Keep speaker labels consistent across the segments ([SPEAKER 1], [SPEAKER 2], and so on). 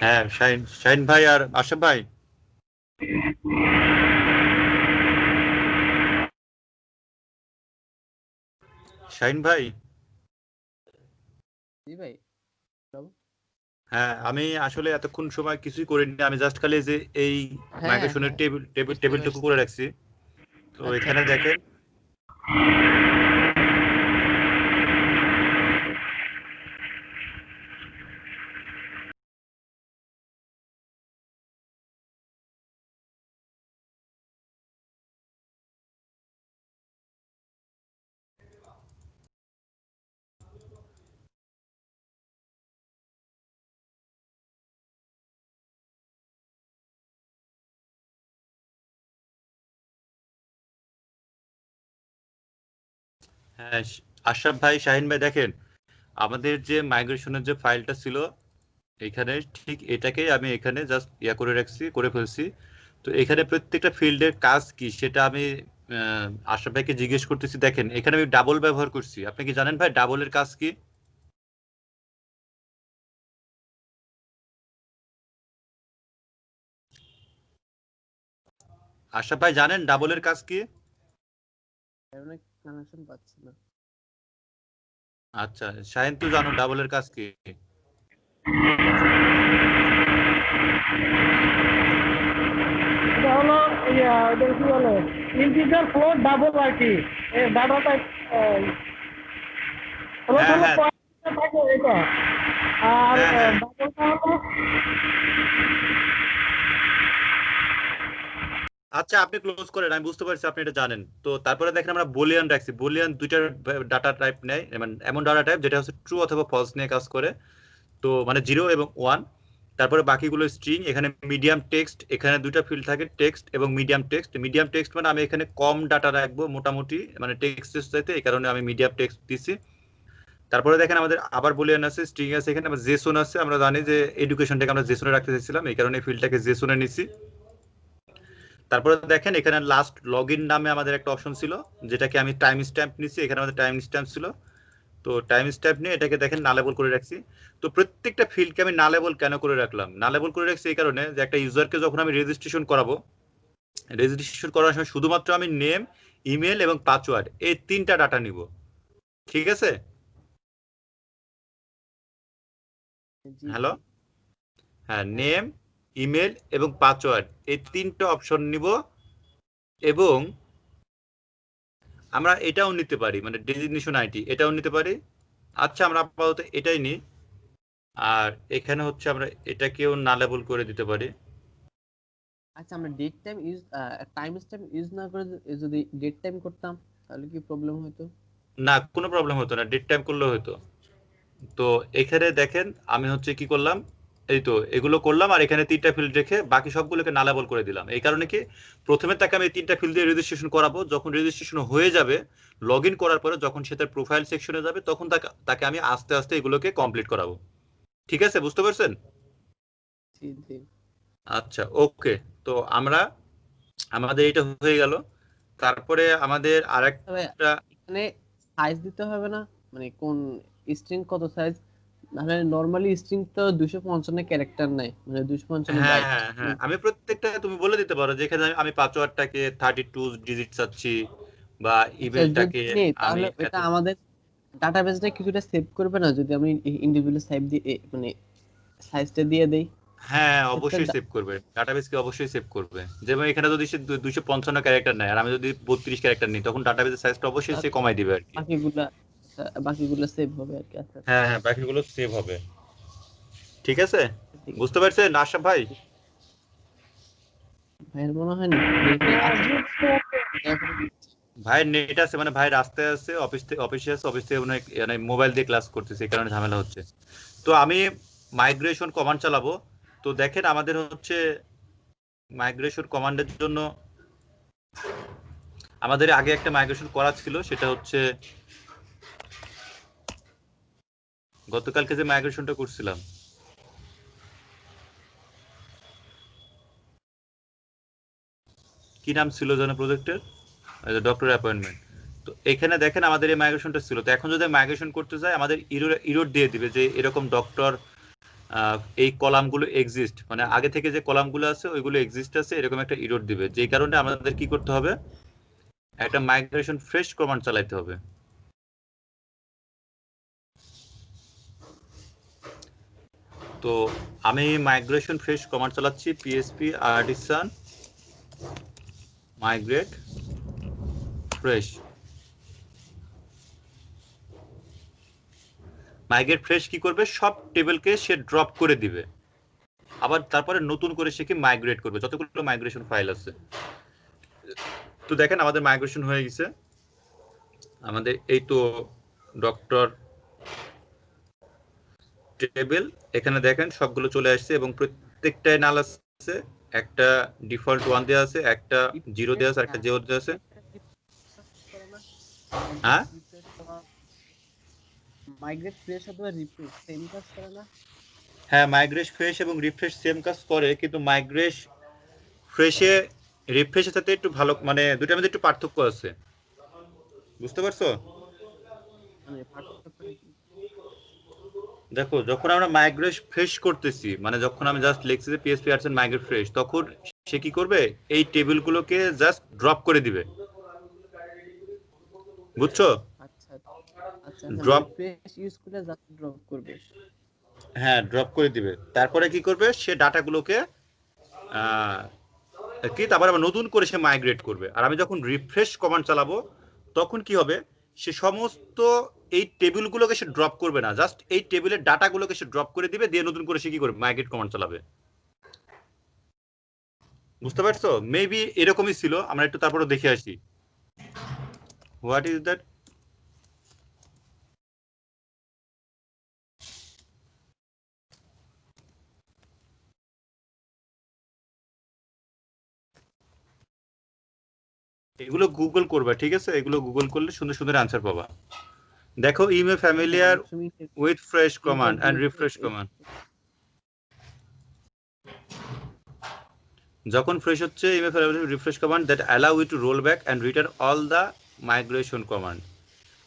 [SPEAKER 1] হ্যাঁ, শাহিন শাহিন ভাই আর আশরাফ ভাই। শাহিন ভাই।
[SPEAKER 2] জি ভাই।
[SPEAKER 1] হ্যাঁ, আমি আসলে এতক্ষণ সময় কিছুই করিনি, আমি জাস্ট খালি যে এই
[SPEAKER 2] হ্যাঁ
[SPEAKER 1] মাইগ্রেশনের
[SPEAKER 2] হ্যাঁ, বুঝতে
[SPEAKER 1] টেবিলটুকু
[SPEAKER 2] পারছি।
[SPEAKER 1] করে রাখছি। তো
[SPEAKER 2] আচ্ছা
[SPEAKER 1] এখানে
[SPEAKER 2] আচ্ছা।
[SPEAKER 1] দেখেন। হ্যাঁ, আশরাফ ভাই, শাহিন ভাই, দেখেন আমাদের যে মাইগ্রেশনের যে ফাইলটা ছিল এখানে, ঠিক এটাকেই আমি এখানে জাস্ট করে রাখছি, করে ফেলছি। তো এখানে প্রত্যেকটা ফিল্ডের কাজ কি সেটা আমি আশরাফ ভাইকে জিজ্ঞেস করতেছি। দেখেন এখানে আমি ডাবল ব্যবহার করছি, আপনি কি জানেন ভাই ডাবলের কাজ কি? আশরাফ ভাই জানেন ডাবলের কাজ কি?
[SPEAKER 2] অনেক কানেকশন পাচ্ছি না।
[SPEAKER 1] আচ্ছা, শাহিন তো জানো ডাবলের কাজ কি?
[SPEAKER 3] এটা হলো ওদের কি বলে, ইন্টিজার ফ্লোট ডাবল আর কি, ডাটাটা ফ্লোট
[SPEAKER 1] হ্যাঁ,
[SPEAKER 3] হলো
[SPEAKER 1] হ্যাঁ,
[SPEAKER 3] পয়েন্টে থাকে এটা। আর
[SPEAKER 1] হ্যাঁ, হ্যাঁ।
[SPEAKER 3] ডাবলটা হলো,
[SPEAKER 1] আচ্ছা, আপনি ক্লোজ করেন, আমি বুঝতে পারছি আপনি এটা জানেন। তো তারপরে দেখেন আমরা বুলিয়ান রাখছি। বুলিয়ান দুইটা ডাটা টাইপ নেয়, মানে এমন ডাটা টাইপ যেটা হচ্ছে ট্রু অথবা ফলস নিয়ে কাজ করে। তো মানে 0 এবং 1। তারপরে বাকিগুলো স্ট্রিং। এখানে মিডিয়াম টেক্সট, এখানে দুইটা ফিল্ড থাকে, টেক্সট এবং মিডিয়াম টেক্সট। মিডিয়াম টেক্সট মানে আমি এখানে কম ডাটা রাখবো মোটামুটি, মানে টেক্সটের চাইতে, এই কারণে আমি মিডিয়াম টেক্সট দিছি। তারপরে দেখেন আমাদের আবার বুলিয়ান আছে, স্ট্রিং আছে, এখানে আবার জেসন আছে। আমরা জানি যে এডুকেশনটাকে আমরা জেসনে রাখতে চাইছিলাম, এই কারণে ফিল্ডটাকে জেসনে নিছি। তারপরে দেখেন এখানে লাস্ট লগইন নামে আমাদের একটা অপশন ছিল, যেটাকে আমি টাইম স্ট্যাম্প নিছি। এখানে আমাদের টাইম স্ট্যাম্প ছিল। তো টাইম স্ট্যাম্প নিয়ে এটাকে দেখেন নালেবল করে রাখছি। তো প্রত্যেকটা ফিল্ডকে আমি নালেবল কেন করে রাখলাম? নালেবল করে রাখছি এই কারণে যে একটা ইউজারকে যখন আমি রেজিস্ট্রেশন করাবো, রেজিস্ট্রেশন করার সময় শুধুমাত্র আমি নেম, ইমেল এবং পাসওয়ার্ড, এই তিনটা ডাটা নিব। ঠিক আছে?
[SPEAKER 2] জি
[SPEAKER 1] হ্যালো।
[SPEAKER 2] জি।
[SPEAKER 1] হ্যাঁ,
[SPEAKER 2] হ্যাঁ
[SPEAKER 1] নেম, ইমেল এবং পাসওয়ার্ড, এই তিনটা অপশন নিব। এবং আমরা এটাও নিতে পারি, মানে ডেজিগনেশন আইডি, এটাও নিতে পারি। আচ্ছা, আমরা আপাতত এটাই নিই। আর এখানে হচ্ছে আমরা এটাকেও নালেবল করে দিতে পারি।
[SPEAKER 2] আচ্ছা, আমরা date time use time stamp use না করে যদি ডেট টাইম করতাম তাহলে কি প্রবলেম হতো?
[SPEAKER 1] না, কোনো প্রবলেম হতো না, ডেট টাইম করলেও হতো। তো এখানে দেখেন আমি হচ্ছে কি করলাম, এই তো এগুলো করলাম, আর এখানে তিনটা ফিল্ড রেখে বাকি সবগুলোকে নালাবল করে দিলাম। এই কারণে কি, প্রথমে তাকে আমি তিনটা ফিল্ড দিয়ে রেজিস্ট্রেশন করাবো, যখন রেজিস্ট্রেশন হয়ে যাবে, লগ ইন করার পরে যখন সে তার প্রোফাইল সেকশনে যাবে, তখন তাকে তাকে আমি আস্তে আস্তে এগুলোকে কমপ্লিট করাবো। ঠিক আছে, বুঝতে পারছেন?
[SPEAKER 2] জি জি।
[SPEAKER 1] আচ্ছা, ওকে। তো আমরা, আমাদের এটা হয়ে গেল। তারপরে আমাদের
[SPEAKER 2] তবে
[SPEAKER 1] আরেকটা।
[SPEAKER 2] এখানে সাইজ দিতে হবে না, মানে কোন স্ট্রিং কত সাইজ? মানে নরমালি স্ট্রিং তো 255 ক্যারেক্টার নাই, মানে 255
[SPEAKER 1] হ্যাঁ,
[SPEAKER 2] বাইট।
[SPEAKER 1] হ্যাঁ, হ্যাঁ, আমি প্রত্যেকটা তুমি বলে দিতে পারো, যেখানে আমি পাসওয়ার্ডটাকে 32 ডিজিট চাচ্ছি, বা
[SPEAKER 2] আচ্ছা, যদি
[SPEAKER 1] ইমেলটাকে
[SPEAKER 2] নেই
[SPEAKER 1] আমি
[SPEAKER 2] তাহলে
[SPEAKER 1] এত।
[SPEAKER 2] এটা আমাদের ডাটাবেসটা কিছুটা সেভ করবে না যদি আমি ইন্ডিভিজুয়াল সাইজ দিয়ে মানে সাইজটা দিয়ে দেই?
[SPEAKER 1] হ্যাঁ,
[SPEAKER 2] সেক্ষেত্রে
[SPEAKER 1] অবশ্যই সেভ করবে, ডাটাবেসকে অবশ্যই সেভ করবে। যেমন এখানে যদি সে 255 ক্যারেক্টার নেয় আর আমি যদি 32 ক্যারেক্টার নিই, তখন ডাটাবেসের সাইজটা অবশ্যই সে কমাই দিবে আর কি।
[SPEAKER 2] বাকিগুলা, আচ্ছা, বাকিগুলা সেভ হবে আর কি। আচ্ছা আচ্ছা।
[SPEAKER 1] হ্যাঁ, হ্যাঁ, বাকিগুলো সেভ হবে। ঠিক আছে,
[SPEAKER 2] ঠিক আছে।
[SPEAKER 1] বুঝতে পারছেন আশরাফ ভাই?
[SPEAKER 2] ভাইয়ের মনে হয় না দেখি। আচ্ছা,
[SPEAKER 3] বুঝতে পারছি।
[SPEAKER 2] এখন
[SPEAKER 1] ভাইয়ের নেট আছে, মানে ভাই রাস্তায় আছে, অফিস থেকে অফিসে আছে, অফিস থেকে মানে মোবাইল দিয়ে ক্লাস করতেছে, এই কারণে ঝামেলা হচ্ছে। তো আমি মাইগ্রেশন কমান্ড চালাবো। তো দেখেন আমাদের হচ্ছে মাইগ্রেশন কমান্ডের জন্য আমাদের আগে একটা মাইগ্রেশন করা ছিল, সেটা হচ্ছে গতকালকে যে মাইগ্রেশনটা করছিলাম, কি নাম ছিল যেন প্রজেক্টের, ডক্টর অ্যাপয়েন্টমেন্ট। তো এখানে দেখেন আমাদের এই মাইগ্রেশনটা ছিল। তো এখন যদি মাইগ্রেশন করতে চাই, আমাদের ইরোর দিয়ে দিবে যে এরকম ডক্টর এই কলামগুলো এক্সিস্ট, মানে আগে থেকে যে কলামগুলো আছে ওইগুলো এক্সিস্ট আছে, এরকম একটা এরর দিবে, যেই কারণে আমাদের কি করতে হবে, একটা মাইগ্রেশন ফ্রেশ কমান্ড চালাতে হবে। তো আমি মাইগ্রেশন ফ্রেশ কমান্ড চালাচ্ছি, PSP artisan migrate fresh. Migrate fresh কি করবে, সব টেবিলকে সে ড্রপ করে দিবে, আবার তারপরে নতুন করে সে কি মাইগ্রেট করবে যতগুলো মাইগ্রেশন ফাইল আছে। তো দেখেন আমাদের মাইগ্রেশন হয়ে গেছে, আমাদের এই তো ডক্টর টেবিল, এখানে দেখেন সবগুলো চলে আসছে এবং প্রত্যেকটাই নাল আছে, একটা ডিফল্ট 1 দেওয়া আছে, একটা 0 দেওয়া আছে, একটা 0 দেওয়া আছে। হ্যাঁ
[SPEAKER 2] মাইগ্রেট ফ্রেশ অথবা রিফ্রেশ সেম কাজ করে না?
[SPEAKER 1] হ্যাঁ, মাইগ্রেট ফ্রেশ এবং রিফ্রেশ সেম কাজ করে, কিন্তু মাইগ্রেট ফ্রেশে রিফ্রেশের সাথে একটু ভালো, মানে দুটার মধ্যে একটু পার্থক্য আছে, বুঝতে পারছো?
[SPEAKER 2] মানে পার্থক্যটা কি?
[SPEAKER 1] দেখো যখন আমরা মাইগ্রেট ফ্রেশ করতেছি, মানে যখন আমি জাস্ট লিখছি যে পিএসপি আর্টস মাইগ্রেট ফ্রেশ, তখন সে কি করবে, এই টেবিলগুলোকে জাস্ট ড্রপ করে দিবে, বুঝছো?
[SPEAKER 2] আচ্ছা আচ্ছা,
[SPEAKER 1] ড্রপ,
[SPEAKER 2] রিফ্রেশ ইউজ করে জাস্ট ড্রপ করবে।
[SPEAKER 1] হ্যাঁ ড্রপ করে দিবে, তারপরে কি করবে, সে ডাটাগুলোকে কি তারপরে আবার নতুন করে সে মাইগ্রেট করবে। আর আমি যখন রিফ্রেশ কমান্ড চালাবো তখন কি হবে, সে সমস্ত এই টেবিলগুলোকে সে ড্রপ করবে না, জাস্ট এই টেবিলের ডাটাগুলোকে সে ড্রপ করে দিবে, দিয়ে নতুন করে সে কি করবে, মাইগ্রেট কমান্ড চালাবে। বুঝতে পারছো? মেবি এরকমই ছিল, আমরা একটু তারপরে দেখে আসি হোয়াট ইজ দ্যাট। এগুলো গুগল করবা, ঠিক আছে? এগুলো গুগল করলে সুন্দর সুন্দর আনসার পাবা। দেখো you may familiar with fresh command and refresh command. যখন ফ্রেশ হচ্ছে you may refresh command that allow you to roll back and return all the migration command.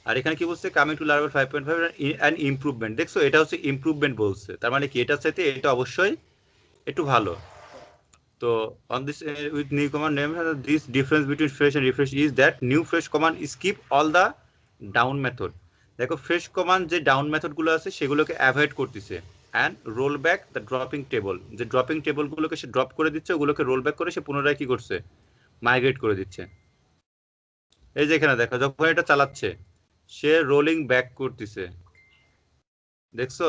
[SPEAKER 1] আর এখানে কি বলছে, কামিং টু লার্ভার 5.5 এন্ড ইমপ্রুভমেন্ট। দেখছো এটা হচ্ছে ইমপ্রুভমেন্ট বলছে, তার মানে কি এটার সাথে এটা অবশ্যই একটু ভালো। তো on this with new command name, this difference between fresh and refresh is that new fresh command skip all the down method। দেখো ফ্রেশ কমান্ড যে ডাউন মেথড গুলো আছে সেগুলোকে অ্যাভয়েড করতেছে, and roll back the dropping table, যে dropping table গুলোকে সে drop করে দিচ্ছে ওগুলোকে রোল ব্যাক করে সে পুনরায় কি করছে, মাইগ্রেট করে দিচ্ছে। এই যে এখানে দেখো যখন এটা চালাচ্ছে সে রোলিং ব্যাক করতেছে, দেখছো?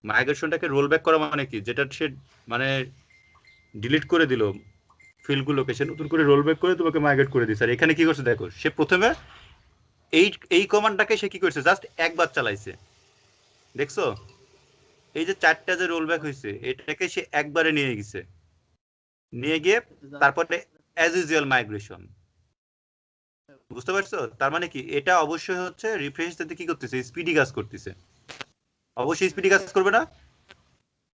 [SPEAKER 1] মাইগ্রেশনটাকে রোল ব্যাক করা মানে কি, যেটা সে মানে ডিলিট করে দিল ফিল্ডগুলোকে, সে নতুন করে রোল ব্যাক করে তোমাকে মাইগ্রেট করে দিচ্ছে। আর এখানে কি করছে দেখো, সে প্রথমে এই কমান্ডটাকে সে কি করছে, জাস্ট একবার চালাইছে, দেখছো? এই যে চারটা যে রোল ব্যাক হয়েছে এটাকে সে একবারে নিয়ে গেছে, নিয়ে গিয়ে তারপরে অ্যাজ ইউজুয়াল মাইগ্রেশন। বুঝতে পারছো? তার মানে কি এটা অবশ্যই হচ্ছে রিফ্রেশ দিতে কি করতেছে, স্পিডি কাজ করতেছে, অবশ্যই স্পিডি কাজ করবে না?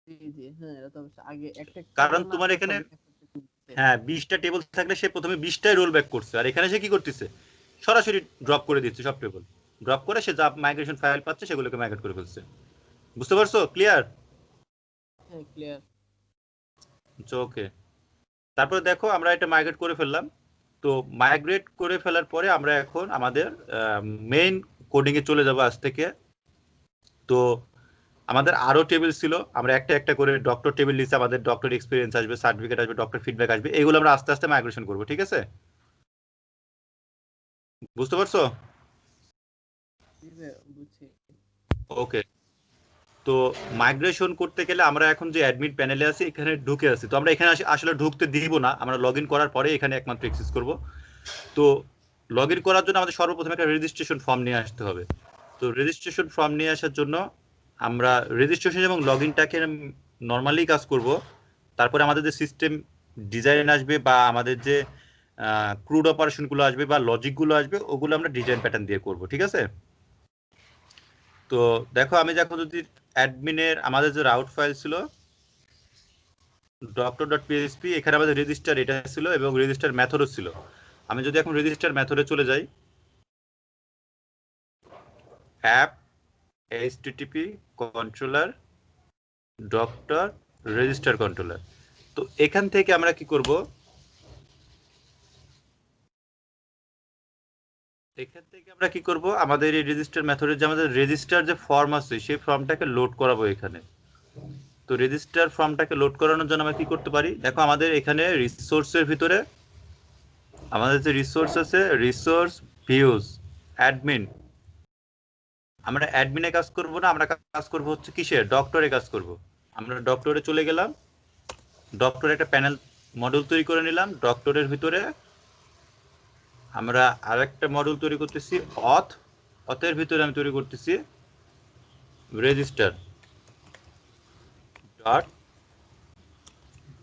[SPEAKER 2] জি জি, হ্যাঁ এটা তো অবশ্যই আগে একটা
[SPEAKER 1] কারণ তোমার এখানে হ্যাঁ 20টা টেবিল থাকলে সে প্রথমে 20টাই রোল ব্যাক করছে, আর এখানে সে কি করতেছে, সরাসরি ড্রপ করে দিচ্ছে সব টেবিল, ড্রপ করে সে যা মাইগ্রেশন ফাইল পাচ্ছে সেগুলোকে মাইগ্রেট করে ফেলছে। বুঝতে পারছো? ক্লিয়ার?
[SPEAKER 2] হ্যাঁ ক্লিয়ার।
[SPEAKER 1] ওকে, তারপরে দেখো আমরা এটা মাইগ্রেট করে ফেললাম। তো মাইগ্রেট করে ফেলার পরে আমরা এখন আমাদের মেইন কোডিং এ চলে যাব আজ থেকে। তো আমাদের আরো টেবিল ছিল, আমরা একটা একটা করে ডক্টর টেবিল লিখে আমাদের ডক্টর এক্সপিরিয়েন্স আসবে, সার্টিফিকেট আসবে, ডক্টর ফিডব্যাক আসবে, এগুলো আমরা আস্তে আস্তে মাইগ্রেশন করব, ঠিক আছে? বুঝতে পারছো?
[SPEAKER 2] বুঝছি।
[SPEAKER 1] ওকে, তো মাইগ্রেশন করতে গেলে আমরা এখন যে অ্যাডমিট প্যানেলে আছি এখানে ঢুকে আছি, তো আমরা এখানে আসলে ঢুকতে দিব না, আমরা লগ ইন করার পরে এখানে একমাত্র অ্যাক্সেস করব। তো লগ ইন করার জন্য আমাদের সর্বপ্রথম একটা রেজিস্ট্রেশন ফর্ম নিয়ে আসতে হবে। তো রেজিস্ট্রেশন ফর্ম নিয়ে আসার জন্য আমরা রেজিস্ট্রেশন এবং লগ ইনটাকে নর্মালি কাজ করব, তারপরে আমাদের যে সিস্টেম ডিজাইন আসবে বা আমাদের যে ক্রুড অপারেশনগুলো আসবে বা লজিকগুলো আসবে ওগুলো আমরা ডিজাইন প্যাটার্ন দিয়ে করব, ঠিক আছে? তো দেখো আমি যখন যদি অ্যাডমিনের আমাদের যে রাউট ফাইল ছিল doctor.php, এখানে আমাদের রেজিস্টার এটা ছিল এবং রেজিস্টার মেথডও ছিল। আমি যদি এখন রেজিস্টার মেথডে চলে যাই, app http controller doctor register controller. তো এখান থেকে আমরা কি করব, আমাদের এই রেজিস্টার মেথডের যে আমাদের রেজিস্টার যে ফর্ম আছে সেই ফর্মটাকে লোড করাবো এখানে। তো রেজিস্টার ফর্মটাকে লোড করানোর জন্য আমরা কি করতে পারি, দেখো আমাদের এখানে রিসোর্সের ভিতরে আমাদের যে রিসোর্স আছে, রিসোর্স ভিউজ অ্যাডমিন, আমরা অ্যাডমিনে কাজ করব না, আমরা কাজ করব হচ্ছে কিসে, ডক্টরে কাজ করব। আমরা ডক্টরে চলে গেলাম, ডক্টরে একটা প্যানেল মডিউল তৈরি করে নিলাম। ডক্টরের ভিতরে আমরা আরেকটা মডিউল তৈরি করতেছি অথের ভিতরে আমি তৈরি করতেছি register dot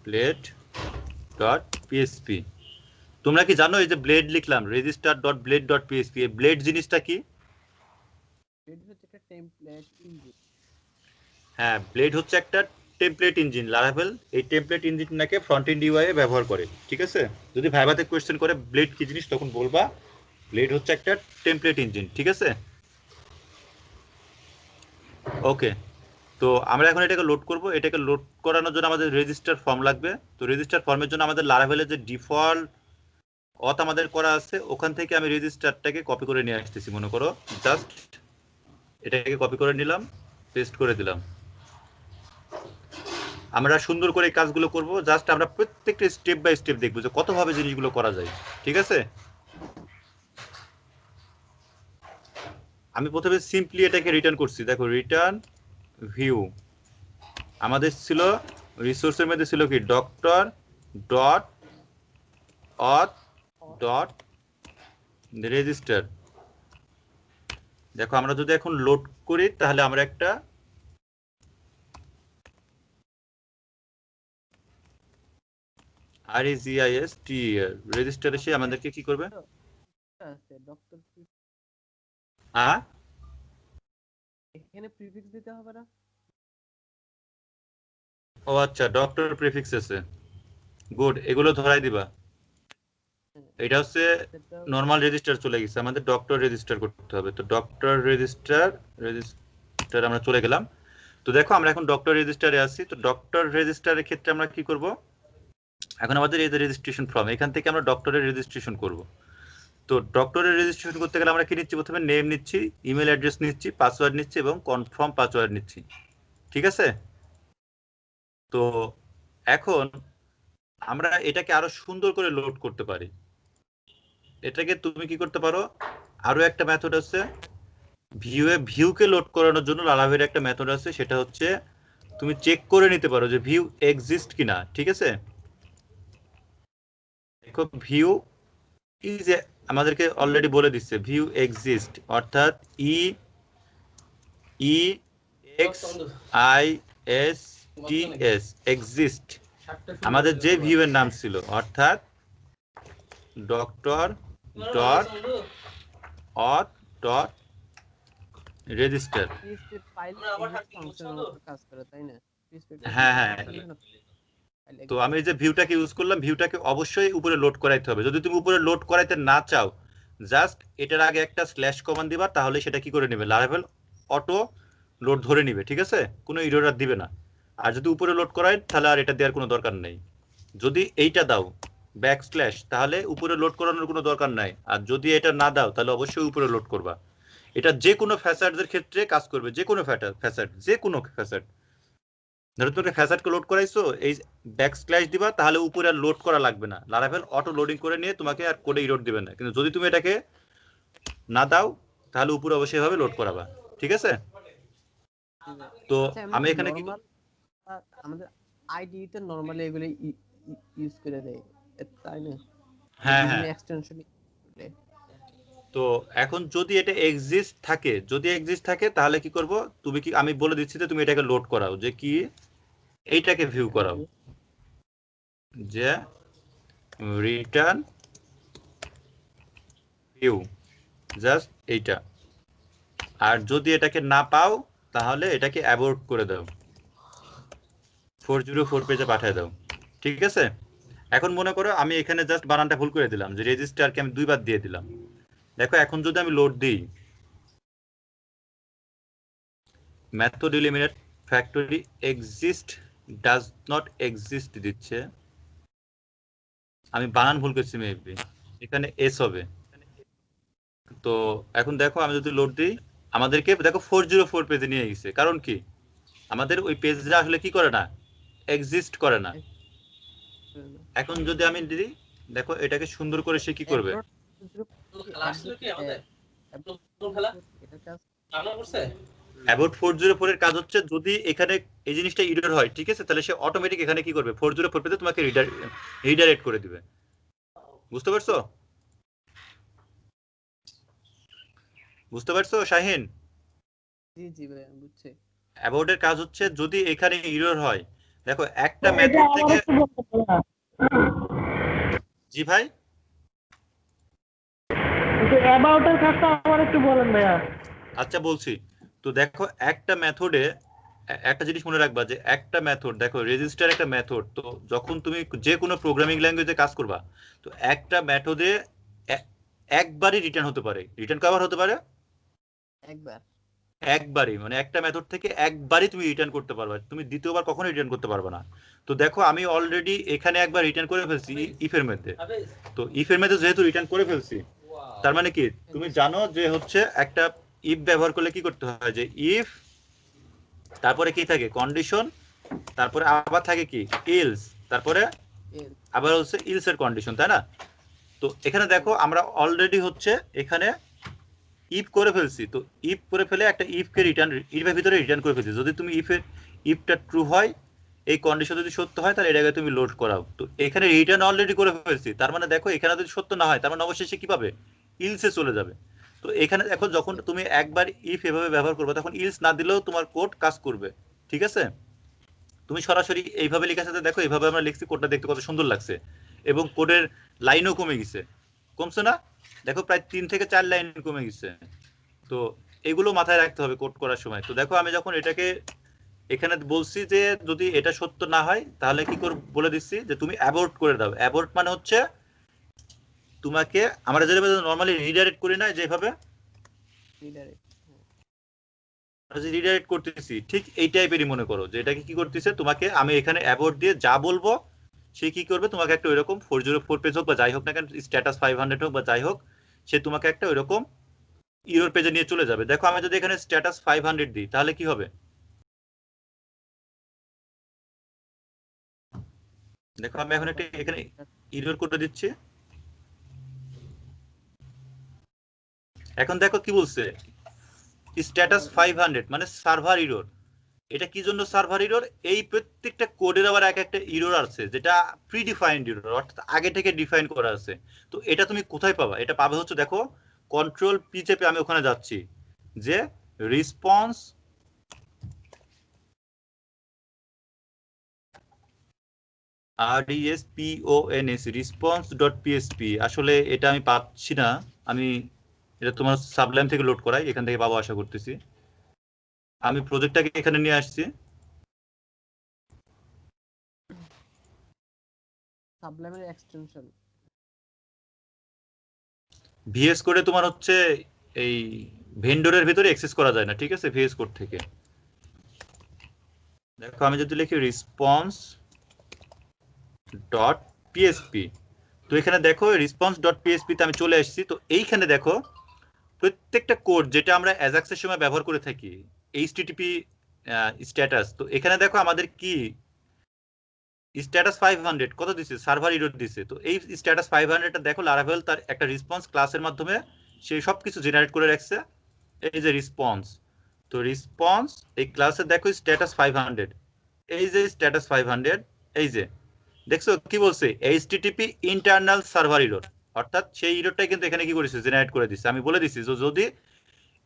[SPEAKER 1] blade dot PSP. তোমরা কি জানো এই যে ব্লেড লিখলাম, register dot blade dot PSP, এই ব্লেড জিনিসটা কি?
[SPEAKER 2] ব্লেড হচ্ছে একটা টেমপ্লেট ইঞ্জিন।
[SPEAKER 1] হ্যাঁ, ব্লেড হচ্ছে একটা টেমপ্লেট ইঞ্জিন। লারাভেল এই টেমপ্লেট ইঞ্জিনটাকে ফ্রন্ট এন্ড ইউআই এ ব্যবহার করে, ঠিক আছে? যদি ভাইভাতে কোশ্চেন করে ব্লেড কি জিনিস, তখন বলবা ব্লেড হচ্ছে একটা টেমপ্লেট ইঞ্জিন, ঠিক আছে? ওকে, তো আমরা এখন এটাকে লোড করব। এটাকে লোড করানোর জন্য আমাদের রেজিস্টার ফর্ম লাগবে। তো রেজিস্টার ফর্মের জন্য আমাদের লারাভেলের যে ডিফল্ট আমাদের করা আছে, ওখান থেকে আমি রেজিস্টারটাকে কপি করে নিয়ে আসতেছি। মনে করো জাস্ট এটাকে কপি করে নিলাম, পেস্ট করে দিলাম। আমরা সুন্দর করে কাজগুলো করব, জাস্ট আমরা প্রত্যেকটা স্টেপ বাই স্টেপ দেখবো যে কতভাবে জিনিসগুলো করা যায়, ঠিক আছে? আমি প্রথমে সিম্পলি এটাকে রিটার্ন করছি। দেখো রিটার্ন ভিউ আমাদের ছিল রিসোর্সের মধ্যে ছিল কি doctor dot auth dot register. দেখো আমরা যদি এখন লোড করি তাহলে আমরা একটা REGISTER রেজিস্টার এসে আমাদেরকে কি করবে,
[SPEAKER 2] আছে ডক্টর এখানে প্রিফিক্স দিতে হবে না?
[SPEAKER 1] ও আচ্ছা, ডক্টর প্রিফিক্স আছে, গুড, এগুলো ধরাই দিবা। এটা হচ্ছে নরমাল রেজিস্টার চলে গেছে, আমাদের ডক্টর রেজিস্টার করতে হবে। তো ডক্টর রেজিস্টার আমরা চলে গেলাম। তো দেখো আমরা এখন ডক্টর রেজিস্টারে আছি। তো ডক্টর রেজিস্টারের ক্ষেত্রে আমরা কি করব, এখন আমাদের এই যে রেজিস্ট্রেশন ফর্ম, এখান থেকে আমরা ডক্টরের রেজিস্ট্রেশন করব। তো ডক্টরের রেজিস্ট্রেশন করতে গেলে আমরা কি নিচ্ছি, প্রথমে নেম নিচ্ছি, ইমেল অ্যাড্রেস নিচ্ছি, পাসওয়ার্ড নিচ্ছি এবং কনফার্ম পাসওয়ার্ড নিচ্ছি, ঠিক আছে? তো এখন আমরা এটাকে আরো সুন্দর করে লোড করতে পারি। এটাকে তুমি কি করতে পারো, আরো একটা মেথড আছে ভিউকে লোড করানোর জন্য লারাভেলের একটা মেথড আছে, সেটা হচ্ছে তুমি চেক করে নিতে পারো যে ভিউ এক্সিস্ট কিনা, ঠিক আছে? দেখো ভিউ ইজ আমাদেরকে অলরেডি বলে দিচ্ছে ভিউ এক্সিস্ট, অর্থাৎ EXISTS এক্সিস্ট আমাদের যে ভিউ এর নাম ছিল, অর্থাৎ doctor dot auth dot register.
[SPEAKER 2] PHP file ফাংশনের মতো কাজ করে, তাই না?
[SPEAKER 1] হ্যাঁ হ্যাঁ, তো আমি যে ভিউটাকে ইউজ করলাম, ভিউটাকে অবশ্যই উপরে লোড করাইতে হবে। যদি তুমি উপরে লোড করাইতে না চাও, জাস্ট এটার আগে একটা স্ল্যাশ কমান্ড দিবা, তাহলে সেটা কি করে নেবে, লারাভেল অটো লোড ধরে নিবে, ঠিক আছে? কোনো এরর আর দিবে না। আর যদি উপরে লোড করায় তাহলে আর এটা দেওয়ার কোনো দরকার নেই। যদি এইটা দাও ব্যাকস্ল্যাশ, তাহলে উপরে লোড করানোর কোনো দরকার নাই। আর যদি এটা না দাও তাহলে অবশ্যই উপরে লোড করবা। এটা যে কোনো ফ্যাসাডের ক্ষেত্রে কাজ করবে, যে কোনো ফ্যাসাড, যে কোনো ফ্যাসাড। ধরো তুমি ফ্যাসাডকে লোড করাইছো, এই ব্যাকস্ল্যাশ দিবা, তাহলে উপরে আর লোড করা লাগবে না, লারাভেল অটো লোডিং করে নিয়ে তোমাকে আর কোডে এরর দিবে না। কিন্তু যদি তুমি এটাকে না দাও তাহলে উপরে অবশ্যই ভাবে লোড করাবা, ঠিক আছে? তো আমি এখানে কি
[SPEAKER 2] আমাদের আইডি তে নরমালি এগুলো ইউজ করে দেয়, তাই না?
[SPEAKER 1] হ্যাঁ হ্যাঁ,
[SPEAKER 2] এক্সটেনশন।
[SPEAKER 1] তো এখন যদি এটা এক্সিস্ট থাকে, তাহলে কি করব, তুমি কি, আমি বলে দিচ্ছি যে তুমি এটাকে লোড করাও, যে কি এইটাকে ভিউ করাও, যে রিটার্ন ভিউ, জাস্ট এইটা। আর যদি এটাকে না পাও তাহলে এটাকে অ্যাবর্ট করে দাও, 404 পেজে পাঠিয়ে দাও, ঠিক আছে? এখন মনে করো আমি এখানে জাস্ট বানানটা ভুল করে দিলাম, যে রেজিস্টারকে আমি দুইবার দিয়ে দিলাম। দেখো এখন যদি আমি লোড দিই, method eliminate factory exist does not exist দিচ্ছে, আমি বানান ভুল করছি মেবি, এখানে এস হবে। তো এখন দেখো আমি যদি লোড দিই আমাদেরকে দেখো 404 পেজে নিয়ে গেছে, কারণ কি আমাদের ওই পেজটা আসলে কি করে না, এক্সিস্ট করে না। এখন যদি আমি দিই দেখো এটাকে সুন্দর করে সে কি করবে, অ্যাবাউট 404 এর কাজ হচ্ছে যদি এখানে এই জিনিসটা এরর হয়, ঠিক আছে, তাহলে সে অটোমেটিক এখানে কি করবে 404 পেজে তোমাকে রিডাইরেক্ট করে দিবে। বুঝতে পারছো? বুঝতে পারছো শাহিন?
[SPEAKER 2] জি জি ভাই বুঝছি।
[SPEAKER 1] অ্যাবাউট এর কাজ হচ্ছে যদি এখানে এরর হয়, দেখো একটা
[SPEAKER 3] এটা
[SPEAKER 1] মেথড
[SPEAKER 3] আমার
[SPEAKER 1] থেকে,
[SPEAKER 3] একটু বলতে ভাইয়া।
[SPEAKER 1] জি ভাই
[SPEAKER 3] কিন্তু অ্যাবাউট এর কাজটা আমার একটু বলেন ভাইয়া।
[SPEAKER 1] আচ্ছা বলছি। তো দেখো একটা মেথডে একটা জিনিস মনে রাখবা যে একটা মেথড, দেখো রেজিস্টার একটা মেথড, তো যখন তুমি যে কোনো প্রোগ্রামিং ল্যাঙ্গুয়েজে কাজ করবা তো একটা মেথডে একবারই রিটার্ন হতে পারে। রিটার্ন কবার হতে পারে?
[SPEAKER 2] একবার।
[SPEAKER 1] একবারই, মানে একটা মেথড থেকে একবারই তুমি রিটার্ন করতে পারবে, তুমি দ্বিতীয়বার কখনো রিটার্ন করতে পারবে না। তো দেখো আমি অলরেডি এখানে একবার রিটার্ন করে ফেলছি ইফের মধ্যে, তো ইফের মধ্যে যেহেতু রিটার্ন করে ফেলছি তার মানে কি তুমি জানো যে হচ্ছে একটা ইফ ব্যবহার করলে কি করতে হয়, যে ইফ তারপরে কি থাকে কন্ডিশন, তারপরে আবার থাকে কি ইলস, তারপরে আবার হচ্ছে ইলস এর কন্ডিশন, তাই না? তো এখানে দেখো আমরা অলরেডি হচ্ছে এখানে ইফ করে ফেলছি, তো ইফ করে ফেলে একটা ইফকে রিটার্ন ইফের ভিতরে রিটার্ন করে ফেলছি। যদি তুমি ইফটা ট্রু হয়, এই কন্ডিশন যদি সত্য হয় তাহলে এটাকে তুমি লোড করাও। তো এখানে রিটার্ন অলরেডি করে ফেলছি, তার মানে দেখো এখানে যদি সত্য না হয় তার মানে অবশ্যই সে কি পাবে, ইলসে চলে যাবে। তো এখানে দেখো যখন তুমি একবার ইফ এভাবে ব্যবহার করবে তখন ইলস না দিলেও তোমার কোড কাজ করবে, ঠিক আছে? তুমি সরাসরি এইভাবে লেখার সাথে দেখো এইভাবে আমরা লিখছি, কোডটা দেখতে কত সুন্দর লাগছে এবং কোডের লাইনও কমে গেছে, কমছে না? দেখো প্রায় 3 থেকে 4 লাইন কমে গেছে। তো এগুলো মাথায় রাখতে হবে কোড করার সময়। তো দেখো আমি যখন এটাকে এখানে বলছি যে যদি এটা সত্য না হয় তাহলে কি করে বলে দিচ্ছি যে তুমি অ্যাবর্ট করে দাও। অ্যাবর্ট মানে হচ্ছে তোমাকে আমরা যেভাবে নরমালি রিডাইরেক্ট করি না, যেভাবে রিডাইরেক্ট করতেছি ঠিক এই টাইপেরই মনে করো যে এটাকে কি করতেছে, তোমাকে আমি এখানে অ্যাবর্ট দিয়ে যা বলবো সে কি করবে, তোমাকে একটা ওইরকম 404 পেজ হোক বা যাই হোক না কেন, স্ট্যাটাস 500 হোক বা যাই হোক, সে তোমাকে একটা ওইরকম ইউরোর পেজে নিয়ে চলে যাবে। দেখো আমি যদি এখানে স্ট্যাটাস 500 দিই তাহলে কি হবে, দেখো আমি এখন একটা এখানে ইরর করে দিচ্ছি। এখন দেখো কি বলছে, স্ট্যাটাস 500 মানে সার্ভার ইরর। এটা কি জন্য সার্ভার ইরর? এই প্রত্যেকটা কোডের আবার এক একটা ইরর আছে যেটা প্রিডিফাইন্ড ইরর, অর্থাৎ আগে থেকে ডিফাইন করা আছে। তো এটা তুমি কোথায় পাবা? এটা পাবে হচ্ছে দেখো কন্ট্রোল পি চেপে আমি ওখানে যাচ্ছি, যে রেসপন্স RESPONS response.php, আসলে এটা আমি পাচ্ছি না, আমি এটা তোমার সাবলাইম থেকে লোড করাই, এখান থেকে পাবো আশা করতেছি। আমি প্রজেক্টটাকে এখানে নিয়ে আসছি,
[SPEAKER 2] সাবলাইমের এক্সটেনশন
[SPEAKER 1] ভিএস কোডে তোমার হচ্ছে এই ভেন্ডরের ভিতরে অ্যাক্সেস করা যায় না, ঠিক আছে, ভিএস কোড থেকে। দেখো আমি যদি লিখি রেসপন্স ডট পিএসপি, তো এখানে দেখো রেসপন্স ডট পিএসপি তে আমি চলে আসছি। তো এইখানে দেখো প্রত্যেকটা কোড যেটা আমরা অ্যাজাক্সের সময় ব্যবহার করে থাকি, এইচটিটিপি স্ট্যাটাস, তো এখানে দেখো আমাদের কি স্ট্যাটাস 500 কত দিছে, সার্ভার ইরর দিছে। তো এই স্ট্যাটাস 500 টা দেখো লারাভেল তার একটা রেসপন্স ক্লাসের মাধ্যমে সেই সব কিছু জেনারেট করে রাখছে, এই যে রেসপন্স। তো রেসপন্স এই ক্লাসে দেখো স্ট্যাটাস 500, এই যে স্ট্যাটাস 500, এই যে দেখছো কি বলছে, এইচটিটিপি ইন্টারনাল সার্ভার ইরর, অর্থাৎ সেই ইররটাই কিন্তু এখানে কি করেছে, জেনারেট করে দিচ্ছে। আমি বলে দিচ্ছি যে যদি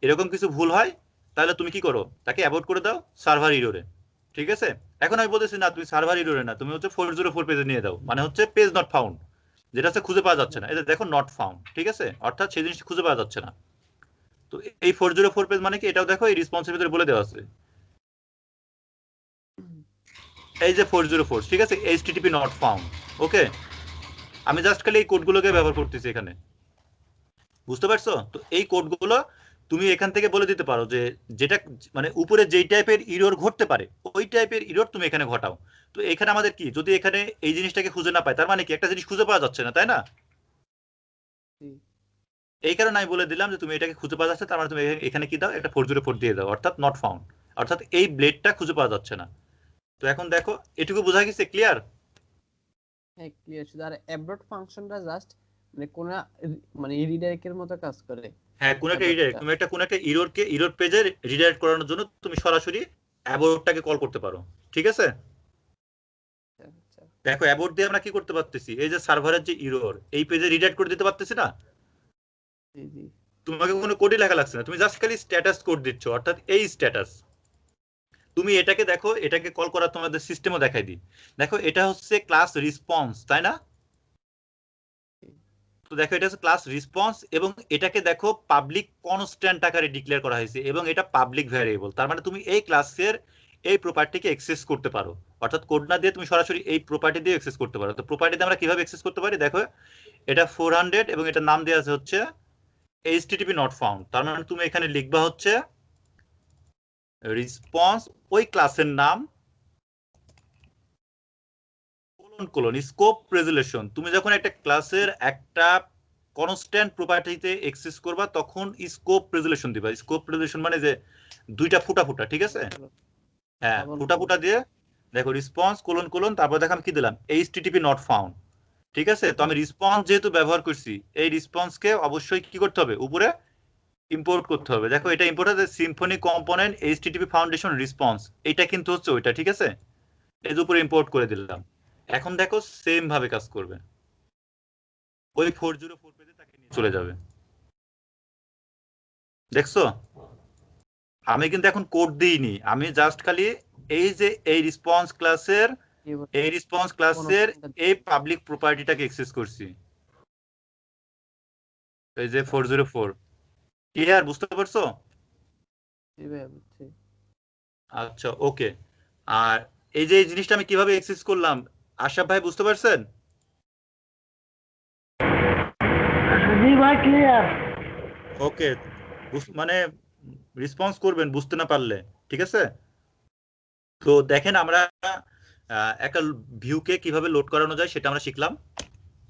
[SPEAKER 1] এরকম কিছু ভুল হয় তাহলে তুমি কি করো, তাকে অ্যাভয়েড করে দাও সার্ভার ইররে, ঠিক আছে? এখন আমি বলতেছি না তুমি সার্ভার ইররে না, তুমি হচ্ছে 404 পেজে নিয়ে দাও, মানে হচ্ছে পেজ নট ফাউন্ড, যেটা হচ্ছে খুঁজে পাওয়া যাচ্ছে না। এই যে দেখো নট ফাউন্ড, ঠিক আছে, অর্থাৎ সেই জিনিসটা খুঁজে পাওয়া যাচ্ছে না। তো এই 404 পেজ মানে কি, এটাও দেখো এই রেসপন্সের ভিতরে বলে দেওয়া আছে, এই যে 404, ঠিক আছে, এইচটিটিপি নট ফাউন্ড। ওকে, আমি জাস্ট খালি এই কোডগুলোকে ব্যবহার করতেছি এখানে, বুঝতে পারছো? তো এই কোডগুলো তুমি এখান থেকে বলে দিতে পারো যে যেটা মানে উপরে যেই টাইপের ইরর ঘটতে পারে ওই টাইপের ইরর তুমি এখানে ঘটাও। তো এখানে আমাদের কি, যদি এখানে এই জিনিসটাকে খুঁজে না পায় তার মানে কি একটা জিনিস খুঁজে পাওয়া যাচ্ছে না, তাই না?
[SPEAKER 2] জি
[SPEAKER 1] এই কারণে আমি বলে দিলাম যে তুমি এটাকে খুঁজে পাওয়া যাচ্ছে, তার মানে তুমি এখানে কি দাও, একটা 404 দিয়ে দাও, অর্থাৎ নট ফাউন্ড, অর্থাৎ এই ব্লেডটা খুঁজে পাওয়া যাচ্ছে না। তো এখন দেখো এটুকু বোঝা গেছে, ক্লিয়ার?
[SPEAKER 2] হ্যাঁ ক্লিয়ার। শুধু আর অ্যাবর্ট ফাংশনটা জাস্ট মানে কোন মানে রিডাইরেক্টের মতো কাজ করে।
[SPEAKER 1] হ্যাঁ, কোন একটা রিডাইরেক্ট,
[SPEAKER 2] অ্যাবর্টটা
[SPEAKER 1] তুমি একটা কোন একটা ইররকে ইরর পেজে রিডাইরেক্ট করানোর জন্য তুমি সরাসরি অ্যাবর্টটাকে কল করতে পারো, ঠিক আছে?
[SPEAKER 2] আচ্ছা
[SPEAKER 1] দেখো অ্যাবর্ট দিয়ে আমরা কি করতে পারতেছি, এই যে সার্ভারের যে ইরর এই পেজে রিডাইরেক্ট করে দিতে পারতেছি না।
[SPEAKER 2] জি জি
[SPEAKER 1] তোমাকে কোনো কোডই লেখা লাগছে না, তুমি জাস্ট খালি স্ট্যাটাস কোড দিচ্ছ, অর্থাৎ এই স্ট্যাটাস। তুমি এটাকে দেখো, এটাকে কল করা তোমাদের সিস্টেমও দেখাই দিই। দেখো এটা হচ্ছে ক্লাস রেসপন্স, তাই না? তো দেখো এটা হচ্ছে ক্লাস রেসপন্স এবং এটাকে দেখো পাবলিক কনস্ট্যান্ট আকারে ডিক্লেয়ার করা হয়েছে এবং এটা পাবলিক ভ্যারিয়েবল। তার মানে তুমি এই ক্লাসের এই প্রপার্টিকে অ্যাক্সেস করতে পারো, অর্থাৎ কোড না দিয়ে তুমি সরাসরি এই প্রপার্টি দিয়ে অ্যাক্সেস করতে পারো। তো প্রপার্টিতে আমরা কিভাবে অ্যাক্সেস করতে পারি, দেখো এটা 400 এবং এটার নাম দেওয়া আছে হচ্ছে HTTP নট ফাউন্ড। তার মানে তুমি এখানে লিখবা হচ্ছে রেসপন্স ওই ক্লাসের নাম কোলন স্কোপ রেজুলেশন। তুমি যখন একটা ক্লাসের একটা কনস্ট্যান্ট প্রপার্টিতে অ্যাক্সেস করবা তখন স্কোপ রেজুলেশন দিবা। স্কোপ রেজুলেশন মানে যে দুইটা ফুটা ফুটা, ঠিক আছে? হ্যাঁ, ফুটা ফুটা দিয়ে দেখো রেসপন্স কোলন, তারপর দেখো আমি কি দিলাম, HTTP নট ফাউন্ড, ঠিক আছে? তো আমি রেসপন্স যেহেতু ব্যবহার করছি, এই রেসপন্সকে অবশ্যই কি করতে হবে, উপরে ইম্পোর্ট করতে হবে। দেখো এটা ইম্পোর্ট আছে Symphony component HTTP foundation response, এটা কিন্তু হচ্ছে ওইটা, ঠিক আছে? এর উপরে ইম্পোর্ট করে দিলাম। এখন দেখো সেম ভাবে কাজ করবে, ওই 404 পেজে তাকে নিয়ে চলে যাবে। দেখছো আমি কিন্তু এখন কোড দিইনি, আমি জাস্ট খালি এই যে এই রেসপন্স ক্লাসের এই পাবলিক প্রপার্টিটাকে অ্যাক্সেস করছি, এই যে 404। ক্লিয়ার, বুঝতে পারছো?
[SPEAKER 2] জি ভাইয়া বুঝছি।
[SPEAKER 1] আচ্ছা ওকে। আর এই যে এই জিনিসটা আমি কিভাবে অ্যাক্সেস করলাম, আশরাফ ভাই বুঝতে পারছেন?
[SPEAKER 3] জি ভাই ক্লিয়ার।
[SPEAKER 1] ওকে, মানে রেসপন্স করবেন বুঝতে না পারলে, ঠিক আছে? তো দেখেন আমরা একটা ভিউকে কিভাবে লোড করানো যায় সেটা আমরা শিখলাম।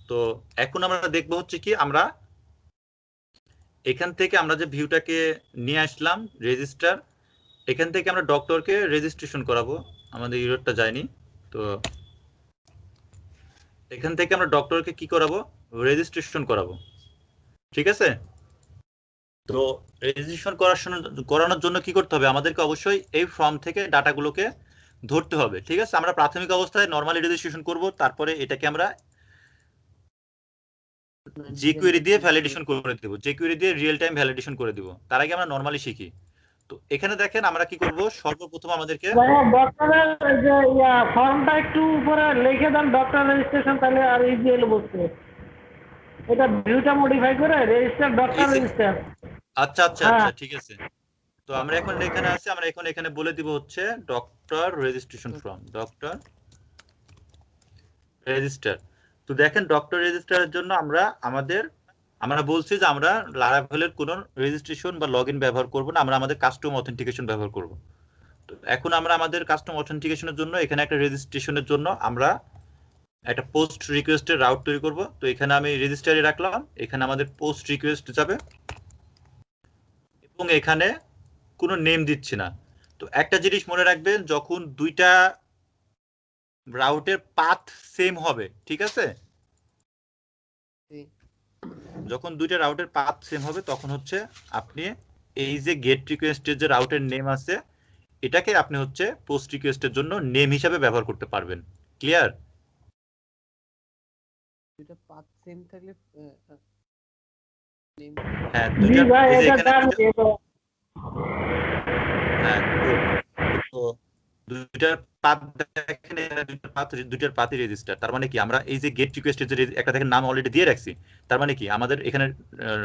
[SPEAKER 1] তো এখন আমরা দেখবো হচ্ছে কি, আমরা এখান থেকে আমরা যে ভিউটাকে নিয়ে আসলাম রেজিস্টার, এখান থেকে আমরা ডক্টরকে রেজিস্ট্রেশন করাবো, আমাদের ইউরোপটা যায়নি। তো এখান থেকে আমরা ডক্টরকে কি করাবো, রেজিস্ট্রেশন করাবো, ঠিক আছে? তো রেজিস্ট্রেশন করানোর জন্য কি করতে হবে, আমাদেরকে অবশ্যই এই ফর্ম থেকে ডাটাগুলোকে ধরতে হবে, ঠিক আছে? আমরা প্রাথমিক অবস্থায় নরমালি রেজিস্ট্রেশন করব, তারপরে এটাকে আমরা jQuery দিয়ে ভ্যালিডেশন করে দেব, jQuery দিয়ে রিয়েল টাইম ভ্যালিডেশন করে দিব। তার আগে আমরা নরমালি শিখি। তো এখানে দেখেন আমরা কি করব, সর্বপ্রথম আমাদেরকে
[SPEAKER 3] ভাইয়া ডক্টরের যে ফর্মটা একটু উপরে লিখে দেন, ডক্টর রেজিস্ট্রেশন, তাহলে আর ইজি হলো বুঝতে। এটা ভিউটা মডিফাই করে রেজিস্টার ডক্টর রেজিস্টার।
[SPEAKER 1] আচ্ছা আচ্ছা আচ্ছা, ঠিক আছে। তো আমরা এখন এখানে আছি, আমরা এখন এখানে বলে দিব হচ্ছে doctor registration form, doctor register. তো দেখেন ডক্টর রেজিস্টারের জন্য আমরা বলছি যে আমরা লারাভেলের কোনো রেজিস্ট্রেশন বা লগইন ব্যবহার করব না, আমরা আমাদের কাস্টম অথেন্টিকেশন ব্যবহার করব। তো এখন আমরা আমাদের কাস্টম অথেন্টিকেশনের জন্য এখানে একটা রেজিস্ট্রেশনের জন্য আমরা একটা পোস্ট রিকোয়েস্টের রাউট তৈরি করব। তো এখানে আমি রেজিস্টারে রাখলাম, এখানে আমাদের পোস্ট রিকোয়েস্ট যাবে এবং এখানে কোনো নেম দিচ্ছি না। তো একটা জিনিস মনে রাখবেন, যখন দুইটা রাউটের পাথ সেম হবে, ঠিক আছে? যখন দুইটা রাউটের পাথ সেম হবে তখন হচ্ছে আপনি এই যে গেট রিকোয়েস্টের যে রাউটের নেম আছে এটাকে আপনি হচ্ছে পোস্ট রিকোয়েস্টের জন্য নেম হিসাবে ব্যবহার করতে পারবেন। ক্লিয়ার?
[SPEAKER 2] দুটো পাথ সেম থাকলে নেম।
[SPEAKER 1] হ্যাঁ,
[SPEAKER 3] জি
[SPEAKER 1] দুইটা
[SPEAKER 3] ভাই
[SPEAKER 1] এই যে
[SPEAKER 3] এটা
[SPEAKER 1] এখানে
[SPEAKER 3] জানি।
[SPEAKER 1] হ্যাঁ তো দুইটার পাথ দেখেন, দুইটার পাথই রেজিস্টার। তার মানে কি আমরা এই যে গেট রিকোয়েস্টের যে একটা দেখেন নাম অলরেডি দিয়ে রাখছি, তার মানে কি আমাদের এখানে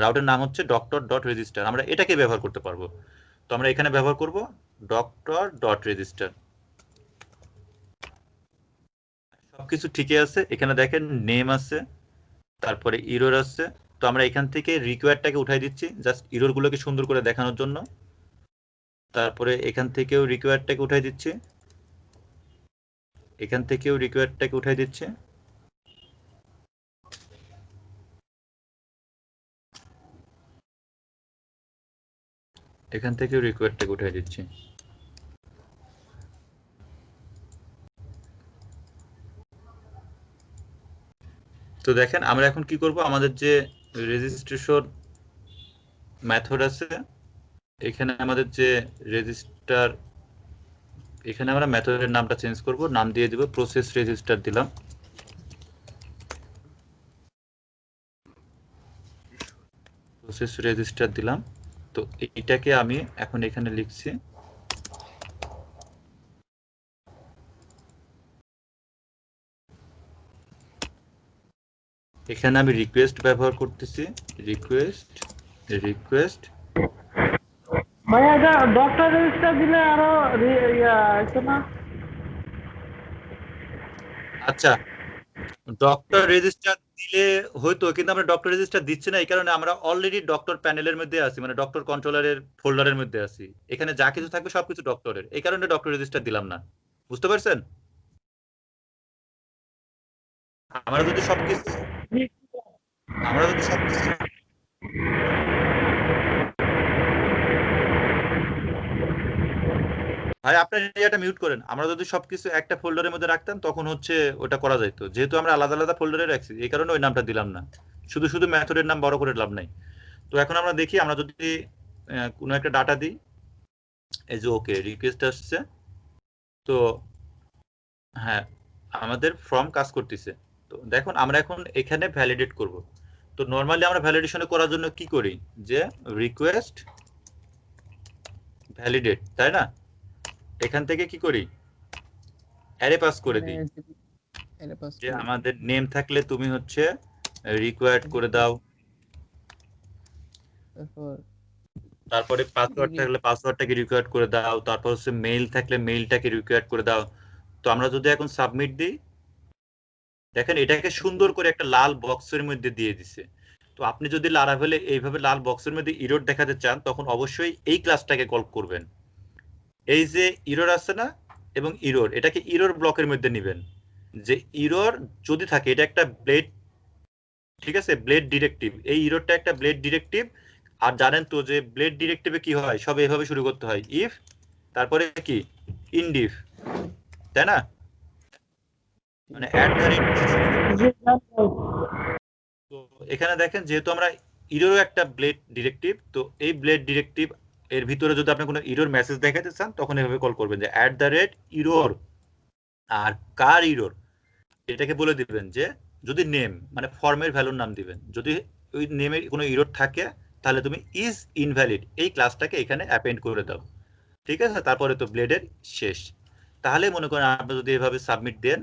[SPEAKER 1] রাউটের নাম হচ্ছে ডক্টর ডট রেজিস্টার, আমরা এটাকে ব্যবহার করতে পারবো। তো আমরা এখানে ব্যবহার করব ডক্টর ডট রেজিস্টার। সবকিছু ঠিকই আছে, এখানে দেখেন নেম আছে, তারপরে ইরর আছে, তো আমরা এখান থেকে রিকোয়ারটাকে উঠাই দিচ্ছি জাস্ট ইরর গুলোকে সুন্দর করে দেখানোর জন্য। তারপরে এখান থেকেও রিকোয়ারটাকে উঠাই দিচ্ছি, এখান থেকেও রিকোয়ারটাকে উঠাই দিচ্ছে, এখান থেকেও রিকোয়ারটাকে উঠাই দিচ্ছি। তো দেখেন আমরা এখন কি করব, আমাদের যে রেজিস্ট্রেশন মেথড আছে এখানে আমাদের যে রেজিস্টার, এখানে আমরা মেথডের নামটা চেঞ্জ করব, নাম দিয়ে দিব প্রসেস রেজিস্টার দিলাম। প্রসেস রেজিস্টার দিলাম। তো এইটাকে আমি এখন এখানে লিখছি এখানে আমি রিকোয়েস্ট ব্যবহার করতেছি, রিকোয়েস্ট
[SPEAKER 3] ভাইয়া এটা ডক্টর রেজিস্টার দিলে আরো একটু না।
[SPEAKER 1] আচ্ছা ডক্টর রেজিস্টার দিলে হয়তো, কিন্তু আমরা ডক্টর রেজিস্টার দিচ্ছি না এই কারণে আমরা অলরেডি ডক্টর প্যানেলের মধ্যে আছি, মানে ডক্টর কন্ট্রোলারের ফোল্ডারের মধ্যে আছি, এখানে যা কিছু থাকবে সবকিছু ডক্টরের, এই কারণে ডক্টর রেজিস্টার দিলাম না। বুঝতে পারছেন? আমরা যদি সবকিছু ভাই আপনার এরিয়াটা মিউট করেন, আমরা যদি সবকিছু একটা ফোল্ডারের মধ্যে রাখতাম তখন হচ্ছে ওটা করা যেত, যেহেতু আমরা আলাদা আলাদা ফোল্ডারে রাখছি এই কারণে ওই নামটা দিলাম না, শুধু শুধু মেথডের নাম বড় করে লাভ নাই। তো এখন আমরা দেখি, আমরা যদি কোনো একটা ডাটা দিই, এই যে ওকে রিকোয়েস্ট আসছে, তো হ্যাঁ আমাদের ফর্ম কাজ করতেছে। তো দেখুন আমরা এখন এখানে ভ্যালিডেট করব। তো নরমালি আমরা ভ্যালিডেশন করার জন্য কি করি, যে রিকোয়েস্ট ভ্যালিডেট, তাই না? এখান থেকে কি করি, অ্যারে পাস করে দিই, যে আমাদের নেম থাকলে তুমি হচ্ছে রিকোয়ার্ড করে দাও, তারপরে পাসওয়ার্ড থাকলে পাসওয়ার্ডটাকে রিকোয়ার্ড করে দাও, তারপর হচ্ছে মেইল থাকলে মেইলটাকে রিকোয়ার্ড করে দাও। তো আমরা যদি এখন সাবমিট দিই, দেখেন এটাকে সুন্দর করে একটা লাল বক্সের মধ্যে দিয়ে দিছে। তো আপনি যদি লারাভেলে এইভাবে লাল বক্সের মধ্যে ইরর দেখাতে চান তখন অবশ্যই এই ক্লাসটাকে কল করবেন। এই যে ইরর আছে না এবং ইরর, এটাকে ইরর ব্লকের মধ্যে নেবেন, যে ইরর যদি থাকে এটা একটা ব্লেড, ঠিক আছে, ব্লেড ডিরেক্টিভ, এই ইররটা একটা ব্লেড ডিরেক্টিভ। আর জানেন তো যে ব্লেড ডিরেক্টিভে কি হয়, সব এইভাবে শুরু করতে হয়, ইফ তারপরে কি ইনডিফ, তাই না, মানে অ্যাট দ্য রেট। তো এখানে দেখেন যেহেতু আমরা ইররও একটা ব্লেড ডিরেক্টিভ, তো এই ব্লেড ডিরেক্টিভ এর ভিতরে যদি আপনি কোনো ইরর মেসেজ দেখাতে চান তখন এভাবে কল করবেন, যে অ্যাট দ্য রেট ইরর, আর কার ইরর এটাকে বলে দিবেন, যে যদি নেম মানে ফর্মের ভ্যালুর নাম দিবেন, যদি ওই নেমে কোনো ইরর থাকে তাহলে তুমি ইজ ইনভ্যালিড এই ক্লাসটাকে এখানে অ্যাপেন্ড করে দাও, ঠিক আছে, তারপরে তো ব্লেডের শেষ। তাহলে মনে করেন আপনি যদি এভাবে সাবমিট দেন,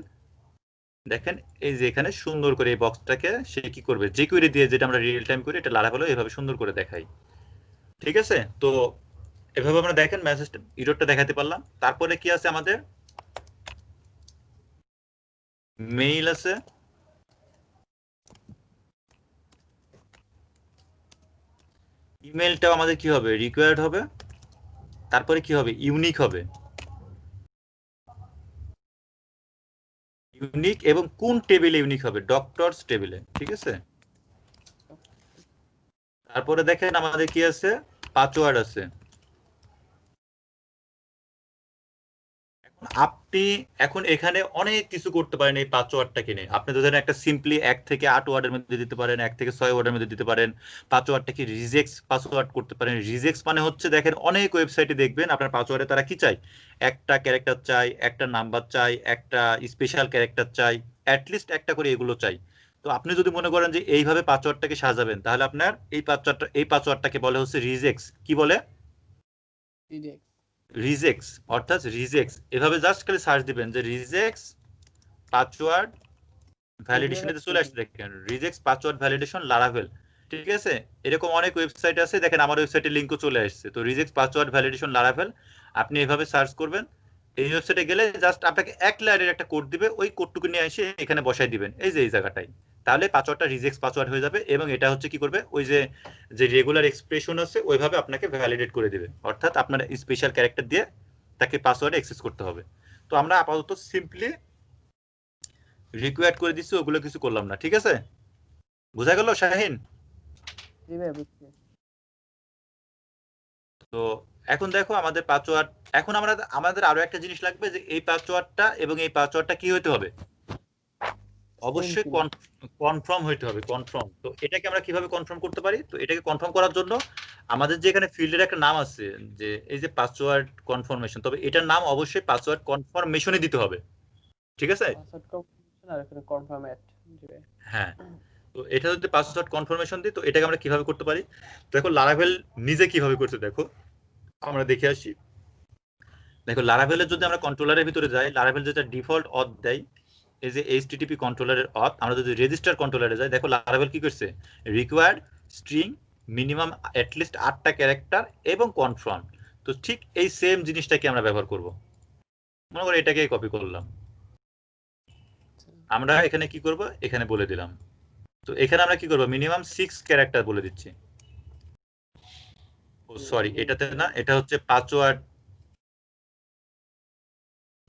[SPEAKER 1] দেখেন এই যে এখানে সুন্দর করে এই বক্সটাকে সে কি করবে, যে কুইরি দিয়ে যেটা আমরা রিয়েল টাইম করি এটা লারাভেল এভাবে সুন্দর করে দেখাই, ঠিক আছে। তো এভাবে আমরা দেখেন মেসেজটা ইররটা দেখাতে পারলাম। তারপরে কি আছে, আমাদের মেইল আছে, ইমেলটাও আমাদের কি হবে, রিকোয়ার্ড হবে, তারপরে কি হবে, ইউনিক হবে, ইউনিক এবং কোন টেবিলে ইউনিক হবে, ডক্টরস টেবিলে, ঠিক আছে। তারপরে দেখেন আমাদের কি আছে, পাসওয়ার্ড আছে। আপনি এখন এখানে অনেক কিছু করতে পারেন এই পাসওয়ার্ডটাকে নিয়ে, আপনি ধরেন একটা সিম্পলি 1 থেকে 8 ওয়ার্ডের মধ্যে দিতে পারেন, 1 থেকে 6 ওয়ার্ডের মধ্যে দিতে পারেন, পাসওয়ার্ডটাকে রিজেক্ট পাসওয়ার্ড করতে পারেন। রিজেক্ট মানে হচ্ছে দেখেন অনেক ওয়েবসাইটে দেখবেন আপনার পাসওয়ার্ডে তারা কি চাই, একটা ক্যারেক্টার চাই, একটা নাম্বার চাই, একটা স্পেশাল ক্যারেক্টার চাই, অ্যাটলিস্ট একটা করে এগুলো চাই। তো আপনি যদি মনে করেন যে এইভাবে পাসওয়ার্ডটাকে সাজাবেন তাহলে আপনার এই পাসওয়ার্ডটাকে বলে হচ্ছে রিজেক্টস, কি বলে, রিজেক্টস, অর্থাৎ রিজেক্টস। এভাবে জাস্ট খালি সার্চ দিবেন যে রিজেক্টস পাসওয়ার্ড ভ্যালিডেশন, এতে চলে আসছে দেখেন রিজেক্টস পাসওয়ার্ড ভ্যালিডেশন লারাভেল, ঠিক আছে। এরকম অনেক ওয়েবসাইট আছে, দেখেন আমার ওয়েবসাইটের লিংকও চলে আসছে। তো রিজেক্টস পাসওয়ার্ড ভ্যালিডেশন লারাভেল আপনি এভাবে সার্চ করবেন, এই ওয়েবসাইটে গেলে জাস্ট আপনাকে এক লাইনের একটা কোড দিবে, ওই কোডটুকু নিয়ে এসে এখানে বসাই দিবেন এই যে এই জায়গাটায়, তাহলে পাসওয়ার্ডটা রিজেক্ট পাসওয়ার্ড হয়ে যাবে এবং এটা হচ্ছে কি করবে ওই যে যে রেগুলার এক্সপ্রেশন আছে ওইভাবে আপনাকে ভ্যালিডেট করে দিবে, অর্থাৎ আপনার স্পেশাল ক্যারেক্টার দিয়ে তাকে পাসওয়ার্ড অ্যাক্সেস করতে হবে। তো আমরা আপাতত সিম্পলি রিকোয়ার্ড করে দিচ্ছি, ওগুলো কিছু করলাম না। ঠিক আছে, বোঝা গেল শাহিন?
[SPEAKER 2] জি ভাই বুঝছি।
[SPEAKER 1] তো এখন দেখো আমাদের পাসওয়ার্ড, এখন আমাদের আরো একটা জিনিস লাগবে যে এই পাসওয়ার্ডটা এবং এই পাসওয়ার্ডটা কি হইতে হবে, অবশ্যই কনফার্ম হইতে হবে, কনফার্ম। তো এটাকে আমরা কিভাবে কনফার্ম করতে পারি? তো এটাকে কনফার্ম করার জন্য আমাদের যে এখানে ফিল্ডের একটা নাম আছে যে এই যে পাসওয়ার্ড কনফার্মেশন, তবে এটার নাম অবশ্যই পাসওয়ার্ড কনফার্মেশনই দিতে হবে। ঠিক আছে,
[SPEAKER 2] পাসওয়ার্ড কনফার্মেশন আর এখানে কনফার্মেট। জি ভাই।
[SPEAKER 1] হ্যাঁ। তো এটা যদি পাসওয়ার্ড কনফার্মেশন দিই, তো এটাকে আমরা কিভাবে করতে পারি? দেখো লারাভেল নিজে কিভাবে করছে দেখো, আমরা দেখে আসি। দেখো লারাভেলের যদি আমরা কন্ট্রোলারের ভিতরে যাই, লারাভেল যেটা ডিফল্ট অথ দেয় এই যে এইচটিটিপি কন্ট্রোলারের অথ, আমরা যদি রেজিস্টার কন্ট্রোলারে যাই, দেখো লারাভেল কি করছে, রিকোয়ার্ড স্ট্রিং মিনিমাম অ্যাটলিস্ট 8টা ক্যারেক্টার এবং কনফার্ম। তো ঠিক এই সেম জিনিসটাকে আমরা ব্যবহার করব। মনে করো এটাকেই কপি করলাম, আমরা এখানে কি করব, এখানে বলে দিলাম। তো এখানে আমরা কি করব, মিনিমাম 6 ক্যারেক্টার বলে দিচ্ছি। ও সরি, এটাতে না, এটা হচ্ছে পাসওয়ার্ড,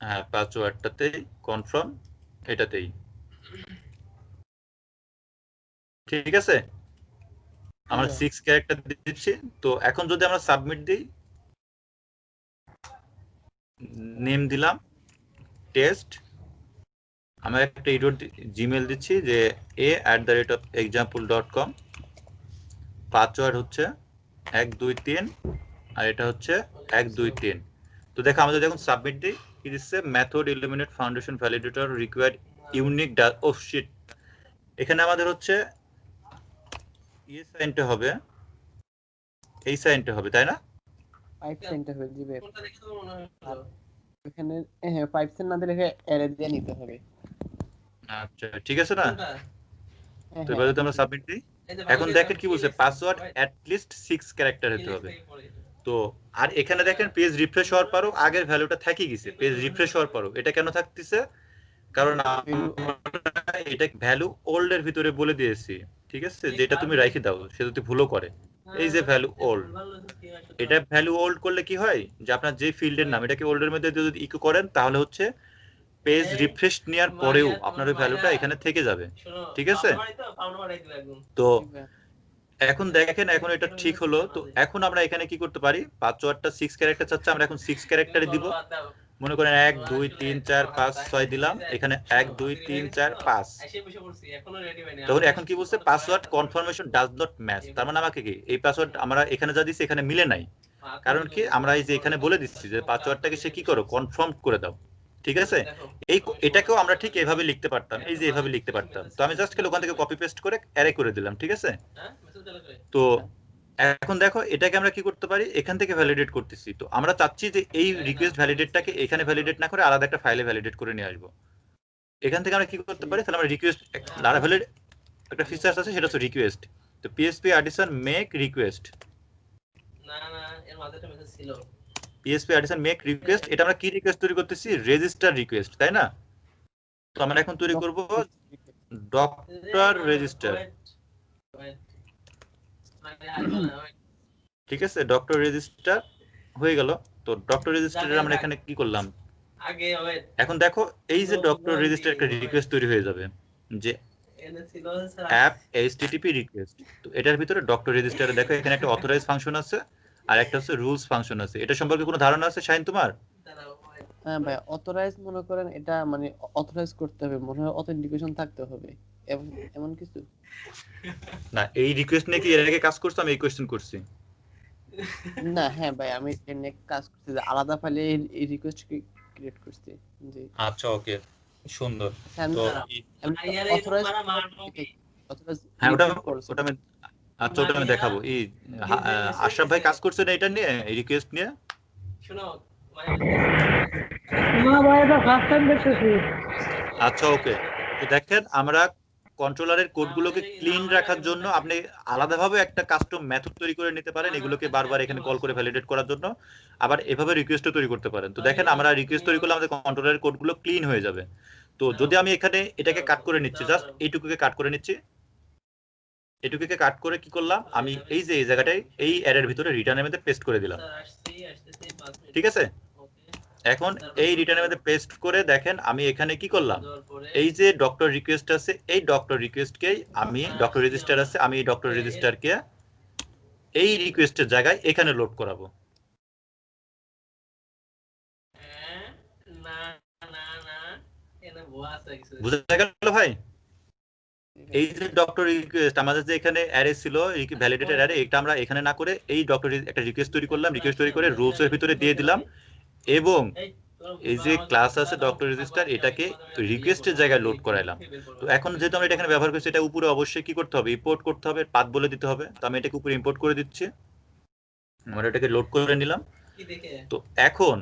[SPEAKER 1] হ্যাঁ পাসওয়ার্ডটাতেই কনফার্ম, এটাতেই। ঠিক আছে, আমরা 6 ক্যারেক্টার দিচ্ছি। তো এখন যদি আমরা সাবমিট দিই, নেম দিলাম টেস্ট, আমরা একটা জিমেল দিচ্ছি যে a@example.com, পাসওয়ার্ড হচ্ছে 123 আর এটা হচ্ছে 123। তো দেখো আমরা যদি এখন সাবমিট দিই, কি দিচ্ছে, method eliminate foundation validator required unique ও শিট। এখানে আমাদের হচ্ছে এই সাইনটা হবে, এই সাইনটা হবে, তাই না?
[SPEAKER 2] 5 সেন্ট হবে। জি ভাই। এখানে হ্যাঁ 5 সেন্ট না দিলে এরে দিয়ে নিতে হবে।
[SPEAKER 1] আচ্ছা ঠিক আছে না?
[SPEAKER 2] হ্যাঁ,
[SPEAKER 1] তো এবার যদি আমরা সাবমিট দিই, এখন দেখেন কি বলছে, পাসওয়ার্ড অ্যাট লিস্ট 6 ক্যারেক্টার হতে হবে। তো আর এখানে দেখেন পেজ রিফ্রেশ হওয়ার পরও আগের ভ্যালুটা থেকে গেছে, পেজ রিফ্রেশ হওয়ার পরও। এটা কেন থাকতেছে? কারণ আমরা এটা ভ্যালু ওল্ড এর ভিতরে বলে দিয়েছি। ঠিক আছে, যেটা তুমি রাখি দাও, সে যদি ভুলও করে, এই যে ভ্যালু ওল্ড, এটা ভ্যালু ওল্ড করলে কি হয় যে আপনার যে ফিল্ডের নাম এটাকে ওল্ড এর মধ্যে যদি ইকো করেন, তাহলে হচ্ছে পেজ রিফ্রেশ নেওয়ার পরেও আপনার ওই ভ্যালুটা এখানে থেকে যাবে। ঠিক আছে, তো এখন দেখেন এখন এটা ঠিক হলো। তো এখন আমরা এখানে কি করতে পারি, পাসওয়ার্ডটা 6 ক্যারেক্টার চাচ্ছে, আমরা এখন 6 ক্যারেক্টারে দিব। মনে করেন 1 2 3 4 5 6 দিলাম, এখানে 1 2 3 4 5। তখন এখন কি বলছে, password confirmation does not match. তার মানে আমাকে কি এই পাসওয়ার্ড আমরা এখানে যা দিছি এখানে মিলে নাই। কারণ কি, আমরা এই যে এখানে বলে দিচ্ছি যে পাসওয়ার্ডটাকে সে কি করো, কনফার্ম করে দাও। ঠিক আছে, এটাকেও আমরা ঠিক এইভাবে লিখতে পারতাম, এই যে এইভাবে লিখতে পারতাম। তো আমি জাস্ট ওখান থেকে কপি পেস্ট করে অ্যারে করে দিলাম। ঠিক আছে, তো এখন দেখো এটাকে আমরা কি করতে পারি, এখান থেকে ভ্যালিডেট করতেছি। তো আমরা চাচ্ছি যে এই রিকোয়েস্ট ভ্যালিডেটটাকে এখানে ভ্যালিডেট না করে আলাদা একটা ফাইলে ভ্যালিডেট করে নিয়ে আসবো। এখান থেকে আমরা কি করতে পারি, তাহলে আমরা রিকোয়েস্ট লারাভেলের একটা ফিচারস আছে, সেটা হচ্ছে রিকোয়েস্ট। তো পিএসপি আর্টিসান মেক রিকোয়েস্ট,
[SPEAKER 4] এর মাঝে একটা মেসেজ ছিল,
[SPEAKER 1] পিএসপি আর্টিসান মেক রিকোয়েস্ট। এটা আমরা কি রিকোয়েস্ট তৈরি করতেছি, রেজিস্টার রিকোয়েস্ট, তাই না? তো আমরা এখন তৈরি করব ডক্টর রেজিস্টার। ঠিক আছে, ডক্টর রেজিস্টার হয়ে গেল। তো ডক্টর রেজিস্টারে আমরা এখানে কি করলাম, এখন দেখো এই যে ডক্টর রেজিস্টার একটা রিকোয়েস্ট তৈরি হয়ে যাবে যে অ্যাপ এইচটিটিপি রিকোয়েস্ট। তো এটার ভিতরে ডক্টর রেজিস্টারে দেখো এখানে একটা অথরাইজ ফাংশন আছে আর একটা হচ্ছে রুলস ফাংশন আছে। এটা সম্পর্কে কোনো ধারণা আছে শাহিন তোমার?
[SPEAKER 2] হ্যাঁ ভাই, অথরাইজ মনে করেন এটা মানে অথরাইজ করতে হবে, মনে হয় অথেন্টিকেশন থাকতে হবে, এমন কিছু
[SPEAKER 1] না। এই রিকোয়েস্ট নিয়ে কি এর আগে কাজ করছো? আমি এই কোশ্চেন করছি
[SPEAKER 2] না। হ্যাঁ ভাই, আমি এর কাজ করছি, যে আলাদা ফাইলে এই রিকোয়েস্ট ক্রিয়েট করছি। জি
[SPEAKER 1] আচ্ছা, ওকে, সুন্দর। তো
[SPEAKER 2] অথরাইজ
[SPEAKER 1] হ্যাঁ, ওটা আমি আচ্ছা ওটা আমি দেখাবো। এই আশরাফ ভাই কাজ করছে না এটা নিয়ে, এই রিকোয়েস্ট নিয়ে?
[SPEAKER 4] শুনো
[SPEAKER 3] না ভাই, এটা ফার্স্ট টাইম দেখতেছি।
[SPEAKER 1] আচ্ছা ওকে, তো দেখেন আমরা কন্ট্রোলারের কোডগুলোকে ক্লিন রাখার জন্য আপনি আলাদাভাবে একটা কাস্টম মেথড তৈরি করে নিতে পারেন, এগুলোকে বারবার এখানে কল করে ভ্যালিডেট করার জন্য। আবার এভাবে রিকোয়েস্টও তৈরি করতে পারেন। তো দেখেন আমরা রিকোয়েস্ট তৈরি করলে আমাদের কন্ট্রোলারের কোডগুলো ক্লিন হয়ে যাবে। তো যদি আমি এখানে এটাকে কাট করে নিচ্ছি, জাস্ট এইটুকুকে কাট করে নিচ্ছি, এটুকুকে কাট করে কি করলাম, আমি এই যে এই জায়গাটায় এই অ্যারের ভিতরে রিটার্নের মধ্যে পেস্ট করে দিলাম। ঠিক আছে, এখন এই রিটার্নের মধ্যে পেস্ট করে দেখেন আমি এখানে কি করলাম, এই যে ডক্টর রিকোয়েস্ট আছে, এই ডক্টর রিকোয়েস্টকেই আমি ডক্টর রেজিস্টার আছে, আমি এই ডক্টর রেজিস্টারকে এই রিকোয়েস্টের জায়গায় এখানে লোড করাবো। বুঝা গেল ভাই? এই যে ডক্টর রিকোয়েস্ট আমাদের যে এখানে অ্যারে ছিল, ভ্যালিডেটেড অ্যারে, এটা আমরা এখানে না করে এই ডক্টর একটা রিকোয়েস্ট তৈরি করলাম, রিকোয়েস্ট তৈরি করে রুলস এর ভিতরে দিয়ে দিলাম, এবং এই যে ক্লাস আছে ডক্টর রেজিস্টার, এটাকে রিকোয়েস্টের জায়গায় লোড করাইলাম। তো এখন যেহেতু আমরা এটা এখানে ব্যবহার করছি, এটা উপরে অবশ্যই কি করতে হবে, ইম্পোর্ট করতে হবে, পাথ বলে দিতে হবে। তো আমি এটাকে উপরে ইম্পোর্ট করে দিচ্ছি, আমরা এটাকে লোড করে নিলাম। তো এখন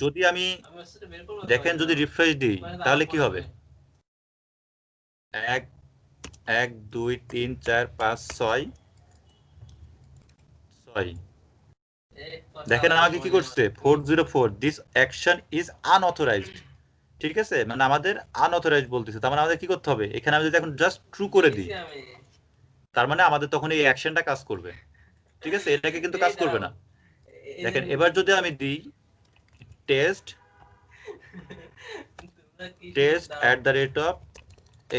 [SPEAKER 1] যদি আমি দেখেন যদি রিফ্রেশ দিই তাহলে কি হবে, 1 1 2 3 4 5 6 6 দেখেন আমাকে কি করছে 404 দিস অ্যাকশন ইজ আনঅথরাইজড। ঠিক আছে, মানে আমাদের আনঅথরাইজড বলতেছে, তার মানে আমাদের কি করতে হবে, এখানে আমি যদি এখন জাস্ট ট্রু করে দিই তার মানে আমাদের তখন এই অ্যাকশনটা কাজ করবে। ঠিক আছে, এটাকে কিন্তু কাজ করবে না। দেখেন এবার যদি আমি দিই টেস্ট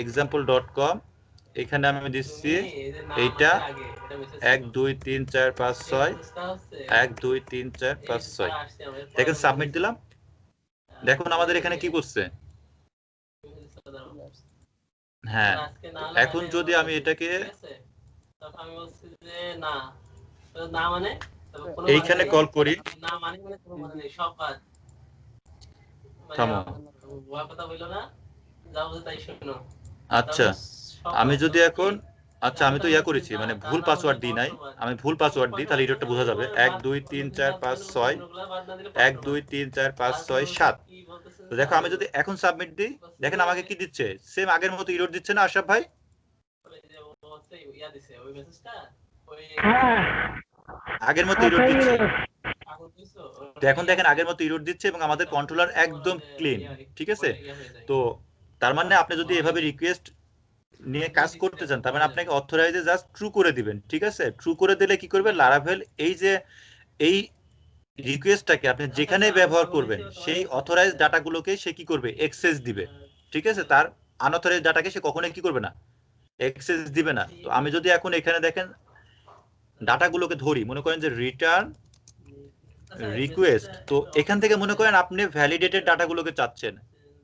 [SPEAKER 1] @example.com, এখানে আমি দিচ্ছি এইটা 1 2 3 4 5 6 1 2 3 4 5 6, দেখেন সাবমিট দিলাম। দেখুন আমাদের এখানে কি করছে, হ্যাঁ এখন যদি আমি এটাকে এইখানে কল করি, থামো, আচ্ছা আমি যদি এখন, আচ্ছা আমি তো ইয়া করেছি মানে ভুল পাসওয়ার্ড দিই নাই, আমি ভুল পাসওয়ার্ড দিই তাহলে এররটা বোঝা যাবে। 1 2 3 4 5 6 1 2 3 4 5 6 7। তো দেখো আমি যদি এখন সাবমিট দিই, দেখেন আমাকে কি দিচ্ছে, সেম আগের মতো এরর দিচ্ছে না আশরাফ ভাই? আগের মতো এরর দিচ্ছে। তো এখন দেখেন আগের মতো এরর দিচ্ছে এবং আমাদের কন্ট্রোলার একদম ক্লিন। ঠিক আছে, তো তার মানে আপনি যদি এভাবে রিকোয়েস্ট নিয়ে কাজ করতে চান তার মানে আপনাকে অথরাইজে জাস্ট ট্রু করে দিবেন। ঠিক আছে, ট্রু করে দিলে কি করবে, লারাভেল এই যে এই রিকোয়েস্টটাকে আপনি যেখানে ব্যবহার করবেন সেই অথরাইজ ডাটাগুলোকে সে কি করবে, অ্যাক্সেস দিবে। ঠিক আছে, তার আনঅথরাইজ ডাটাকে সে কখনোই কি করবে না, অ্যাক্সেস দিবে না। তো আমি যদি এখন এখানে দেখেন ডাটাগুলোকে ধরি, মনে করেন যে রিটার্ন রিকোয়েস্ট, তো এখান থেকে মনে করেন আপনি ভ্যালিডেটেড ডাটাগুলোকে চাচ্ছেন,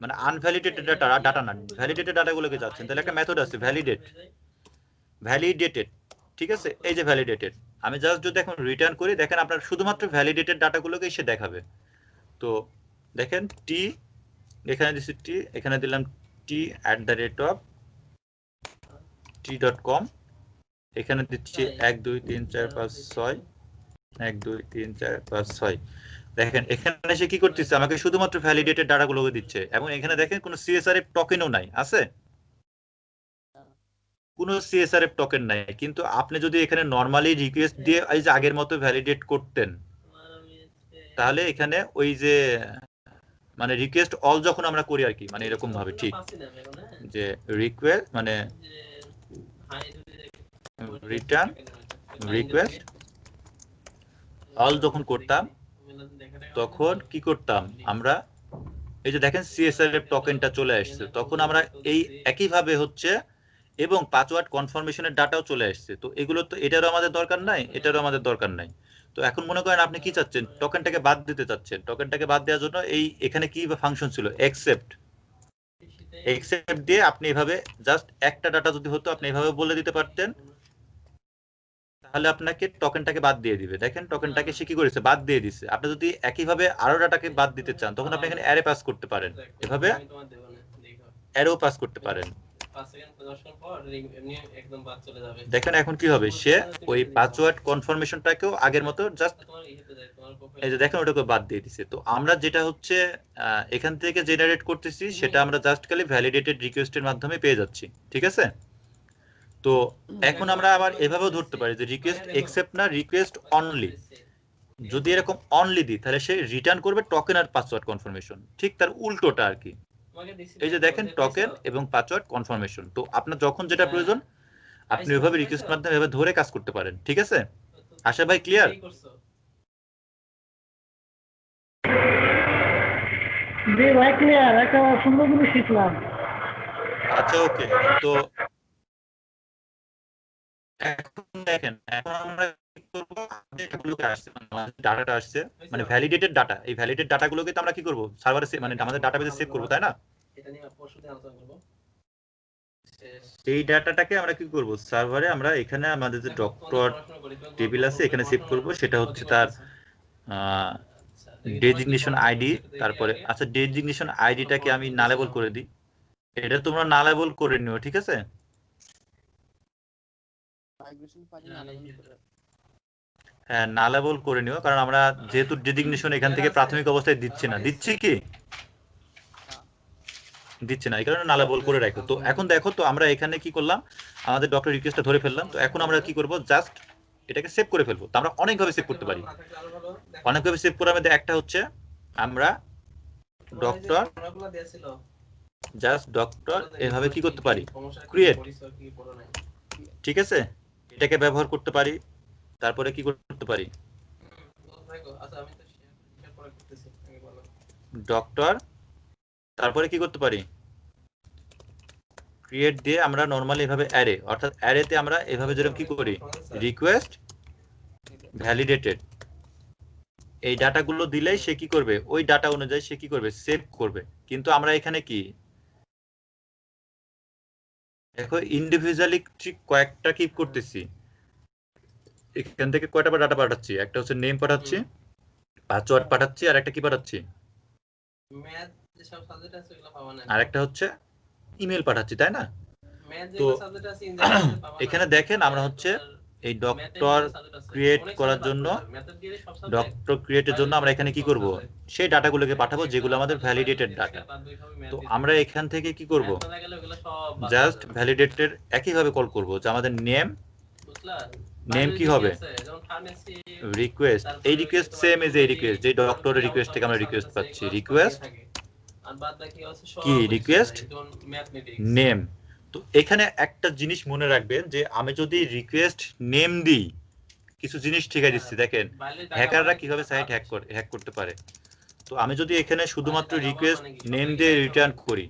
[SPEAKER 1] মানে আনভ্যালিডেটেড ডাটা না, ভ্যালিডেটেড ডাটাগুলোকে চাচ্ছেন, তাহলে একটা মেথড আছে ভ্যালিডেটেড। ঠিক আছে, এই যে ভ্যালিডেটেড, আমি জাস্ট যদি এখন রিটার্ন করি দেখেন আপনার শুধুমাত্র ভ্যালিডেটেড ডাটাগুলোকে সে দেখাবে। তো দেখেন টি, এখানে দিচ্ছি টি, এখানে দিলাম t@t.com, এখানে দিচ্ছি 1 2 3 4 5 6 1 2 3 4 5 6। দেখেন এখানে সে কি করতেছে, আমাকে শুধুমাত্র ভ্যালিডেটেড ডাটাগুলোকে দিচ্ছে, এবং এখানে দেখেন কোনো সিএসআরএফ টোকেনও নাই, আছে কোনো সিএসআরএফ টোকেন নাই। কিন্তু আপনি যদি এখানে নরমালি রিকোয়েস্ট দিয়ে এই যে আগের মতো ভ্যালিডেট করতেন তাহলে এখানে ওই যে মানে রিকোয়েস্ট অল যখন আমরা করি আর কি, মানে এরকম ভাবে ঠিক যে রিকোয়েস্ট মানে রিটার্ন রিকোয়েস্ট অল যখন করতাম তখন কি করতাম আমরা, এই যে দেখেন সিএসআরএফ টোকেনটা চলে আসছে, তখন আমরা এই একইভাবে হচ্ছে এবং পাসওয়ার্ড কনফার্মেশনের ডাটাও চলে আসছে। তো এগুলো তো এটারও আমাদের দরকার নাই, এটারও আমাদের দরকার নাই। তো এখন মনে করেন আপনি কি চাচ্ছেন, টোকেনটাকে বাদ দিতে চাচ্ছেন, টোকেনটাকে বাদ দেওয়ার জন্য এই এখানে কি ফাংশন ছিল, অ্যাকসেপ্ট দিয়ে আপনি এভাবে জাস্ট একটা ডাটা যদি হতো আপনি এভাবে বলে দিতে পারতেন, তাহলে আপনাকে টোকেনটাকে বাদ দিয়ে দিবে। দেখেন টোকেনটাকে সে কি করেছে, বাদ দিয়ে দিছে। আপনি যদি একইভাবে আরো ডাটাকে বাদ দিতে চান তখন আপনি এখানে অ্যারে পাস করতে পারেন, এভাবে অ্যারেও পাস করতে পারেন। দেখেন এখন কি হবে, সে ওই পাসওয়ার্ড কনফার্মেশনটাকেও আগের মতো জাস্ট এই যে দেখেন ওটাকে বাদ দিয়ে দিছে। তো আমরা যেটা হচ্ছে এখান থেকে জেনারেট করতেছি সেটা আমরা জাস্ট খালি ভ্যালিডেটেড রিকোয়েস্টের মাধ্যমে পেয়ে যাচ্ছি। ঠিক আছে, তো এখন আমরা আবার এভাবেও ধরতে পারি যে রিকোয়েস্ট অ্যাকসেপ্ট না, রিকোয়েস্ট অনলি। যদি এরকম অনলি দিই তাহলে সে রিটার্ন করবে টোকেন আর পাসওয়ার্ড কনফার্মেশন, ঠিক তার উল্টোটা আর কি।
[SPEAKER 4] তোমাকে দিছি
[SPEAKER 1] এই যে দেখেন টোকেন এবং পাসওয়ার্ড কনফার্মেশন। তো আপনার যখন যেটা প্রয়োজন আপনি ওইভাবে রিকোয়েস্ট মাধ্যমে এভাবে ধরে কাজ করতে পারেন, ঠিক আছে? আশা ভাই ক্লিয়ার?
[SPEAKER 3] জি ভাই ক্লিয়ার, একটা সুন্দর জিনিস শিখলাম।
[SPEAKER 1] আচ্ছা ওকে। তো এখন দেখেন, এখন আমরা কি করব, আপডেটগুলোকে আসছে মানে আমাদের ডাটাটা আসছে মানে ভ্যালিডেটেড ডাটা, এই ভ্যালিডেটেড ডাটাগুলোকে তো আমরা কি করব সার্ভারে মানে আমাদের ডাটাবেসে সেভ করব, তাই না?
[SPEAKER 4] এটা নিয়ে পরশুদিন আলোচনা করব।
[SPEAKER 1] এই ডাটাটাকে আমরা কি করব সার্ভারে, আমরা এখানে আমাদের যে ডক্টর টেবিল আছে এখানে সেভ করব, সেটা হচ্ছে তার ডেজিগনেশন আইডি। তারপরে আচ্ছা ডেজিগনেশন আইডিটাকে আমি নালেবল করে দিই, এটা তোমরা নালেবল করে নিও, ঠিক আছে?
[SPEAKER 2] মাইগ্রেশন পারি না আলাদা করে।
[SPEAKER 1] হ্যাঁ নালেবল করে নিও, কারণ আমরা যেহেতু ডেজিগনেশন এখান থেকে প্রাথমিক অবস্থায় দিচ্ছি না, দিচ্ছি কি দিচ্ছে না, এই কারণে নালেবল করে রাখো। তো এখন দেখো তো আমরা এখানে কি করলাম, আমাদের ডক্টর রিকোয়েস্টটা ধরে ফেললাম। তো এখন আমরা কি করব, জাস্ট এটাকে সেভ করে ফেলবো। তো আমরা অনেকভাবে সেভ করতে পারি, অনেকভাবে সেভ করার মধ্যে একটা হচ্ছে আমরা ডক্টর জাস্ট ডক্টর এভাবে কি করতে পারি, ক্রিয়েট, ঠিক আছে? এটাকে ব্যবহার করতে পারি। তারপরে কি করতে পারি, ডক্টর, তারপরে কি করতে পারি, ক্রিয়েট দিয়ে আমরা নরমালি এভাবে অ্যারে, অর্থাৎ অ্যারেতে আমরা এভাবে যেরকম কি করি, রিকোয়েস্ট ভ্যালিডেটেড, এই ডাটাগুলো দিলেই সে কি করবে, ওই ডাটা অনুযায়ী সে কি করবে, সেভ করবে। কিন্তু আমরা এখানে কি দেখো ইন্ডিভিজুয়ালি কয়েকটা কি করতেছি, এখান থেকে কয়টা ডাটা পাঠাচ্ছি, একটা হচ্ছে নেম পাঠাচ্ছি, পাসওয়ার্ড পাঠাচ্ছি, আর একটা কি পাঠাচ্ছি,
[SPEAKER 4] ম্যাথ যে সব সাবজেক্ট আছে ওগুলো পাবা না,
[SPEAKER 1] আর একটা হচ্ছে ইমেল পাঠাচ্ছি, তাই না?
[SPEAKER 4] ম্যাথ যে
[SPEAKER 1] তো
[SPEAKER 4] সাবজেক্ট আছে ইনজেকশন পাবা না।
[SPEAKER 1] এখানে দেখেন আমরা হচ্ছে এই ডক্টর ক্রিয়েট করার জন্য, ডক্টর ক্রিয়েটের জন্য আমরা এখানে কি করব, সেই ডাটাগুলোকে পাঠাবো যেগুলো আমাদের ভ্যালিডেটেড ডাটা। তো আমরা এখান থেকে কি করব, জাস্ট ভ্যালিডেটেড একইভাবে কল করব, যে আমাদের নেম, নেম কি হবে, রিকোয়েস্ট, এই রিকোয়েস্ট সেম এজ এই রিকোয়েস্ট, যে ডক্টরের রিকোয়েস্ট থেকে আমরা রিকোয়েস্ট পাচ্ছি, রিকোয়েস্ট কি, রিকোয়েস্ট নেম। তো এখানে একটা জিনিস মনে রাখবেন, যে আমি যদি রিকোয়েস্ট নেম দিই, কিছু জিনিস ঠিকাই দিচ্ছি, দেখেন হ্যাকাররা কিভাবে সাইট হ্যাক করতে পারে। তো আমি যদি এখানে শুধুমাত্র রিকোয়েস্ট নেম দিয়ে রিটার্ন করি,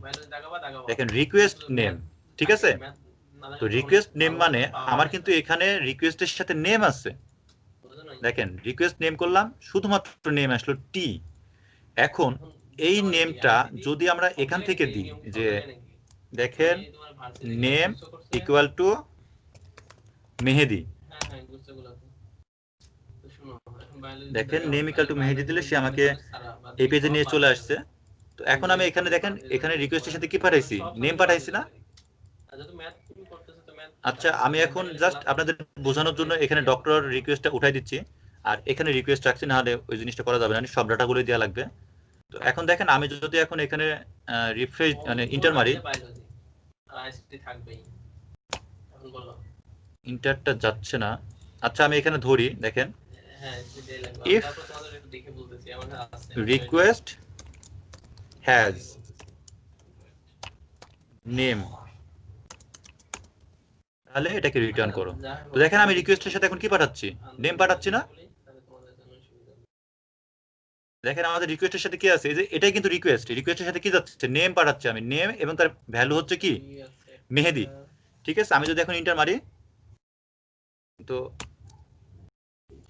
[SPEAKER 1] দেখেন রিকোয়েস্ট নেম, ঠিক আছে? তো রিকোয়েস্ট নেম মানে আমার কিন্তু এখানে রিকোয়েস্টের সাথে নেম আছে, দেখেন রিকোয়েস্ট নেম করলাম, শুধুমাত্র নেম আসলো টি। এখন এই নেমটা যদি আমরা এখান থেকে দিই, যে দেখেন নেম ইকুয়াল টু মেহেদি, দেখেন নেম ইকুয়াল টু মেহেদি দিলে সে আমাকে এই পেজে নিয়ে চলে আসছে। তো এখন আমি এখানে দেখেন, এখানে রিকোয়েস্টের সাথে কি পাঠাইছি, নেম পাঠাইছি না? আচ্ছা আমি এখন জাস্ট আপনাদের বোঝানোর জন্য এখানে ডক্টর রিকোয়েস্টটা উঠাই দিচ্ছি, আর এখানে রিকোয়েস্ট রাখছি, না হলে ওই জিনিসটা করা যাবে না, সব ডাটাগুলো দেওয়া লাগবে। তো এখন দেখেন আমি যদি এখন এখানে রিফ্রেশ মানে ইন্টার মারি, ইন্টারটা যাচ্ছে না। আচ্ছা আমি এখানে ধরি, দেখেন if request has name, তাহলে এটাকে রিটার্ন করো। তো দেখেন আমি রিকোয়েস্টের সাথে এখন কি পাঠাচ্ছি, নেম পাঠাচ্ছি না? দেখেন আমাদের রিকোয়েস্টের সাথে কি আছে, এই যে এটাই কিন্তু রিকোয়েস্ট, রিকোয়েস্টের সাথে কি যাচ্ছে, নেম পাঠাচ্ছি আমি, নেম এবং তার ভ্যালু হচ্ছে কি মেহেদি, ঠিক আছে? আমি যদি এখন ইন্টার মারি, তো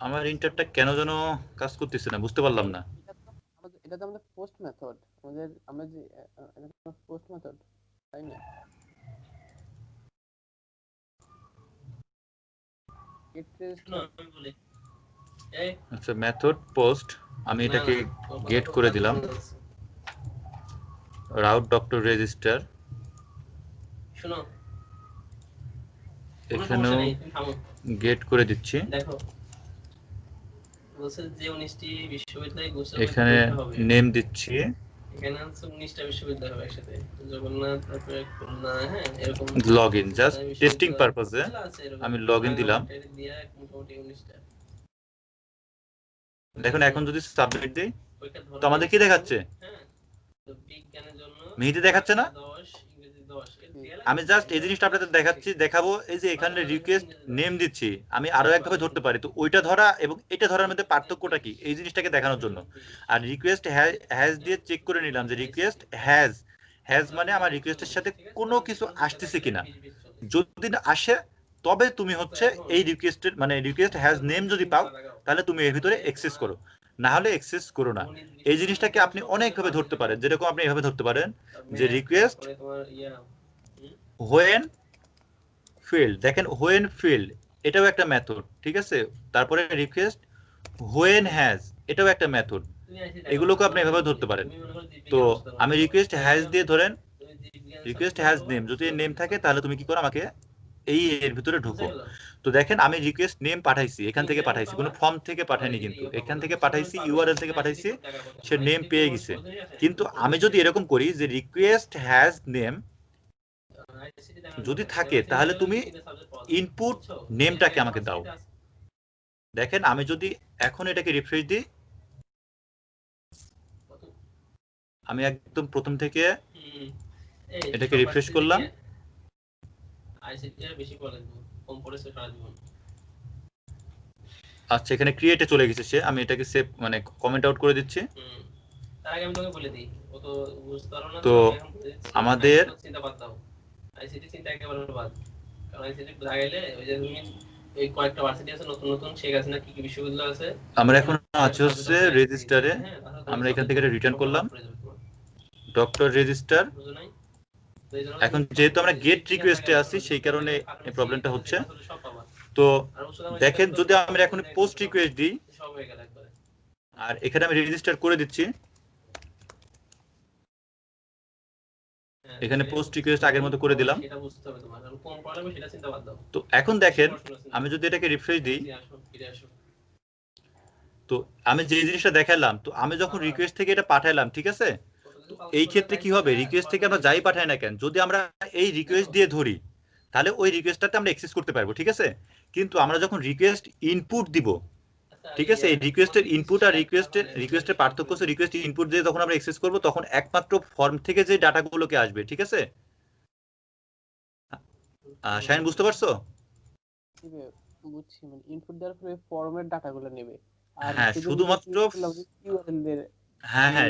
[SPEAKER 1] আমার ইন্টারটা কেন যেন কাজ করতেছে না, বুঝতে পারলাম না।
[SPEAKER 2] এটা তো আমাদের পোস্ট মেথড, আমরা যে এটা পোস্ট মেথড, তাই না?
[SPEAKER 1] আচ্ছা মেথড পোস্ট, আমি এটাকে গেট করে দিলাম, রাউট ডক্টর রেজিস্টার,
[SPEAKER 4] শুনো
[SPEAKER 1] এখানেও গেট করে দিচ্ছি,
[SPEAKER 4] দেখো বলছে যে 19টি বিশ্ববিদ্যালয়
[SPEAKER 1] এখানে নেম দিচ্ছি,
[SPEAKER 4] এখানে আছে 19টা বিশ্ববিদ্যালয় হবে একসাথে, জগন্নাথ, তারপরে খুলনা, হ্যাঁ এরকম
[SPEAKER 1] লগইন, জাস্ট টেস্টিং পারপাসে আমি লগইন দিলাম।
[SPEAKER 4] মোটামুটি 19টা।
[SPEAKER 1] দেখুন এখন যদি সাবমিট দেই, তো আমাদের কি দেখাচ্ছে,
[SPEAKER 4] বিজ্ঞানের জন্য
[SPEAKER 1] মেহেদি দেখাচ্ছে না
[SPEAKER 4] 10 ইংরেজি 10 এর দেয়া
[SPEAKER 1] আমি জাস্ট এই জিনিসটা আপনাদের দেখাচ্ছি দেখাবো এই যে এখানে রিকোয়েস্ট নেম দিচ্ছি আমি আরো একভাবে ধরতে পারি তো ওইটা ধরা এবং এটা ধরার মধ্যে পার্থক্যটা কি এই জিনিসটাকে দেখানোর জন্য আর রিকোয়েস্ট হ্যাজ দিয়ে চেক করে নিলাম যে রিকোয়েস্ট হ্যাজ মানে আমার রিকোয়েস্টের সাথে কোনো কিছু আসতেছে কিনা যদি না আসে তবে তুমি হচ্ছে এই রিকোয়েস্টের মানে রিকোয়েস্ট হ্যাজ নেম যদি পাও তাহলে তুমি এর ভিতরে অ্যাক্সেস করো না হলে অ্যাক্সেস করো না এই জিনিসটাকে আপনি অনেকভাবে ধরতে পারেন যেরকম আপনি এভাবে ধরতে পারেন যে রিকোয়েস্ট
[SPEAKER 4] তোমার
[SPEAKER 1] হোয়েন ফিল্ড দেখেন হোয়েন ফিল্ড এটাও একটা মেথড ঠিক আছে তারপরে রিকোয়েস্ট হোয়েন হ্যাজ এটাও একটা মেথড এগুলোকে আপনি এভাবে ধরতে পারেন তো আমি রিকোয়েস্ট হ্যাজ দিয়ে ধরেন রিকোয়েস্ট হ্যাজ নেম যদি নেম থাকে তাহলে তুমি কি করো আমাকে এই এর ভিতরে ঢুকো তো দেখেন আমি রিকোয়েস্ট নেম পাঠাইছি এখান থেকে পাঠাইছি কোনো ফর্ম থেকে পাঠাইনি কিন্তু এখান থেকে পাঠাইছি ইউআরএল থেকে পাঠাইছি সে নেম পেয়ে গেছে কিন্তু আমি যদি এরকম করি যে রিকোয়েস্ট হ্যাজ নেম যদি থাকে তাহলে তুমি ইনপুট নেমটাকে আমাকে দাও দেখেন আমি যদি এখন এটাকে রিফ্রেশ দিই আমি একদম প্রথম থেকে এটাকে রিফ্রেশ করলাম আচ্ছা এখানে ক্রিয়েটে চলে গেছে সে আমি এটাকে সেভ মানে কমেন্ট আউট করে দিচ্ছি
[SPEAKER 4] তার আগে আমি তোকে বলে দিই ও তো বুঝতে পারো না
[SPEAKER 1] তো আমাদের
[SPEAKER 4] চিন্তা বাদ দাও আইসিটি চিন্তা একেবারে বাদ কারণ আইসিটি লাগাইলে ওই যে তুমি এই কয়েকটা ভার্সিটি আছে নতুন নতুন শেখ হাসিনা কি কি বিশ্ববিদ্যালয় আছে
[SPEAKER 1] আমরা এখন আছে হচ্ছে রেজিস্টারে আমরা এখান থেকে রিটার্ন করলাম ডক্টর রেজিস্টার এখন যেহেতু আমরা গেট রিকোয়েস্টে আছি সেই কারণে এই প্রবলেমটা হচ্ছে তো দেখেন যদি আমরা এখন পোস্ট রিকোয়েস্ট দিই আর এখানে আমি রেজিস্টার করে দিচ্ছি এখানে পোস্ট রিকোয়েস্ট আগের মতো করে দিলাম তো এখন দেখেন আমি যদি এটাকে রিফ্রেশ দিই তো আমি যে জিনিসটা দেখালাম তো আমি যখন রিকোয়েস্ট থেকে এটা পাঠাইলাম ঠিক আছে তো এই ক্ষেত্রে কি হবে রিকোয়েস্ট থেকে আমরা যাই পাঠাই না কেন যদি আমরা এই রিকোয়েস্ট দিয়ে ধরি তাহলে ওই রিকোয়েস্টটাতে আমরা অ্যাক্সেস করতে পারবো ঠিক আছে কিন্তু আমরা যখন রিকোয়েস্ট ইনপুট দিব ঠিক আছে এই রিকোয়েস্টের ইনপুট আর রিকোয়েস্টের পার্থক্য হচ্ছে রিকোয়েস্ট ইনপুট দিয়ে যখন আমরা অ্যাক্সেস করব তখন একমাত্র ফর্ম থেকে যে ডাটাগুলোকে আসবে ঠিক আছে শাহিন বুঝতে পারছো
[SPEAKER 2] বুঝছি মানে ইনপুট দেওয়ার পরে ফর্মের ডাটাগুলো নেবে আর
[SPEAKER 1] হ্যাঁ শুধুমাত্র হ্যাঁ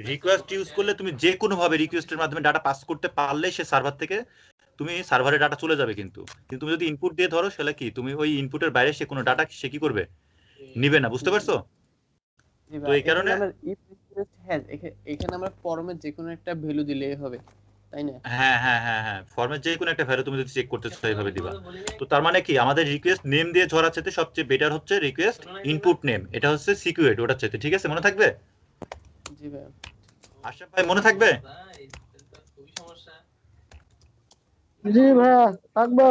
[SPEAKER 1] রিকোয়েস্ট ইউজ করলে তুমি যে কোনো ভাবে রিকোয়েস্টের মাধ্যমে ডাটা পাস করতে পারলে সে সার্ভার থেকে তুমি সার্ভারে ডাটা চলে যাবে কিন্তু তুমি যদি ইনপুট দিয়ে ধরো সেটা কি তুমি ওই ইনপুটের বাইরে সে কোনো ডাটা সে কি করবে নিবে না বুঝতে পারছো তো এই কারণে
[SPEAKER 2] ইফ রিকোয়েস্ট হ্যাজ এখানে আমরা ফর্মের যে কোনো একটা ভ্যালু দিলেই হবে তাই না
[SPEAKER 1] হ্যাঁ ফর্মের যে কোনো একটা ভ্যালু তুমি যদি চেক করতে চাও এইভাবে দিবা তো তার মানে কি আমাদের রিকোয়েস্ট নেম দিয়ে ধরার চাইতে সবচেয়ে বেটার হচ্ছে রিকোয়েস্ট ইনপুট নেম এটা হচ্ছে সিকিউরিটি ওটার চাইতে ঠিক আছে মনে থাকবে
[SPEAKER 2] জি ভাই
[SPEAKER 1] আশরাফ ভাই মনে থাকবে
[SPEAKER 4] খুবই সমস্যা
[SPEAKER 3] জি ভাইয়া থাকবো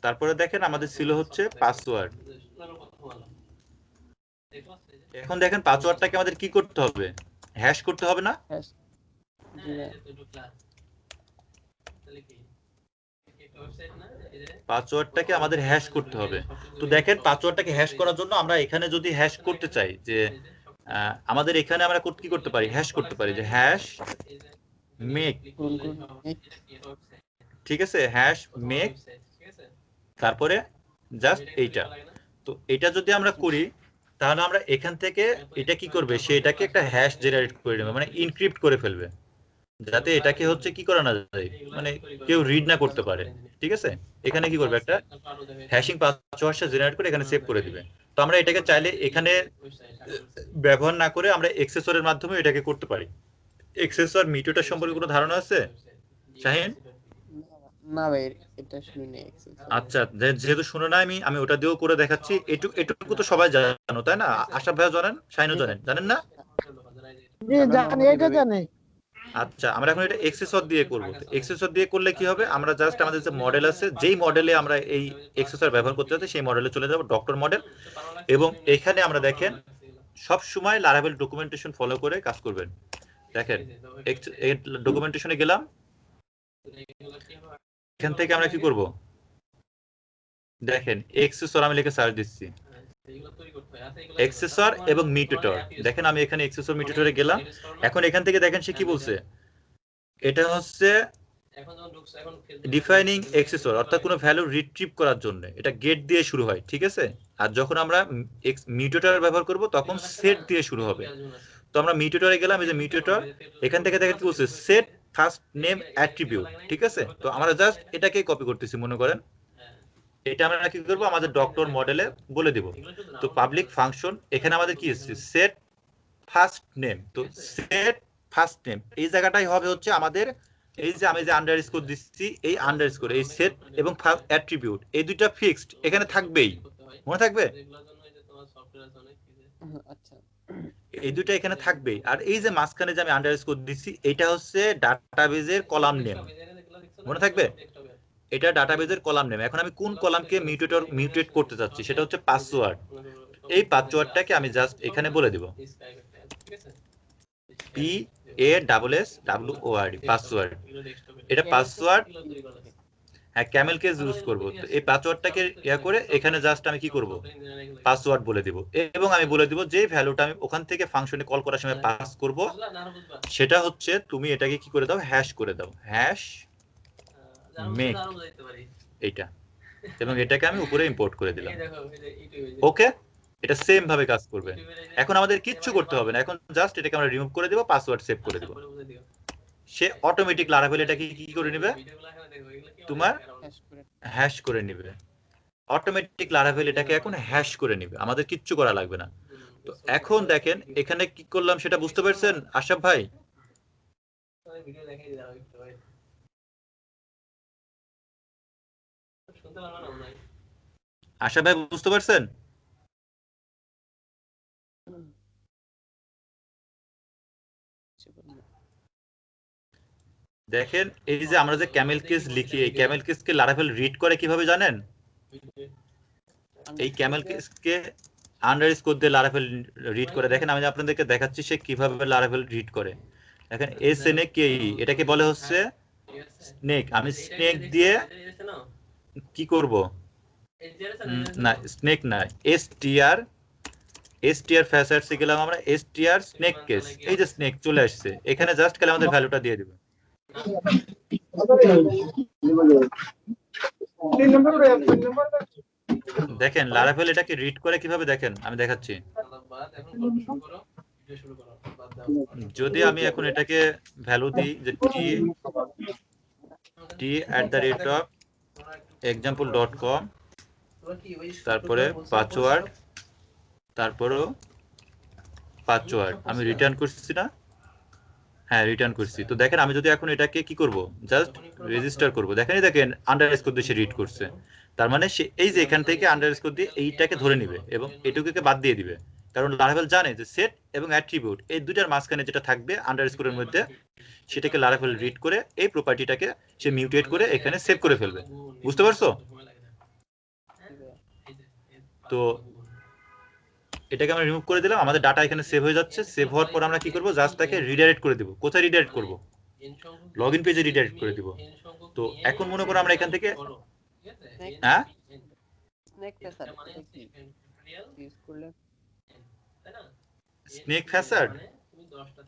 [SPEAKER 1] তারপরে দেখেন আমাদের ছিল হচ্ছে পাসওয়ার্ড এখন দেখেন পাসওয়ার্ডটাকে আমাদের কি করতে হবে হ্যাশ করতে হবে না পাসওয়ার্ডটাকে আমাদের হ্যাশ করতে হবে তো দেখেন পাসওয়ার্ডটাকে হ্যাশ করার জন্য আমরা এখানে যদি হ্যাশ করতে চাই যে আমাদের এখানে আমরা কি করতে পারি হ্যাশ করতে পারি যে হ্যাশ মেক ঠিক আছে হ্যাশ মেক তারপরে জাস্ট এইটা তো এটা যদি আমরা করি তাহলে আমরা এখান থেকে এটা কি করবে সে এটাকে একটা হ্যাশ জেনারেট করে নেবে মানে ইনক্রিপ্ট করে ফেলবে যাতে এটাকে হচ্ছে কি করা না যায় মানে কেউ রিড না করতে পারে ঠিক আছে এখানে কি করবে একটা হ্যাশিং পাসওয়ার্ড জেনারেট করে এখানে সেভ করে দিবে তো আমরা এটাকে চাইলে এখানে ব্যবহার না করে আমরা এক্সেসরের মাধ্যমে এটাকে করতে পারি এক্সেসর মিটোটার সম্পর্কে কোনো ধারণা আছে শাহিন
[SPEAKER 2] না ভাই এটা শুনি
[SPEAKER 1] আচ্ছা যেহেতু শুনে না আমি ওটা দিয়েও করে দেখাচ্ছি এটুকু তো সবাই জানো তাই না আশরাফ ভাইও জানেন শাহিনও জানেন না
[SPEAKER 3] জি জানি এটা জানি
[SPEAKER 1] আচ্ছা আমরা এখন এটা এক্সেসর দিয়ে করব এক্সেসর দিয়ে করলে কি হবে আমরা জাস্ট আমাদের যে মডেল আছে যেই মডেলে আমরা এই এক্সেসর ব্যবহার করতে যাচ্ছি সেই মডেলে চলে যাব ডক্টর মডেল এবং এখানে আমরা দেখেন সব সময় লারাভেল ডকুমেন্টেশন ফলো করে কাজ করবেন দেখেন এই ডকুমেন্টেশনে গেলাম এখান থেকে আমরা কি করব দেখেন এক্সেসর আমি লিখে সার্চ দিচ্ছি
[SPEAKER 4] এইগুলো তৈরি করতে হয়। আচ্ছা এগুলো
[SPEAKER 1] এক্সেসর এবং মিউটেটর। দেখেন আমি এখানে এক্সেসর মিউটেটরে গেলাম। এখন এখান থেকে দেখেন সে কি বলছে, এটা হচ্ছে
[SPEAKER 4] এখন যখন ঢুকছে এখন
[SPEAKER 1] ডিফাইনিং এক্সেসর, অর্থাৎ কোনো ভ্যালু রিট্রিভ করার জন্য এটা গেট দিয়ে শুরু হয়, ঠিক আছে। আর যখন আমরা মিউটেটর ব্যবহার করব তখন সেট দিয়ে শুরু হবে। তো আমরা মিউটেটরে গেলাম, এই যে মিউটেটর, এখান থেকে দেখেন কি বলছে, সেট ফার্স্ট নেম অ্যাট্রিবিউট, ঠিক আছে। তো আমরা জাস্ট এটাকে কপি করতেছি, মনে করেন এটা আমরা কি করব, আমাদের ডক্টর মডেলে বলে দিব। তো পাবলিক ফাংশন, এখানে আমাদের কি আছে, সেট ফার্স্ট নেম। তো সেট ফার্স্ট নেম এই জায়গাটাই হবে হচ্ছে আমাদের, এই যে আমি যে আন্ডারস্কোর দিচ্ছি, এই আন্ডারস্কোর, এই সেট এবং অ্যাট্রিবিউট, এই দুইটা ফিক্সড এখানে থাকবেই, মনে থাকবে।
[SPEAKER 2] আচ্ছা
[SPEAKER 1] এই দুইটা এখানে থাকবেই। আর এই যে মাঝখানে যে আমি আন্ডারস্কোর দিচ্ছি, এটা হচ্ছে ডাটাবেজের কলাম নেম, মনে থাকবে। এটা ডাটাবেজের কলাম নেম। এখন আমি কোন কলামকে মিউটেট করতে চাচ্ছি, সেটা হচ্ছে পাসওয়ার্ড। এই পাসওয়ার্ডটাকে আমি জাস্ট এখানে বলে দিব, PASSWORD, পাসওয়ার্ড। এটা পাসওয়ার্ড, হ্যাঁ ক্যামেল কেস ইউজ করব। তো এই পাসওয়ার্ডটাকে ইয়া করে এখানে জাস্ট আমি কি করব, পাসওয়ার্ড বলে দিব। এবং আমি বলে দিব যে ভ্যালুটা আমি ওখান থেকে ফাংশনে কল করার সময় পাস করব, সেটা হচ্ছে তুমি এটাকে কি করে দাও, হ্যাশ করে দাও, হ্যাশ মেক, এইটা। এবং এটাকে আমি উপরে ইম্পোর্ট করে দিলাম। ওকে, এটা সেম ভাবে কাজ করবে। এখন আমাদের কিচ্ছু করতে হবে না, এখন জাস্ট এটাকে আমরা রিমুভ করে দেব, পাসওয়ার্ড সেভ করে দেব। সে অটোমেটিক লারাভেল এটাকে কি করে নেবে, তোমার হ্যাশ করে নেবে। অটোমেটিক লারাভেল এটাকে এখন হ্যাশ করে নেবে, আমাদের কিচ্ছু করা লাগবে না। তো এখন দেখেন এখানে কি করলাম সেটা বুঝতে পারছেন আশরাফ ভাই? আশরাফ ভাই বুঝতে পারছেন? দেখেন এই যে আমরা যে ক্যামেল কেস লিখি, এই ক্যামেল কেসকে লারাভেল রিড করে কিভাবে জানেন? এই ক্যামেল কেসকে আন্ডারস্কোর দিয়ে লারাভেল রিড করে। দেখেন আমি আপনাদেরকে দেখাচ্ছি সে কিভাবে লারাভেল রিড করে। দেখেন SNAKE, এটাকে বলে হচ্ছে স্নেক। আমি স্নেক দিয়ে কি করব, না স্নেক না, STR ফ্যাসার্সে গেলাম আমরা, STR স্নেক কেস, এই যে স্নেক চলে আসছে এখানে, জাস্ট খালি আমাদের ভ্যালুটা দিয়ে দিবে। দেখেন লারাভেল এটাকে রিড করে কিভাবে, দেখেন আমি দেখাচ্ছি। যদি আমি এখন এটাকে ভ্যালু দিই যে t@example.com, তারপরে পাসওয়ার্ড, তারপরও পাসওয়ার্ড, আমি রিটার্ন করছি না, হ্যাঁ রিটার্ন করছি। তো দেখেন আমি যদি এখন এটাকে কি করব, জাস্ট রেজিস্টার করব, দেখেন আন্ডারস্কোর দিয়ে সে রিড করছে। তার মানে সে এই যে এখান থেকে আন্ডারস্কোর দিয়ে এইটাকে ধরে নিবে এবং এটুকুকে বাদ দিয়ে দিবে, কারণ লারাভেল জানে যে সেট এবং অ্যাট্রিবিউট এই দুইটার মাঝখানে যেটা থাকবে আন্ডারস্কোরের মধ্যে, সেটাকে লারাভেল রিড করে এই প্রপার্টিটাকে সে মিউটেট করে এখানে সেভ করে ফেলবে। বুঝতে পারছো? তো এটাকে আমরা রিমুভ করে দিলাম, আমাদের ডাটা এখানে সেভ হয়ে যাচ্ছে। সেভ হওয়ার পর আমরা কি করব, জাস্ট তাকে রিডাইরেক্ট করে দেব। কোথায় রিডাইরেক্ট করব, লগইন পেজে রিডাইরেক্ট করে দেব। তো এখন মনে করো আমরা এখান থেকে, হ্যাঁ
[SPEAKER 2] স্নেক ফেসার কি ইউজ করলে,
[SPEAKER 1] স্নেক ফ্যাসার্ড,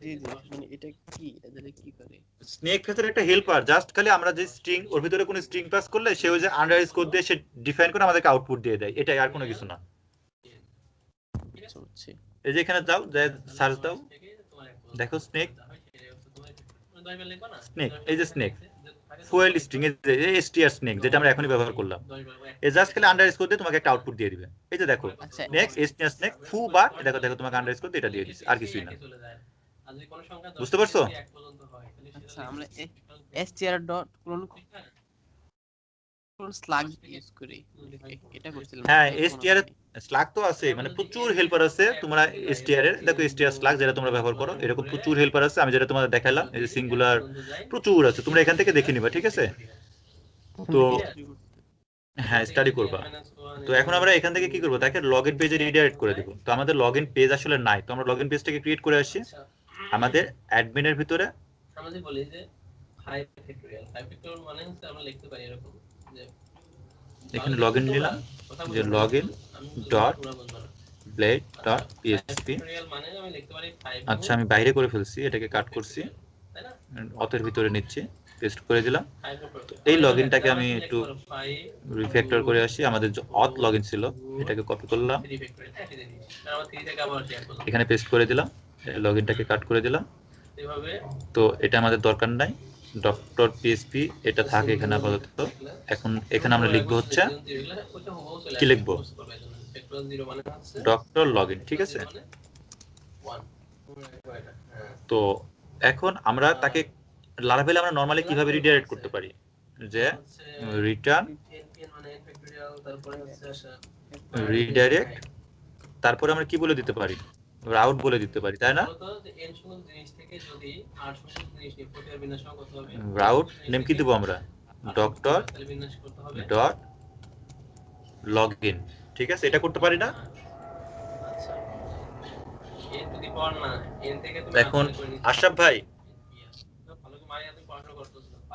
[SPEAKER 2] জি জি মানে এটা কি, এদের কি করে?
[SPEAKER 1] স্নেক ফেসার একটা হেল্পার, জাস্ট খালি আমরা যে স্ট্রিং, ওর ভিতরে কোনো স্ট্রিং পাস করলে সে ওই যে আন্ডারস্কোর দিয়ে সে ডিফাইন করে আমাদেরকে আউটপুট দিয়ে দেয়, এটাই, আর কোনো কিছু না। এই যে এখানে যাও, যে সার্চ দাও, দেখো স্নেক, স্নেক, এই যে স্নেক ফুয়েল স্ট্রিং, এই যে STR স্নেক যেটা আমরা এখনই ব্যবহার করলাম, এই জাস্ট খালি আন্ডারস্কোর দিয়ে তোমাকে একটা আউটপুট দিয়ে দিবে। এই যে দেখো স্নেক, STR স্নেক ফু, বা দেখো তোমাকে আন্ডারস্কোর দিয়ে এটা দিয়ে দিচ্ছে, আর কিছুই না। বুঝতে পারছো?
[SPEAKER 2] আচ্ছা আমরা str ডট কোন স্লাগ ইউজ করি, এটা করছিলাম।
[SPEAKER 1] হ্যাঁ STR স্লাগ তো আছে, মানে প্রচুর হেল্পার আছে তোমরা STR এর। দেখো STR স্লাগ যেটা তোমরা ব্যবহার করো, এরকম প্রচুর হেল্পার আছে, আমি যেটা তোমাদের দেখাইলাম, এই যে সিঙ্গুলার প্রচুর আছে, তোমরা এখান থেকে দেখে নিবা, ঠিক আছে? তো হ্যাঁ স্টাডি করবা। তো এখন আমরা এখান থেকে কি করব, তাকে লগইন পেজে রিডাইরেক্ট করে দেব। তো আমাদের লগইন পেজ আসলে নাই, তো আমরা লগইন পেজটাকে ক্রিয়েট করে আসি আমাদের অ্যাডমিনের ভিতরে।
[SPEAKER 4] আমরা যে বলি যে হাই ফ্যাক্টরিয়াল মানে হচ্ছে আমরা লিখতে পারি এরকম যে
[SPEAKER 1] এখানে লগইন নিলাম যে login dot blade dot PSP. আচ্ছা আমি বাইরে করে ফেলছি, এটাকে কাট করছি, অথের ভিতরে নিচ্ছি, পেস্ট করে দিলাম। এই লগইনটাকে আমি একটু রিফ্যাক্টর করে আসি। আমাদের যে অথ লগইন ছিল এটাকে কপি করলাম, এখানে পেস্ট করে দিলাম, লগইনটাকে কাট করে দিলাম। তো এটা আমাদের দরকার নাই, ডক্টর পিএসপি এটা থাকে এখানে আপাতত। এখন এখানে আমরা লিখবো হচ্ছে কি লিখবো, ডক্টর লগইন, ঠিক আছে। তো এখন আমরা তাকে লারাভেল আমরা নরমালি কিভাবে রিডাইরেক্ট করতে পারি, যে রিটার্ন রিডাইরেক্ট, তারপরে আমরা কি বলে দিতে পারি, রাউট বলে দিতে পারি, তাই না? রাউট নেম কি দেবো আমরা, ডক্টর ডট লগইন, ঠিক আছে। এটা করতে পারি না? এখন আশরাফ ভাই,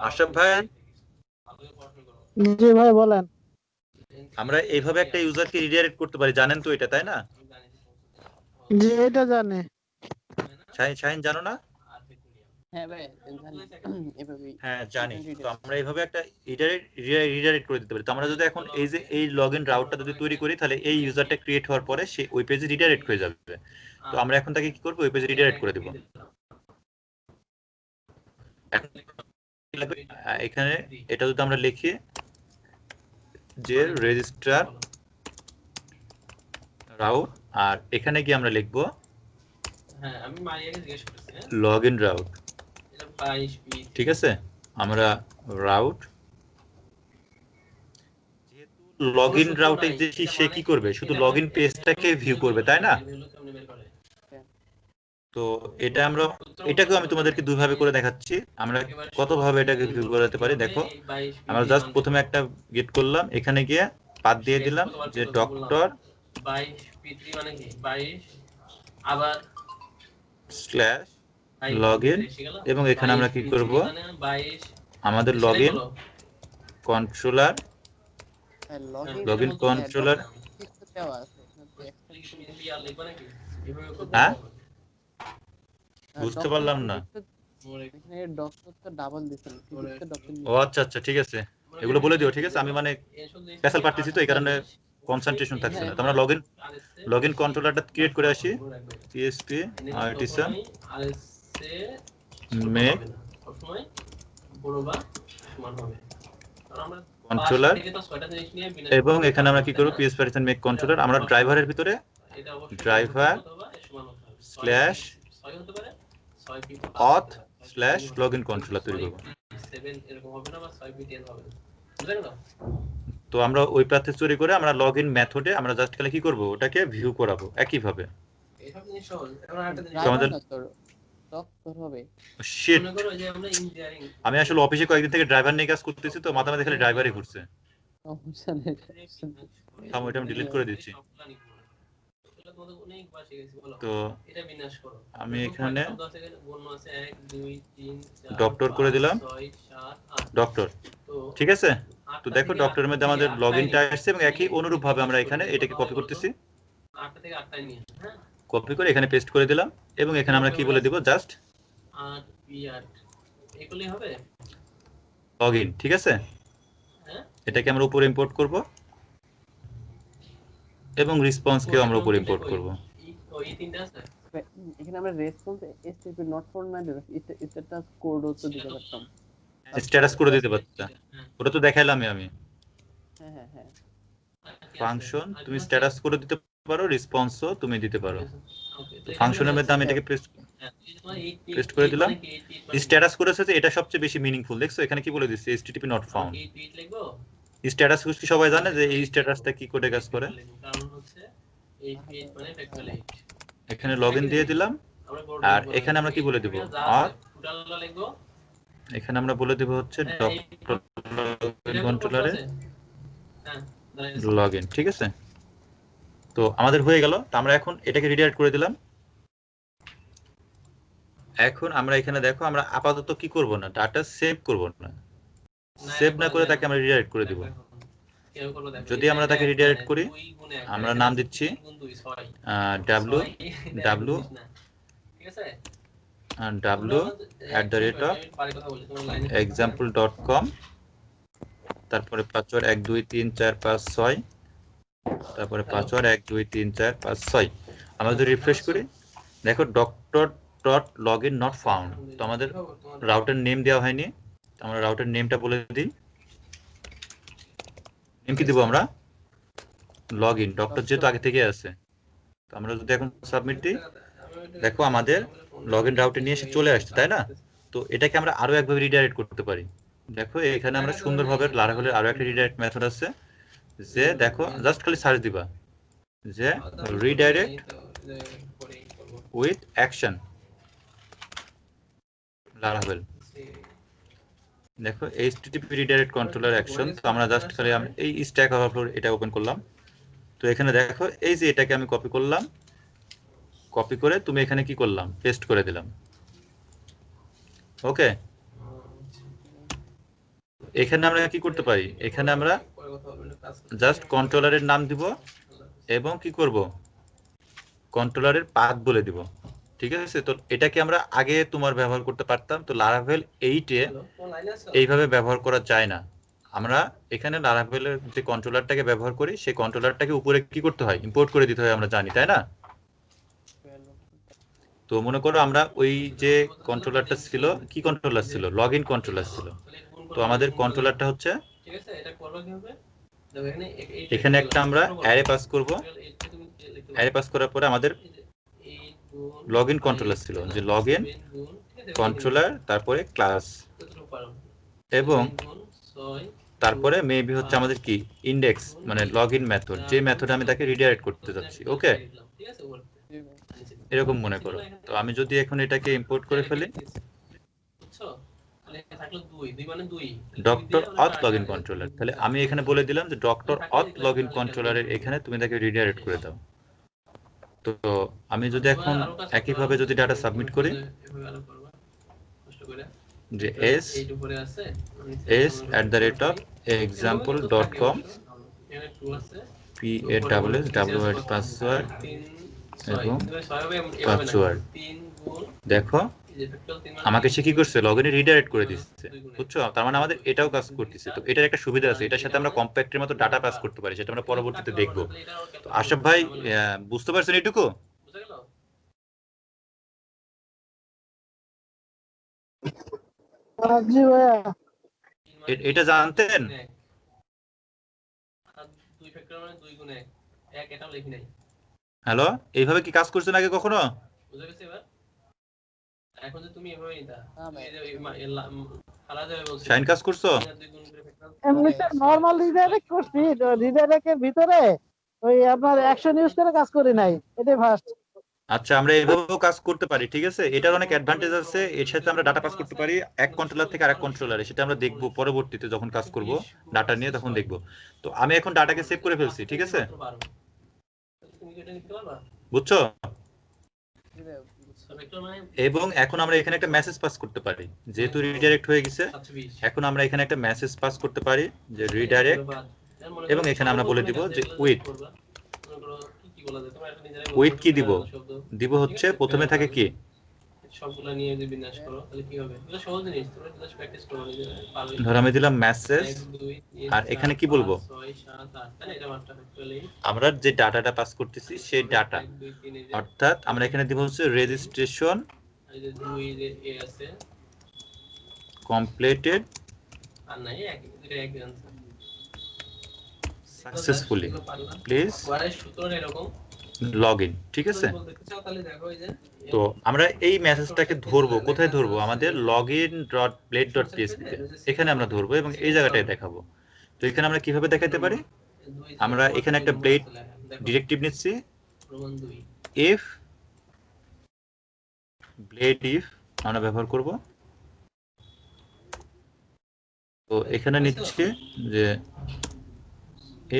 [SPEAKER 1] আশরাফ ভাই,
[SPEAKER 3] জি ভাই বলেন।
[SPEAKER 1] আমরা এইভাবে একটা ইউজারকে রিডাইরেক্ট করতে পারি, জানেন তো এটা, তাই না?
[SPEAKER 3] জি এটা জানি।
[SPEAKER 1] শাহিন জানো না?
[SPEAKER 2] হ্যাঁ ভাই জানি, এভাবেই
[SPEAKER 1] হ্যাঁ জানি। তো আমরা এইভাবে একটা রিডাইরেক্ট করে দিতে পারি। তো আমরা যদি এখন এই যে এই লগইন রাউটটা যদি তৈরি করি, তাহলে এই ইউজারটা ক্রিয়েট হওয়ার পরে সে ওই পেজে রিডাইরেক্ট হয়ে যাবে। তো আমরা এখন তাকে কি করব, ওই পেজে রিডাইরেক্ট করে দেব। এখানে এটা যদি আমরা লিখি যে রেজিস্ট্রার রাউট, আর এখানে কি আমরা লিখব লগইন রাউট, ঠিক আছে। আমরা রাউট, যেহেতু লগইন রাউটে যে সে কি করবে, শুধু লগইন পেজটাকে ভিউ করবে, তাই না? তো এটা আমরা, এটাকেও আমি তোমাদেরকে দুইভাবে করে দেখাচ্ছি। আমরা কত ভাবে এটাকে ভিউ করাতে পারি দেখো। আমরা জাস্ট প্রথমে একটা গেট করলাম, এখানে গিয়ে পাথ দিয়ে দিলাম যে ডক্টর
[SPEAKER 4] আবার
[SPEAKER 1] স্ল্যাশ লগইন, এবং এখানে আমরা কি করব, আমাদের লগইন কন্ট্রোলার, লগইন কন্ট্রোলার, হ্যাঁ বুঝতে পারলাম না। ও আচ্ছা আচ্ছা ঠিক আছে, এগুলো বলে দিও, ঠিক আছে। আমি মানে পেছাল পারতেছি তো এই কারণে কনসেন্ট্রেশন থাকছে না। তো আমরা লগইন কন্ট্রোলারটা ক্রিয়েট করে আসি, পিএসপি আর্টিসান মেক কন্ট্রোলার, এবং এখানে আমরা কি করব, পিএসপি আর্টিসান মেক কন্ট্রোলার, আমরা ড্রাইভারের ভিতরে driver slash auth slash login controller তৈরি করব। তো আমরা ওই পাথে তৈরি করে আমরা লগইন মেথডে আমরা জাস্ট খালি কি করব, ওটাকে ভিউ করাবো একই ভাবে। আমাদের শিট, আমি আসলে অফিসে কয়েকদিন থেকে ড্রাইভার নিয়ে কাজ করতেছি, তো মাথা মাথা খালি ড্রাইভারই ঘুরছে। ওইটা আমি ডিলিট করে দিচ্ছি। তো আমি এখানে ডক্টর করে দিলাম, ডক্টর, ঠিক আছে। তো দেখো ডক্টরের মধ্যে আমাদের লগইনটা আসছে, এবং একই অনুরূপ ভাবে আমরা এখানে এটাকে কপি করতেছি, কপি করে এখানে পেস্ট করে দিলাম, এবং এখানে আমরা কি বলে দিব, জাস্ট লগইন, ঠিক আছে। এটাকে আমরা উপরে ইম্পোর্ট করব, এবং রেসপন্সকেও আমরা উপরে ইম্পোর্ট করব।
[SPEAKER 2] এখানে আমরা রেসপন্স এসটিপি নট ফাউন্ড না দেব, স্ট্যাটাস কোডও তো দিতে পারতাম,
[SPEAKER 1] স্ট্যাটাস করে দিতে পারতাম, ওটা তো দেখাইলাম আমি।
[SPEAKER 2] হ্যাঁ হ্যাঁ হ্যাঁ,
[SPEAKER 1] ফাংশন তুমি স্ট্যাটাস করে দিতে পারো, রেসপন্সও তুমি দিতে পারো। তো ফাংশনের মধ্যে আমি এটাকে পেস্ট করে দিলাম। স্ট্যাটাস করেছে যে এটা সবচেয়ে বেশি মিনিংফুল, দেখছো এখানে কি বলে দিচ্ছে, http not found। স্ট্যাটাস কি সবাই জানে যে এই স্ট্যাটাসটা কি কোডে কাজ করে? এখানে লগইন দিয়ে দিলাম, আর এখানে আমরা কি বলে দেব, আর এখানে আমরা বলে দেব হচ্ছে ডক্টর কন্ট্রোলারে লগইন, ঠিক আছে। তো আমাদের হয়ে গেল। তো আমরা এখন এটাকে রিডাইরেক্ট করে দিলাম। এখন আমরা এখানে দেখো, আমরা আপাতত কি করব না, ডাটা সেভ করব না, সেভ না করে তাকে আমরা রিডাইরেক্ট করে দেব।
[SPEAKER 4] কিভাবে করব দেখো
[SPEAKER 1] যদি আমরা তাকে রিডাইরেক্ট করি আমরা নাম দিচ্ছি w w
[SPEAKER 4] ঠিক আছে
[SPEAKER 1] w@example.com তারপরে পাসওয়ার্ড 1 2 3 4 5 6 তারপরে পাসওয়ার্ড 1 2 3 4 5 6 আমরা যদি রিফ্রেশ করি দেখো doctor.login not found তো আমাদের রাউটার নেম দেওয়া হয়নি আমরা রাউটার নেমটা বলে দিই নেম কি দেব আমরা লগইন ডক্টর যেহেতু আগে থেকে আছে তো আমরা যদি এখন সাবমিট দিই দেখো আমাদের লগইন রাউটে নিয়ে এসে চলে আসছে তাই না তো এটাকে আমরা আরো একভাবে রিডাইরেক্ট করতে পারি দেখো এখানে আমরা সুন্দরভাবে লারাভেলের আরো একটা রিডাইরেক্ট মেথড আছে যে দেখো জাস্ট খালি সার্চ দিবা যে রিডাইরেক্ট উইথ অ্যাকশন লারাভেল দেখো http redirect controller action তো আমরা জাস্ট খালি এই স্ট্যাক ওভারফ্লো এটা ওপেন করলাম তো এখানে দেখো এই যে এটাকে আমি কপি করলাম কপি করে তুমি এখানে কি করলাম পেস্ট করে দিলাম ওকে এখানে আমরা কি করতে পারি এখানে আমরা জাস্ট কন্ট্রোলারের নাম দিব এবং কি করব কন্ট্রোলারের পাথ বলে দিব ঠিক আছে তো এটাকে আমরা আগে তোমার ব্যবহার করতে পারতাম তো লারাভেল 8 এ এইভাবে ব্যবহার করা যায় না আমরা এখানে লারাভেলের যে কন্ট্রোলারটাকে ব্যবহার করি সেই কন্ট্রোলারটাকে উপরে কি করতে হয় ইম্পোর্ট করে দিতে হয় আমরা জানি তাই না তো মনে করো আমরা ওই যে কন্ট্রোলারটা ছিল কি কন্ট্রোলার ছিল লগইন কন্ট্রোলার ছিল তো আমাদের কন্ট্রোলারটা হচ্ছে
[SPEAKER 4] ঠিক আছে এটা করব কিভাবে
[SPEAKER 1] এখানে একটা আমরা অ্যারে পাস করব অ্যারে পাস করার পরে আমাদের লগইন কন্ট্রোলার ছিল যে লগইন কন্ট্রোলার তারপরে ক্লাস এবং তারপরে মেবি হচ্ছে আমাদের কি ইনডেক্স মানে লগইন মেথড যে মেথড আমি তাকে রিডাইরেক্ট করতে যাচ্ছি ওকে এরকম মনে করো তো আমি যদি এখন এটাকে ইম্পোর্ট করে ফেলি
[SPEAKER 4] বুঝছো তাহলে থাকলো 2 মানে 2
[SPEAKER 1] ডক্টর অথ লগইন কন্ট্রোলার তাহলে আমি এখানে বলে দিলাম যে ডক্টর অথ লগইন কন্ট্রোলারের এখানে তুমি তাকে রিডাইরেক্ট করে দাও তো আমি যদি এখন একই ভাবে যদি ডাটা সাবমিট করি যে s@example.com paws পাসওয়ার্ড এবং পাসওয়ার্ড দেখো আমাকে সে কি করছে লগইনে রিডাইরেক্ট করে দিচ্ছে বুঝছো তার মানে আমাদের এটাও কাজ করতেছে তো এটার একটা সুবিধা আছে এটার সাথে আমরা কম্প্যাক্টের মতো ডাটা পাস করতে পারি সেটা আমরা পরবর্তীতে দেখব তো আশরাফ ভাই বুঝতে পারছেন এটুকু
[SPEAKER 4] বুঝা গেল
[SPEAKER 3] জি ভাইয়া
[SPEAKER 1] এটা জানতেন
[SPEAKER 4] আর 2 ফ্যাক্টর মানে 2 গুণ 1 এটাও লিখি নাই
[SPEAKER 1] হ্যালো এইভাবে কি কাজ করছেন আগে কখনো
[SPEAKER 4] বুঝা গেছে এবার এখন যে তুমি এভাবে নিতা এই যে হারা যাবে বলছো
[SPEAKER 1] শাইন কাজ করছো
[SPEAKER 3] এমনিতে নরমাল রিডাইরেক্ট করছি তো রিডাইরেক্টের ভিতরে ওই আপনার অ্যাকশন ইউজ করে কাজ করি নাই এটাই ফার্স্ট
[SPEAKER 1] আচ্ছা আমরা এইভাবেও কাজ করতে পারি ঠিক আছে এটার অনেক অ্যাডভান্টেজ আছে এর সাথে আমরা ডাটা পাস করতে পারি এক কন্ট্রোলার থেকে আরেক কন্ট্রোলারে সেটা আমরা দেখব পরবর্তীতে যখন কাজ করব ডাটা নিয়ে তখন দেখব তো আমি এখন ডাটাকে সেভ করে ফেলছি ঠিক আছে
[SPEAKER 4] তুমি কি এটা লিখতে পারবা
[SPEAKER 1] বুঝছো
[SPEAKER 4] ফ্যাক্টর মানে
[SPEAKER 1] এবং এখন আমরা এখানে একটা মেসেজ পাস করতে পারি যেহেতু রিডাইরেক্ট হয়ে গেছে
[SPEAKER 4] 720
[SPEAKER 1] এখন আমরা এখানে একটা মেসেজ পাস করতে পারি যে রিডাইরেক্ট এবং এখানে আমরা বলে দিব যে উইথ উইথ কি দিব হচ্ছে প্রথমে থাকে কি
[SPEAKER 4] সবগুলা নিয়ে যদি বিন্যাস করো তাহলে কি হবে এটা সহজ জিনিস তোমরা জাস্ট প্র্যাকটিস করো নিজেরা পারবে
[SPEAKER 1] ধর আমি দিলাম মেসেজ আর এখানে কি বলবো
[SPEAKER 4] 6 7 8 তাহলে এটা মাত্রা ফ্যাক্টরিয়ালি
[SPEAKER 1] আমরা যে ডাটাটা পাস করতেছি সেই ডাটা অর্থাৎ আমরা এখানে দিব হচ্ছে রেজিস্ট্রেশন
[SPEAKER 4] এই যে 2 যে এ আছে
[SPEAKER 1] কমপ্লিটেড
[SPEAKER 4] আর নাই এটা এক আনসার
[SPEAKER 1] সাকসেসফুলি প্লিজ
[SPEAKER 4] ওয়ারে সূত্রটা এরকম
[SPEAKER 1] লগইন ঠিক আছে
[SPEAKER 4] বলতে চাও তাহলে দেখো এই যে
[SPEAKER 1] তো আমরা এই মেসেজটাকে ধরবো কোথায় ধরবো আমাদের login.blade.php তে এখানে আমরা ধরবো এবং এই জায়গাটায় দেখাবো তো এখানে আমরা কিভাবে দেখাতে পারি আমরা এখানে একটা ব্লেড ডিরেক্টিভ নিচ্ছি
[SPEAKER 4] প্রমাণ 2
[SPEAKER 1] if blade if আমরা ব্যবহার করব তো এখানে নিচ্ছি যে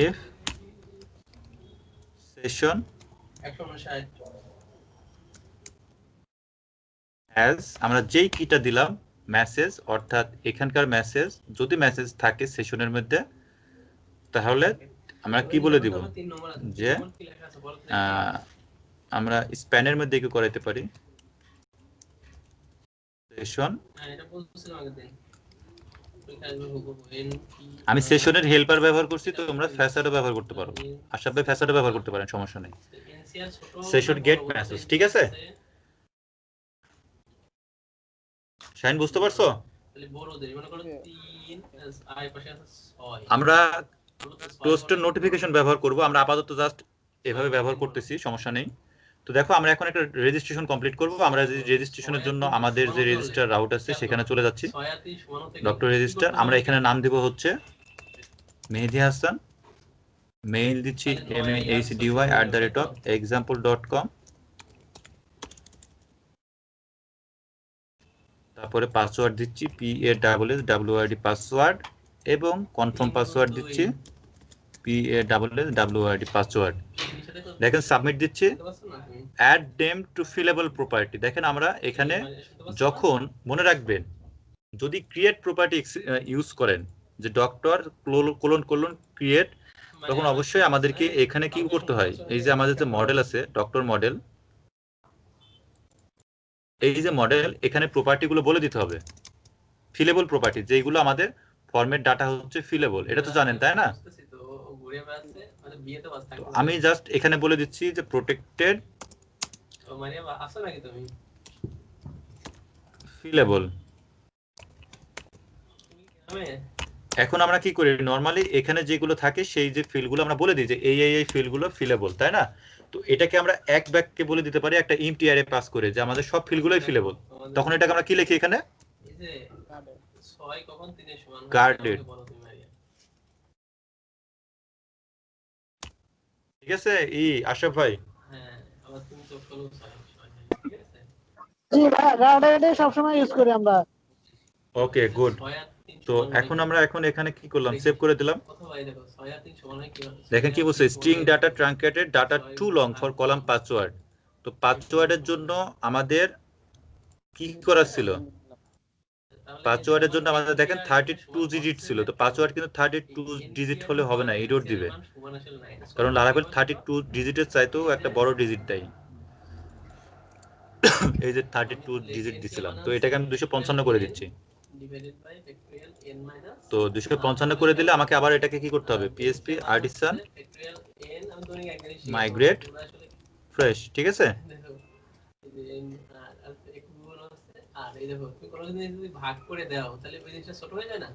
[SPEAKER 1] if session
[SPEAKER 4] 159
[SPEAKER 1] as আমরা যেই কিটা দিলাম মেসেজ অর্থাৎ এখানকার মেসেজ যদি মেসেজ থাকে সেশনের মধ্যে তাহলে আমরা কি বলে দিব যে আমরা স্প্যানের মধ্যে কি করাইতে পারি সেশন আমি সেশনের হেল্পার ব্যবহার করছি তো তোমরা ফ্যাসাডও ব্যবহার করতে পারো আশা ভাই ফ্যাসাডও ব্যবহার করতে পারেন সমস্যা নেই সেশন গেট মেসেজ ঠিক আছে শাইন বুঝতে পারছো আমরা টোস্টের নোটিফিকেশন ব্যবহার করব আমরা আপাতত জাস্ট এভাবে ব্যবহার করতেছি সমস্যা নেই তো দেখো আমরা এখন একটা রেজিস্ট্রেশন কমপ্লিট করব আমরা যে রেজিস্ট্রেশনের জন্য আমাদের যে রেজিস্টার রাউট আছে সেখানে চলে যাচ্ছি ডক্টর রেজিস্টার আমরা এখানে নাম দেব হচ্ছে মেহেদী হাসান মেইল দিচ্ছি mahdy@example.com তারপরে পাসওয়ার্ড দিচ্ছি PASSWORD পাসওয়ার্ড এবং কনফার্ম পাসওয়ার্ড দিচ্ছি PASSWORD পাসওয়ার্ড দেখেন সাবমিট দিচ্ছি অ্যাড নেম টু ফিলেবল প্রপার্টি দেখেন আমরা এখানে যখন মনে রাখবেন যদি ক্রিয়েট প্রপার্টি ইউজ করেন যে ডক্টর কোলন ক্রিয়েট তখন অবশ্যই আমাদেরকে এখানে কি করতে হয় এই যে আমাদের যে মডেল আছে ডক্টর মডেল এই যে মডেল এখানে প্রপার্টি গুলো বলে দিতে হবে ফিলেবল প্রপার্টি যেগুলো আমাদের ফরম্যাট ডাটা হচ্ছে ফিলেবল এটা তো জানেন তাই না আমি জাস্ট এখানে বলে দিচ্ছি যে প্রোটেক্টেড ফিলেবল এখন আমরা কি করি নরমালি এখানে যেগুলো থাকে সেই যে ফিল্ডগুলো আমরা বলে দিই যে এই ফিল্ডগুলো ফিলেবল তাই না তো এটাকে আমরা এক ব্যাককে বলে দিতে পারি একটা এমটি অ্যারে পাস করে যে আমাদের সব ফিল্ডগুলোই ফিলেবল তখন এটাকে আমরা কি লিখি এখানে
[SPEAKER 4] এই যে 6 কখন 3 এর সমান
[SPEAKER 1] গার্ডেড ঠিক আছে আশরাফ ভাই
[SPEAKER 4] হ্যাঁ আবার তুমি তো ফলো ঠিক আছে
[SPEAKER 3] জি ভাই গার্ডেডে সব সময় ইউজ করি আমরা
[SPEAKER 1] ওকে গুড তো এখন আমরা এখানে কি করলাম সেভ করে দিলাম দেখেন কি বলছে string data truncated data too long for column password তো পাসওয়ার্ডের জন্য আমাদের কি করা ছিল পাসওয়ার্ডের জন্য আমাদের দেখেন 32 ডিজিট ছিল তো পাসওয়ার্ড কিন্তু 32 ডিজিট হলে হবে না এরর দিবে কারণ লারাভেল 32 ডিজিটের চাইতেও একটা বড় ডিজিট দেয় এই যে 32 ডিজিট দিছিলাম তো এটাকে আমি 255 করে দিচ্ছি তো 255 করে দিলে আমাকে আবার এটাকে কি করতে হবে PHP আর্টিসান মাইগ্রেট ফ্রেশ ঠিক আছে
[SPEAKER 4] আর এই দেখো তুমি কোনো জিনিস যদি ভাগ করে দাও তাহলে ওই জিনিসটা ছোট হয়ে যায় না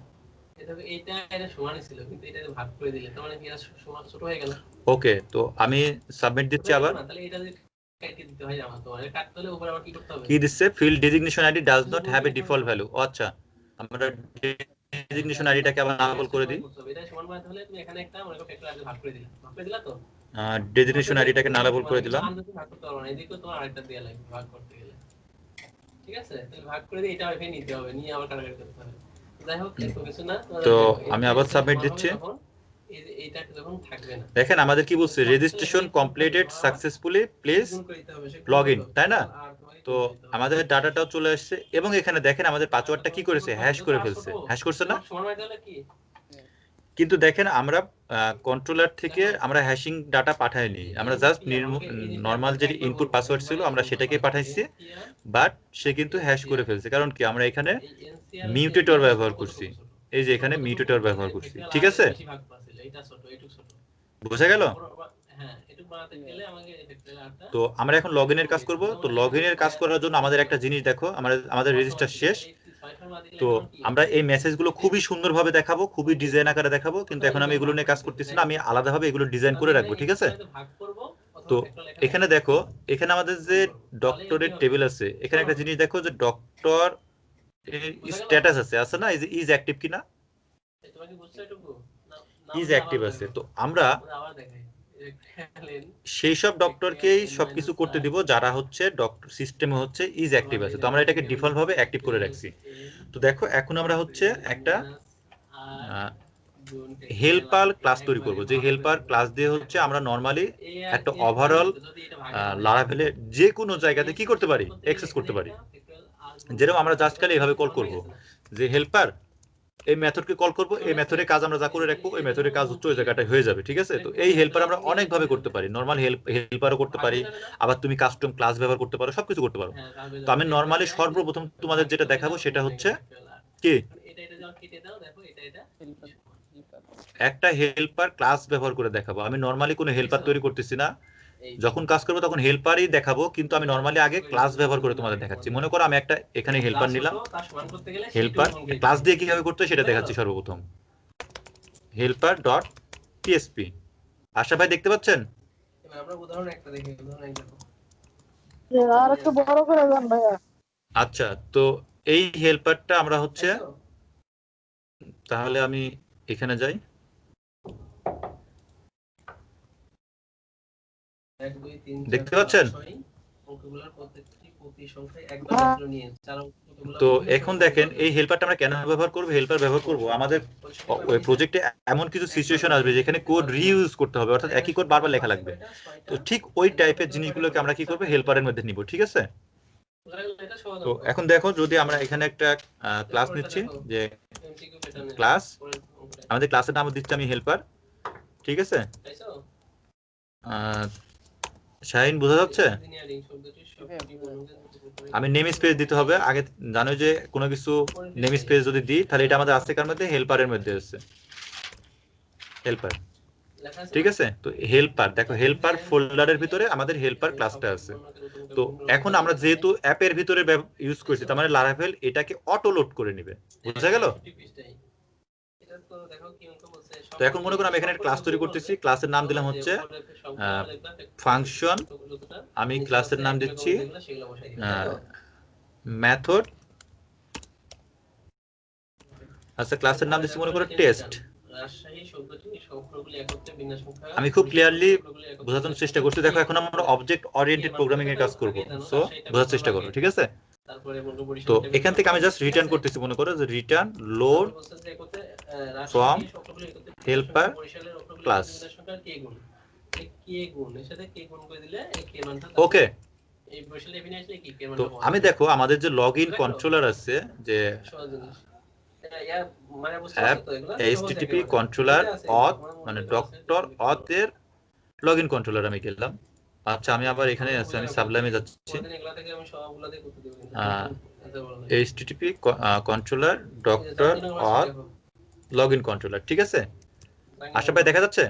[SPEAKER 4] দেখো এটা সমানই ছিল কিন্তু এটা ভাগ করে দিলে তার মানে কি সমান ছোট হয়ে গেল
[SPEAKER 1] ওকে তো আমি সাবমিট দিচ্ছি আবার
[SPEAKER 4] তাহলে এটা যদি কেটে দিতে হয় আমার তোমার কাটতে হলে উপরে আবার কি করতে হবে
[SPEAKER 1] কি দিচ্ছে field designation ID does not have a default value আচ্ছা আমরা ডেজিগনেশন আইডিটাকে আবার নাল করে দিই
[SPEAKER 4] এটা সমান বানাতে হলে তুমি এখানে একটা মনে করো ফ্যাক্টর আইডি ভাগ করে দিলা তো
[SPEAKER 1] ডেজিগনেশন আইডিটাকে নাল করে দিলাম
[SPEAKER 4] ভাগ করতে পারো না এদিকে তোমার আরেকটা দেয়া লাগবে ভাগ করতে গেলে ঠিক আছে তাহলে ভাগ করে দিয়ে এটা এখানে নিতে হবে নিয়ে আবার কানেক্ট করতে হবে যাই হোক এত কিছু না
[SPEAKER 1] তো আমি আবার সাবমিট দিচ্ছি
[SPEAKER 4] এটা যখন থাকবে না
[SPEAKER 1] দেখেন আমাদের কি বলছে registration completed successfully please login তাই না তো আমাদের ডাটাটাও চলে আসছে এবং এখানে দেখেন আমাদের পাসওয়ার্ডটা কি করেছে হ্যাশ করে ফেলছে হ্যাশ করছে না কিন্তু দেখেন আমরা কন্ট্রোলার থেকে আমরা হ্যাশিং ডাটা পাঠাইনি আমরা জাস্ট নরমাল যে ইনপুট পাসওয়ার্ড ছিল আমরা সেটাকে পাঠাইছি বাট সে কিন্তু হ্যাশ করে ফেলছে কারণ কি আমরা এখানে মিউটেটর ব্যবহার করছি এই যে এখানে মিউটেটর ব্যবহার করছি ঠিক আছে বোঝা গেল তো আমরা এখন লগইনের কাজ করব তো লগইনের কাজ করার জন্য আমাদের একটা জিনিস দেখো আমাদের রেজিস্টার শেষ তো আমরা এই মেসেজগুলো খুবই সুন্দরভাবে দেখাবো খুবই ডিজাইন আকারে দেখাবো কিন্তু এখন আমি এগুলো নিয়ে কাজ করতেছি না আমি আলাদাভাবে এগুলো ডিজাইন করে রাখবো ঠিক আছে তো এখানে দেখো এখানে আমাদের যে ডক্টরের টেবিল আছে এখানে একটা জিনিস দেখো যে ডক্টর স্ট্যাটাস আছে না এই যে ইজ অ্যাক্টিভ কিনা ইজ অ্যাক্টিভ আছে তো আমরা সেই সব ডক্টরকেই সবকিছু করতে দিব যারা হচ্ছে ডক্টর সিস্টেমে হচ্ছে ইজ অ্যাক্টিভ আছে তো আমরা এটাকে ডিফল্ট ভাবে অ্যাক্টিভ করে রাখছি তো দেখো এখন আমরা হচ্ছে একটা হেল্পার ক্লাস তৈরি করব যে হেল্পার ক্লাস দিয়ে হচ্ছে আমরা নরমালি একটা ওভারঅল লারাভেলে যে কোনো জায়গাতে কি করতে পারি অ্যাক্সেস করতে পারি যেরকম আমরা জাস্ট খালি এইভাবে কল করব যে হেল্পার এই মেথডকে কল করব, এই মেথডের কাজ আমরা যা করে রাখবো ওই মেথডের কাজ হচ্ছে ওই জায়গাটায় হয়ে যাবে, ঠিক আছে? তো এই হেল্পার আমরা অনেক ভাবে করতে পারি, নরমাল হেল্পারও করতে পারি, আবার তুমি কাস্টম ক্লাস ব্যবহার করতে পারো, সবকিছু করতে পারো। তো আমি নরমালি সর্বপ্রথম তোমাদের যেটা দেখাবো সেটা হচ্ছে কি, একটা হেল্পার ক্লাস ব্যবহার করে দেখাবো। আমি নরমালি কোনো হেল্পার তৈরি করতেছি না, যখন কাজ করবো তখন হেল্পারই দেখাবো, কিন্তু আমি নরমালি আগে ক্লাস ব্যবহার করে তোমাদের দেখাচ্ছি। মনে করো আমি একটা এখানে হেল্পার নিলাম, হেল্পার ক্লাস দিয়ে কিভাবে করতে হয় সেটা দেখাচ্ছি সর্বপ্রথম। হেল্পার ডট পিএসপি, আশা ভাই দেখতে পাচ্ছেন?
[SPEAKER 4] আমরা উদাহরণ একটা দেখি, উদাহরণ একটা দেখো।
[SPEAKER 3] আর একটু বড় করে দেন ভাইয়া।
[SPEAKER 1] আচ্ছা, তো এই হেল্পারটা আমরা হচ্ছে, তাহলে আমি এখানে যাই,
[SPEAKER 4] 1 2 3
[SPEAKER 1] দেখতে পাচ্ছেন?
[SPEAKER 4] অঙ্কগুলোর প্রত্যেকটি প্রতি সংখ্যায় একবার মাত্র নিয়ে চার অঙ্কগুলো।
[SPEAKER 1] তো এখন দেখেন এই হেল্পারটা আমরা কেন ব্যবহার করব? হেল্পার ব্যবহার করব আমাদের ওই প্রজেক্টে এমন কিছু সিচুয়েশন আসবে যেখানে কোড রিইউজ করতে হবে, অর্থাৎ একই কোড বারবার লেখা লাগবে। তো ঠিক ওই টাইপের জিনিসগুলোকে আমরা কি করব, হেল্পারের মধ্যে নিব, ঠিক আছে? তো এখন দেখো, যদি আমরা এখানে একটা ক্লাস নিচ্ছি, যে ক্লাস, আমাদের ক্লাসের নাম দিচ্ছি আমি হেল্পার, ঠিক আছে? শাহিন বোঝা যাচ্ছে? আমি নেম স্পেস দিতে হবে আগে, জানো যে কোনো কিছু নেম স্পেস যদি দিই তাহলে এটা আমাদের আছে কার মধ্যে, হেল্পারের মধ্যে আছে, হেল্পার, ঠিক আছে? তো হেল্পার, দেখো হেল্পার ফোল্ডারের ভিতরে আমাদের হেল্পার ক্লাসটা আছে। তো এখন আমরা যেহেতু অ্যাপের ভিতরে ইউজ করছি, তার মানে লারাভেল এটাকে অটো লোড করে নেবে, বুঝা গেল? তো এখন মনে করুন আমি এখানে একটা ক্লাস তৈরি করতেছি, ক্লাসের নাম দিলাম হচ্ছে ফাংশন, আমি ক্লাসের নাম দিচ্ছি মেথড, আচ্ছা ক্লাসের নাম দিচ্ছি মনে করো টেস্ট। আমি খুব ক্লিয়ারলি বোঝানোর চেষ্টা করছি। দেখো এখন আমরা অবজেক্ট ওরিয়েন্টেড প্রোগ্রামিং এর কাজ করব, সো বোঝার চেষ্টা করো, ঠিক আছে? তো এখান থেকে আমি জাস্ট রিটার্ন করতেছি, মনে করো যে return load from helper class, okay? তো আমি দেখো আমাদের যে লগইন কন্ট্রোলার আছে, যে অ্যাপ এইচটিটিপি কন্ট্রোলার অথ, মানে ডক্টর অথ এর লগইন কন্ট্রোলার আমি গেলাম। আচ্ছা আমি আবার এখানে আছি, আমি সাবলাইমে যাচ্ছি, HTTP controller doctor auth login controller, ঠিক আছে? আশা ভাই দেখা যাচ্ছে?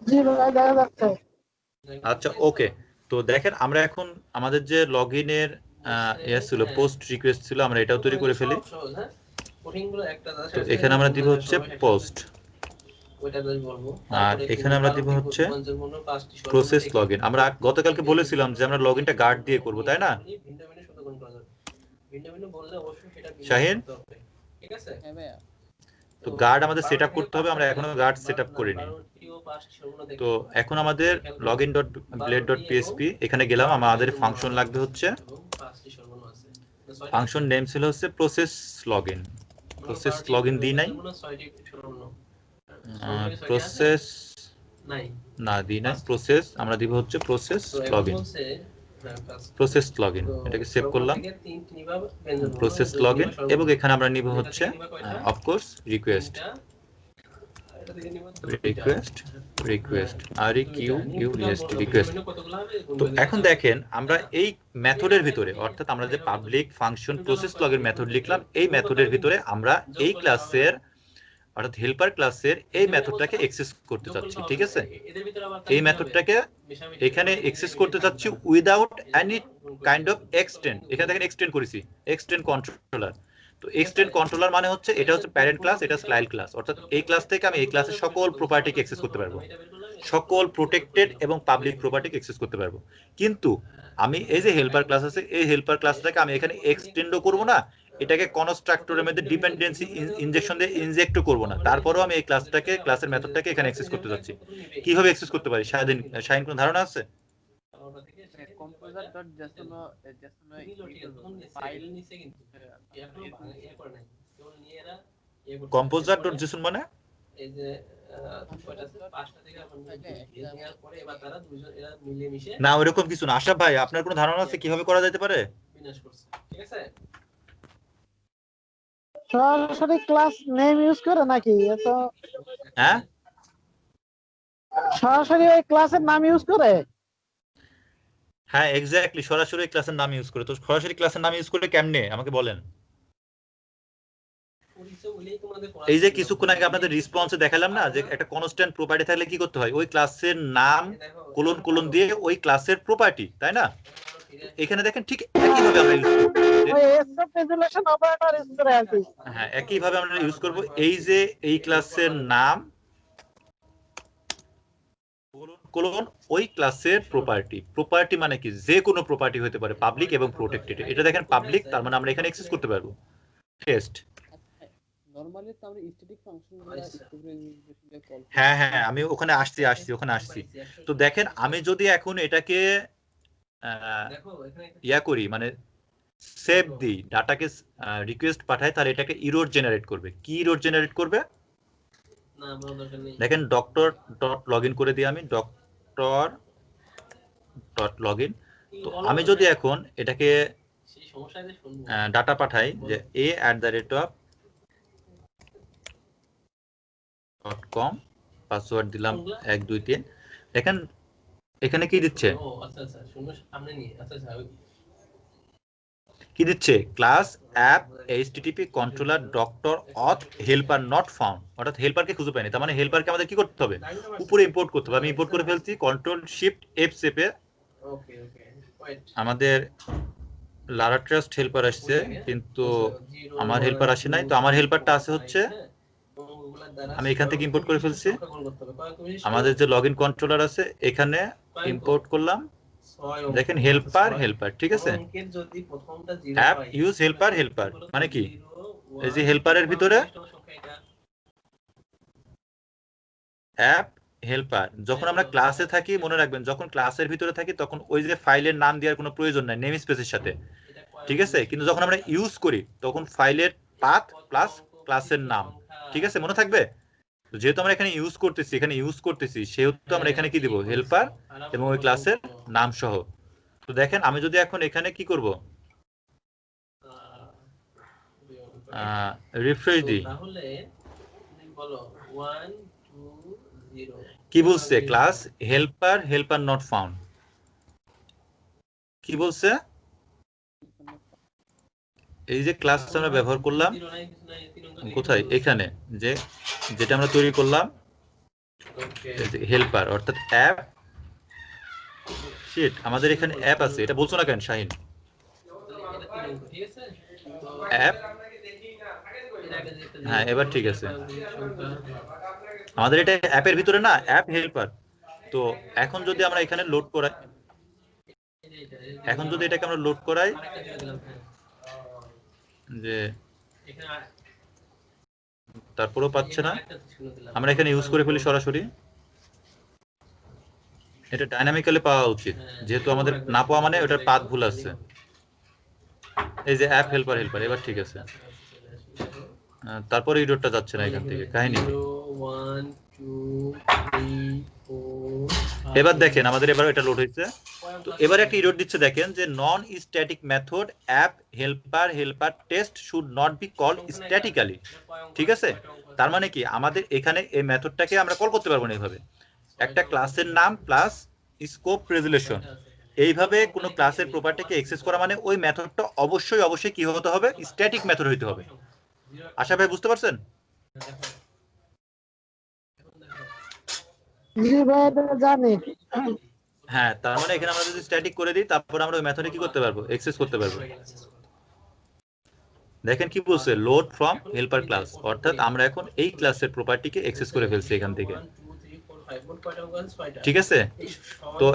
[SPEAKER 3] জি ভাই দেখা যাচ্ছে।
[SPEAKER 1] আচ্ছা ওকে। তো দেখেন আমরা এখন আমাদের যে লগইনের ছিল, পোস্ট রিকোয়েস্ট ছিল, আমরা এটাও তৈরি করে ফেলি। তো এখানে আমরা দিব হচ্ছে পোস্ট, আর এখানে আমরা দিব হচ্ছে প্রসেস লগইন। আমরা গতকালকে বলেছিলাম যে আমরা লগইনটা গার্ড দিয়ে করব, তাই না শাহিন? তো গার্ড আমাদের সেটআপ করতে হবে, আমরা এখনো গার্ড সেটআপ করিনি। তো এখন আমাদের login.blade.php এখানে গেলাম, আমাদের ফাংশন লাগবে হচ্ছে, ফাংশন নেম ছিল হচ্ছে প্রসেস লগইন। প্রসেস লগইন দিই নাই, প্রসেস না দিই নাই, প্রসেস আমরা দিব হচ্ছে প্রসেস লগইন, প্রসেস লগইন, এটাকে সেভ করলাম, প্রসেস লগইন, এবং এখানে আমরা নিব হচ্ছে অফকোর্স রিকোয়েস্ট, রিকোয়েস্ট রিকোয়েস্ট। তো এখন দেখেন আমরা এই মেথডের ভিতরে, অর্থাৎ আমরা যে public function process login method লিখলাম, এই মেথডের ভিতরে আমরা এই ক্লাসের, অর্থাৎ হেল্পার ক্লাসের এই মেথডটাকে অ্যাক্সেস করতে চাচ্ছি, ঠিক আছে? এই মেথডটাকে এখানে অ্যাক্সেস করতে চাচ্ছি without any kind of extend. এখানে দেখেন এক্সটেন্ড করেছি, এক্সটেন্ড কন্ট্রোলার। তো এক্সটেন্ড কন্ট্রোলার মানে হচ্ছে এটা হচ্ছে প্যারেন্ট ক্লাস, এটা চাইল্ড ক্লাস, অর্থাৎ এই ক্লাস থেকে আমি এই ক্লাসের সকল প্রপার্টিকে অ্যাক্সেস করতে পারবো, সকল প্রোটেক্টেড এবং পাবলিক প্রপার্টিকে অ্যাক্সেস করতে পারবো। কিন্তু আমি এই যে হেল্পার ক্লাস আছে, এই হেল্পার ক্লাসটাকে আমি এখানে এক্সটেন্ডও করব না, এটাকে কনস্ট্রাক্টরের মধ্যে ডিপেন্ডেন্সি ইনজেকশন দিয়ে ইনজেক্টও করব না, তারপরেও আমি এই ক্লাসটাকে, ক্লাসের মেথডটাকে এখানে অ্যাক্সেস করতে যাচ্ছি। কিভাবে অ্যাক্সেস করতে পারি শাহিন কোনো ধারণা আছে? composer.json মানে
[SPEAKER 4] এই যে পাঁচটা থেকে নেওয়ার পরে এবার তারা দুইজন এরা মিলেমিশে
[SPEAKER 1] না, ওইরকম কিছু না। আশা ভাই আপনার কোনো ধারণা আছে কিভাবে করা যেতে পারে?
[SPEAKER 4] বিনাশ করছে, ঠিক আছে?
[SPEAKER 3] সরাসরি ক্লাস নেম ইউজ করে নাকি? তো
[SPEAKER 1] হ্যাঁ
[SPEAKER 3] সরাসরি ওই ক্লাসের নাম ইউজ করে?
[SPEAKER 1] হ্যাঁ এক্স্যাক্টলি, সরাসরি ক্লাসের নাম ইউজ করে। তো সরাসরি ক্লাসের নাম ইউজ করে কেমনে আমাকে বলেন? এই যে কিছুক্ষণ আগে আপনাদের রেসপন্সে দেখালাম না যে একটা কনস্ট্যান্ট প্রপার্টি থাকলে কি করতে হয়, ওই ক্লাসের নাম কোলন কোলন দিয়ে ওই ক্লাসের প্রপার্টি, তাই না? এখানে দেখেন ঠিক একই ভাবে আমরা ইউজ করব।
[SPEAKER 3] ওই এসএফ রেজুলেশন অপারেটর ইউজ করে আর কি।
[SPEAKER 1] হ্যাঁ একই ভাবে আমরা ইউজ করব। এই যে এই ক্লাসের নাম কোলন কোলন ওই ক্লাসের প্রপার্টি। প্রপার্টি মানে কি, যে কোনো প্রপার্টি হতে পারে, পাবলিক এবং প্রোটেক্টেড। এটা দেখেন পাবলিক, তার মানে আমরা এখানে অ্যাক্সেস করতে পারবো। টেস্ট।
[SPEAKER 2] নরমালি তো আমরা স্ট্যাটিক ফাংশনগুলো স্ট্যাটিক কল করি।
[SPEAKER 1] হ্যাঁ হ্যাঁ আমি ওখানে আসছি। তো দেখেন আমি যদি এখন এটাকে ইয়া করি, মানে সেভ দিই, ডাটাকে রিকোয়েস্ট পাঠাই, তাহলে এটাকে ইরর জেনারেট করবে। কি ইরর জেনারেট করবে? দেখেন ডক্টর ডট লগইন করে দিই আমি, ডক্টর ডট লগইন। তো আমি যদি এখন এটাকে ডাটা পাঠাই যে a@.com, পাসওয়ার্ড দিলাম 1 2 3, দেখেন এখানে কি দিচ্ছে, কি দিচ্ছে? Class app http controller doctor auth helper not found, অর্থাৎ হেল্পারকে খুঁজে পাইনি। তার মানে হেল্পারকে আমাদের কি করতে হবে? উপরে ইম্পোর্ট করতে হবে। আমি ইম্পোর্ট করে ফেলছি, কন্ট্রোল শিফট এফ চেপে। আমাদের লারা ট্রাস্ট হেল্পার আসছে, কিন্তু আমার হেল্পার আসে নাই। তো আমার হেল্পারটা আছে হচ্ছে, আমি এখান থেকে ইম্পোর্ট করে ফেলছি। আমাদের যে লগইন কন্ট্রোলার আছে এখানে ইম্পোর্ট করলাম, দেখেন হেল্পার হেল্পার, ঠিক আছে। অ্যাপ ইউজ হেল্পার হেল্পার মানে কি, এই যে হেল্পারের ভিতরে অ্যাপ হেল্পার। যখন আমরা ক্লাসে থাকি, মনে রাখবেন যখন ক্লাসের ভিতরে থাকি তখন ওই যে ফাইলের নাম দেওয়ার কোনো প্রয়োজন নাই নেম স্পেসের সাথে, ঠিক আছে। কিন্তু যখন আমরা ইউজ করি তখন ফাইলের পাথ প্লাস ক্লাসের নাম, ঠিক আছে, মনে থাকবে। তো যেহেতু আমরা এখানে ইউজ করতেছি সেহেতু আমরা এখানে কি দিব? হেল্পার এবং ওই ক্লাসের নাম সহ। তো দেখেন আমি যদি এখন এখানে কি করব, রিফ্রেশ দিই, কি বলছে? Class helper helper not found, কি বলছে? এই যে ক্লাস আমরা ব্যবহার করলাম কোথায়, এখানে যে যেটা আমরা তৈরি করলাম হেল্পার, অর্থাৎ অ্যাপ শিট। আমাদের এখানে অ্যাপ আছে, এটা বলছো না কেন শাহিন? অ্যাপ, হ্যাঁ এবার ঠিক আছে। আমাদের এটা অ্যাপের ভিতরে না, অ্যাপ হেল্পার। তো এখন যদি আমরা এখানে লোড করাই, এখন যদি এটাকে আমরা লোড করাই, যে তারপরেও পাচ্ছে না, আমরা এখানে ইউজ করে ফেলি সরাসরি। এটা ডাইনামিক্যালি পাওয়া উচিত, যেহেতু আমাদের না পাওয়া মানে ওটার পাথ ভুল আছে। এই যে অ্যাপ হেল্পার হেল্পার, এবার ঠিক আছে। তারপরে ইররটা যাচ্ছে না এখান থেকে, কাহিনী। এবার দেখেন আমাদের এবার এটা লোড হয়েছে। তো এবার একটা ইরর দিচ্ছে, দেখেন যে non static method app helper helper test should not be called statically, ঠিক আছে। তার মানে কি, আমাদের এখানে এই মেথডটাকে আমরা কল করতে পারবো না এইভাবে। একটা ক্লাসের নাম প্লাস স্কোপ রেজুলেশন, এইভাবে কোনো ক্লাসের প্রপার্টিকে অ্যাক্সেস করা মানে ওই মেথডটা অবশ্যই কি হতে হবে? স্ট্যাটিক মেথড হইতে হবে। আশা ভাই বুঝতে পারছেন?
[SPEAKER 3] জানি।
[SPEAKER 1] হ্যাঁ, তার মানে এখানে আমরা যদি স্ট্যাটিক করে দিই তারপর আমরা ওই মেথডে কি করতে পারবো? অ্যাক্সেস করতে পারবো। দেখেন কি বলছে, লোড ফ্রম হেল্পার ক্লাস, অর্থাৎ আমরা এখন এই ক্লাসের প্রপার্টিকে অ্যাক্সেস করে ফেলছি এখান থেকে, ঠিক আছে। তো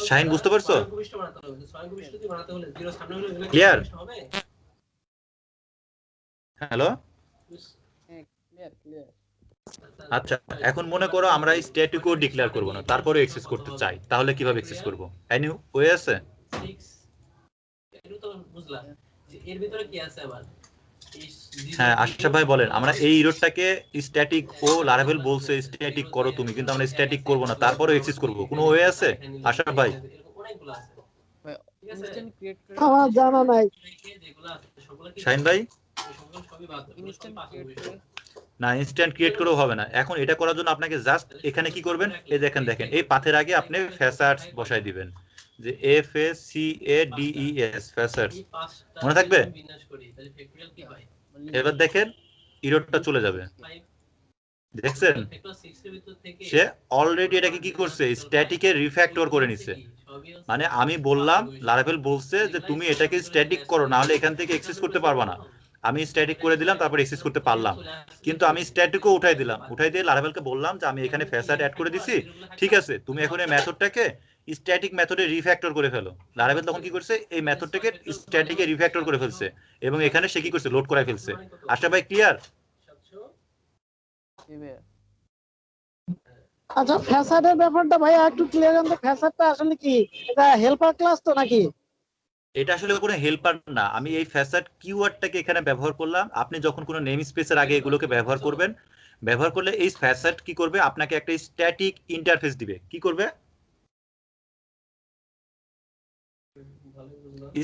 [SPEAKER 1] শাহিন বুঝতে পারছো? ক্লিয়ার? হ্যালো, আচ্ছা এখন মনে করো আমরা স্ট্যাটিকও ডিক্লেয়ার করব না, তারপরে অ্যাক্সেস করতে চাই, তাহলে কিভাবে অ্যাক্সেস করব? এনি ওয়ে আছে? হ্যাঁ আশা ভাই বলেন। আমরা এই ইররটাকে স্ট্যাটিক, ও লারাভেল বলছে স্ট্যাটিক করো তুমি, কিন্তু আমরা স্ট্যাটিক করব না, তারপরে অ্যাক্সেস করব, কোনো ওয়ে আছে আশা ভাই?
[SPEAKER 2] ইনস্ট্যান্ট ক্রিয়েট করে
[SPEAKER 3] আমার জানা নাই।
[SPEAKER 1] শাহিন ভাই
[SPEAKER 4] এই সবগুলো সবই বাদ দাও,
[SPEAKER 2] ইনস্ট্যান্ট
[SPEAKER 4] পাঁচ
[SPEAKER 2] ক্রিয়েট
[SPEAKER 4] নম্বর
[SPEAKER 2] করে
[SPEAKER 1] না, ইনস্ট্যান্ট ক্রিয়েট করেও হবে না। এখন এটা করার জন্য আপনাকে জাস্ট এখানে কি করবেন, এই দেখেন দেখেন এই পাথের আগে আপনি ফ্যাসাডস বসাই দিবেন, যে FACADES ফ্যাসাডস,
[SPEAKER 4] এই পাঁচটা
[SPEAKER 1] মনে থাকবে?
[SPEAKER 4] যদি বিন্যাস করি তাহলে ফ্যাক্টরিয়াল কি হয়?
[SPEAKER 1] এবার দেখেন ইররটা চলে যাবে,
[SPEAKER 4] 5
[SPEAKER 1] দেখছেন?
[SPEAKER 4] ফ্যাক্টরিয়াল 6 এর ভিতর থেকে
[SPEAKER 1] সে অলরেডি এটাকে কি করছে, স্ট্যাটিকে রিফ্যাক্টর করে নিছে। মানে আমি বললাম, লারাভেল বলছে যে তুমি এটাকে স্ট্যাটিক করো, না হলে এখান থেকে এক্সেস করতে পারবা না। আমি স্ট্যাটিক করে দিলাম, তারপর এক্সেস করতে পারলাম। কিন্তু আমি স্ট্যাটিকও উঠাই দিলাম, উঠাই দিয়ে লারাভেলকে বললাম যে আমি এখানে ফ্যাসাড অ্যাড করে দিছি, ঠিক আছে তুমি এখন এই মেথডটাকে স্ট্যাটিক মেথডে রিফ্যাক্টর করে ফেলো। লারাভেল তখন কি করছে, এই মেথডটাকে স্ট্যাটিকে রিফ্যাক্টর করে ফেলছে এবং এখানে সে কি করছে, লোড করাই ফেলছে। আশা ভাই ক্লিয়ার?
[SPEAKER 3] আচ্ছা ফ্যাসাডের ব্যাপারটা ভাইয়া একটু ক্লিয়ার করুন তো, ফ্যাসাডটা আসলে কি? এটা হেল্পার ক্লাস তো নাকি?
[SPEAKER 1] এটা আসলে কোনো হেল্পার না, আমি এই ফ্যাসাড কিওয়ার্ডটাকে এখানে ব্যবহার করলাম। আপনি যখন কোনো নেম স্পেসের আগে এগুলোকে ব্যবহার করবেন, ব্যবহার করলে এই ফ্যাসাড কি করবে, আপনাকে একটা স্ট্যাটিক ইন্টারফেস দিবে। কি করবে?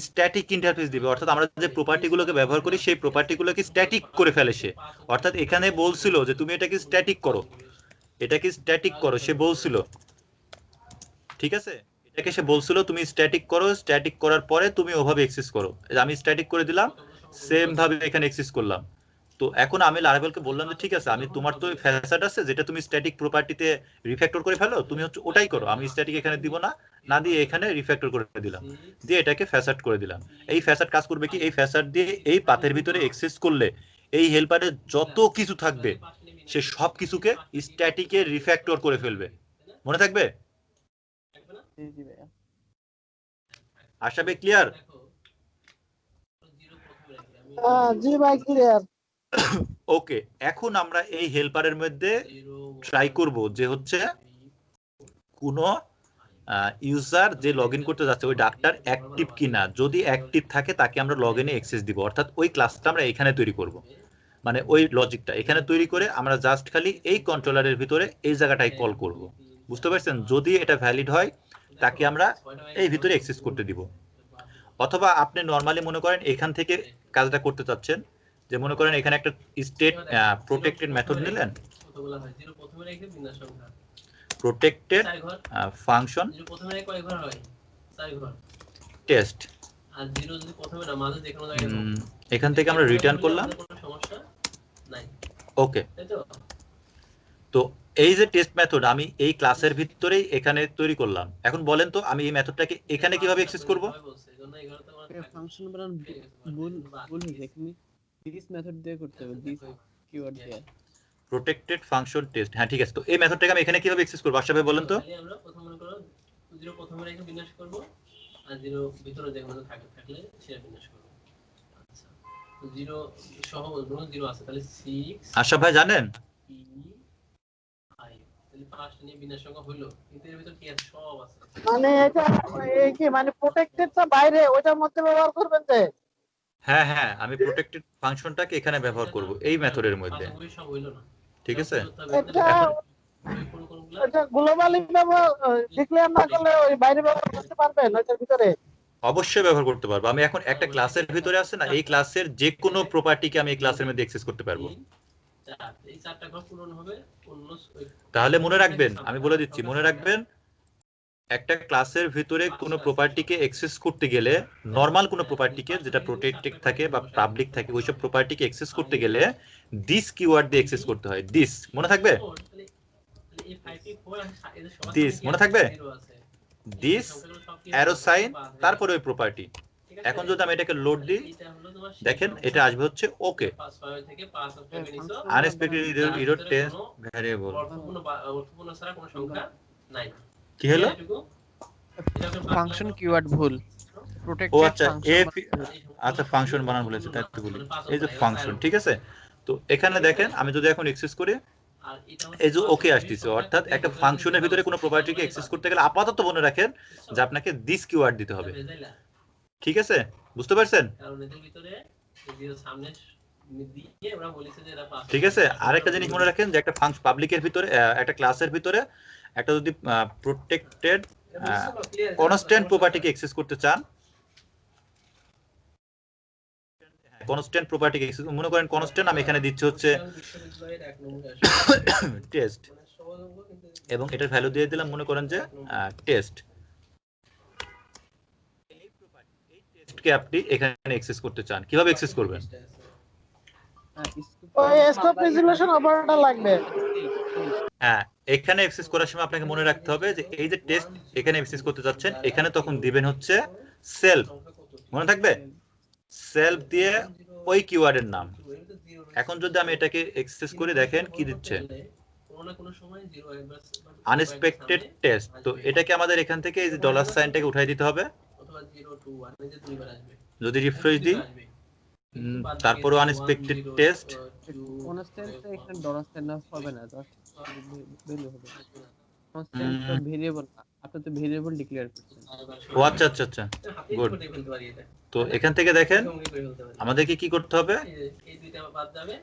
[SPEAKER 1] স্ট্যাটিক ইন্টারফেস দিবে, অর্থাৎ আমরা যে প্রপার্টিগুলোকে ব্যবহার করি সেই প্রপার্টিগুলোকে স্ট্যাটিক করে ফেলে সে। অর্থাৎ এখানে বলছিল যে তুমি এটাকে স্ট্যাটিক করো, এটাকে স্ট্যাটিক করো সে বলছিল, ঠিক আছে? এটাকে সে বলছিল তুমি স্ট্যাটিক করো, স্ট্যাটিক করার পরে তুমি ওভাবে এক্সেস করো। আমি স্ট্যাটিক করে দিলাম, সেম ভাবে এখানে এক্সেস করলাম। তো এখন আমি লারাভেলকে বললাম যে ঠিক আছে, আমি তোমার তো ফ্যাসাড আছে যেটা তুমি স্ট্যাটিক প্রপার্টিতে রিফ্যাক্টর করে ফেলো, তুমি হচ্ছে ওটাই করো। আমি স্ট্যাটিক এখানে দিব না, না দিয়ে এখানে রিফ্যাক্টর করে দিলাম, দিয়ে এটাকে ফ্যাসাড করে দিলাম। এই ফ্যাসাড কাজ করবে কি, এই ফ্যাসাড দিয়ে এই পাথের ভিতরে এক্সেস করলে এই হেল্পারে যত কিছু থাকবে সে সব কিছুকে স্ট্যাটিকে রিফ্যাক্টর করে ফেলবে। মনে থাকবে? আশা ভাই ক্লিয়ার?
[SPEAKER 3] জি ভাই ক্লিয়ার।
[SPEAKER 1] ওকে, এখন আমরা এই হেল্পারের মধ্যে ট্রাই করব যে হচ্ছে কোনো ইউজার যে লগইন করতে যাচ্ছে ওই ডাক্তার অ্যাক্টিভ কিনা। যদি অ্যাক্টিভ থাকে তাকে আমরা লগইনে অ্যাক্সেস দিব, অর্থাৎ ওই ক্লাসটা আমরা এখানে তৈরি করব। মানে ওই লজিকটা এখানে তৈরি করে আমরা জাস্ট খালি এই কন্ট্রোলারের ভিতরে এই জায়গাটায় কল করব। বুঝতে পারছেন? যদি এটা ভ্যালিড হয় তাকে আমরা এই ভিতরে অ্যাক্সেস করতে দিব। অথবা আপনি নরমালি মনে করেন এখান থেকে কাজটা করতে চাচ্ছেন, যে মনে করেন এখানে একটা স্টেট প্রোটেক্টেড মেথড নিলেন, প্রোটেক্টেড ফাংশন টেস্ট,
[SPEAKER 4] আর 0 যদি প্রথমে না মাঝে যে কোনো জায়গায় দাও,
[SPEAKER 1] এখান থেকে আমরা রিটার্ন করলাম,
[SPEAKER 4] কোনো সমস্যা নাই।
[SPEAKER 1] ওকে।
[SPEAKER 4] তাই তো?
[SPEAKER 1] তো এই যে টেস্ট মেথড আমি এই ক্লাসের ভিতরেই এখানে তৈরি করলাম। এখন বলেন তো আমি এই মেথডটাকে এখানে কিভাবে অ্যাক্সেস করব?
[SPEAKER 2] ফাংশন বানান ভুল হয়েছে, এখানে দিস মেথড দিয়ে করতে হবে, দিস কিওয়ার্ড দিয়ে।
[SPEAKER 1] প্রোটেক্টেড ফাংশন টেস্ট, হ্যাঁ ঠিক আছে। তো এই মেথডটাকে আমি এখানে কিভাবে অ্যাক্সেস করব আশা ভাই বলেন তো?
[SPEAKER 4] তাহলে আমরা প্রথম মনে করো 0 প্রথমে রেখে বিন্যাস করব, আর 0 ভিতরে যে কোনো থাকলে সেটা বিন্যাস করব। আচ্ছা, তো 0 সহ বলবো 0 আছে, তাহলে 6
[SPEAKER 1] আশা ভাই জানেন
[SPEAKER 4] 5, তাহলে 5টা নিয়ে বিন্যাস সংখ্যা হলো, কিন্তু এর ভিতর কি আছে, সব আছে।
[SPEAKER 3] মানে এটা এই কি মানে প্রোটেক্টেডটা বাইরে ওটার মধ্যে ব্যবহার করবেন যে?
[SPEAKER 1] হ্যাঁ হ্যাঁ, আমি প্রোটেক্টেড ফাংশনটাকে এখানে ব্যবহার করব এই মেথডের মধ্যে,
[SPEAKER 4] সব হইলো না,
[SPEAKER 1] ঠিক আছে?
[SPEAKER 3] এটা এটা গ্লোবালি ব্যবহার ডিক্লেয়ার না করলে ওই বাইরে ব্যবহার করতে পারবেন ওটার ভিতরে?
[SPEAKER 1] অবশ্যই ব্যবহার করতে পারবো। আমি এখন একটা ক্লাসের ভিতরে আছে না, এই ক্লাসের যে কোনো প্রপার্টিকে আমি এই ক্লাসের মধ্যে অ্যাক্সেস করতে পারবো।
[SPEAKER 4] এই চারটা ঘর পূরণ হবে অন্য।
[SPEAKER 1] তাহলে মনে রাখবেন, আমি বলে দিচ্ছি, মনে রাখবেন একটা ক্লাসের ভিতরে কোনো প্রপার্টিকে অ্যাক্সেস করতে গেলে, নরমাল কোনো প্রপার্টিকে যেটা প্রোটেক্টেড থাকে বা পাবলিক থাকে, ওইসব প্রপার্টিকে অ্যাক্সেস করতে গেলে দিস কিওয়ার্ড দিয়ে অ্যাক্সেস করতে হয়। দিস মনে থাকবে? দিস মনে থাকবে? দিস অ্যারো সাইন তারপরে ওই প্রপার্টি। এখন যদি আমি এটাকে লোড দিই, দেখেন এটা আসবে হচ্ছে ওকে, আনএক্সপেক্টেড এরর টেস্ট ভ্যারিয়েবল।
[SPEAKER 4] অর্থপূর্ণ ছাড়া কোনো সংখ্যা নাই।
[SPEAKER 1] কি হলো?
[SPEAKER 2] ফাংশন কিওয়ার্ড ভুল,
[SPEAKER 1] ও
[SPEAKER 2] প্রোটেক্টেড
[SPEAKER 1] আচ্ছা, এফ আচ্ছা ফাংশন বানান বলেছে, তাই তো বলি। এই যে ফাংশন, ঠিক আছে। তো এখানে দেখেন আমি যদি এখন অ্যাক্সেস করি, এই যে ওকে আসতেছে, অর্থাৎ একটা ফাংশনের ভিতরে কোনো প্রপার্টিকে অ্যাক্সেস করতে গেলে আপাতত মনে রাখেন যে আপনাকে দিস কিওয়ার্ড দিতে হবে, ঠিক আছে? বুঝতে পারছেন?
[SPEAKER 4] কারণ এদের ভিতরে যে সামনে দিয়ে ওরা বলেছে যে এরা পাস,
[SPEAKER 1] ঠিক আছে। আরেকটা জিনিস মনে রাখেন যে একটা ফাংশন পাবলিকের ভিতরে, একটা ক্লাসের ভিতরে একটা যদি প্রোটেক্টেড কনস্ট্যান্ট প্রপার্টিকে অ্যাক্সেস করতে চান, কনস্ট্যান্ট প্রপার্টি মনে করেন কনস্ট্যান্ট আমি এখানে দিচ্ছি হচ্ছে
[SPEAKER 4] বিশ্ববিদ্যালয়ের 1 নম্বরে আসে
[SPEAKER 1] টেস্ট
[SPEAKER 4] মানে সহজ অঙ্ক কিন্তু
[SPEAKER 1] এবং এটার ভ্যালু দিয়ে দিলাম মনে করেন যে টেস্ট। এই টেস্টকে আপনি এখানে অ্যাক্সেস করতে চান, কিভাবে অ্যাক্সেস করবেন?
[SPEAKER 3] ওই স্টপ রেজুলেশন অপারেটর লাগবে।
[SPEAKER 1] হ্যাঁ, এখানে অ্যাক্সেস করার সময় আপনাকে মনে রাখতে হবে যে এই যে টেস্ট এখানে অ্যাক্সেস করতে যাচ্ছেন, এখানে তখন দিবেন হচ্ছে সেলফ, মনে থাকবে সেলফ দিয়ে ওই কিওয়ার্ডের নাম। এখন যদি আমি এটাকে অ্যাক্সেস করে দেখেন কি দিচ্ছে, আনএক্সপেক্টেড টেস্ট। তো এটাকে আমাদের এখান থেকে এই যে ডলার সাইনটাকে উঠাই দিতে হবে, যদি রিফ্রেশ দিই তারপরে আনএক্সপেক্টেড টেস্ট
[SPEAKER 2] কনস্ট্যান্ট এখানে ডলার সাইন হবে না, জাস্ট ভ্যালু হবে। কনস্ট্যান্ট তো ভেরিয়েবল, আপনি তো ভেরিয়েবল ডিক্লেয়ার করছেন।
[SPEAKER 1] ও আচ্ছা আচ্ছা আচ্ছা, গুড। তো এখান থেকে দেখেন আমাদেরকে কি করতে হবে,
[SPEAKER 4] এই দুইটা বাদ যাবে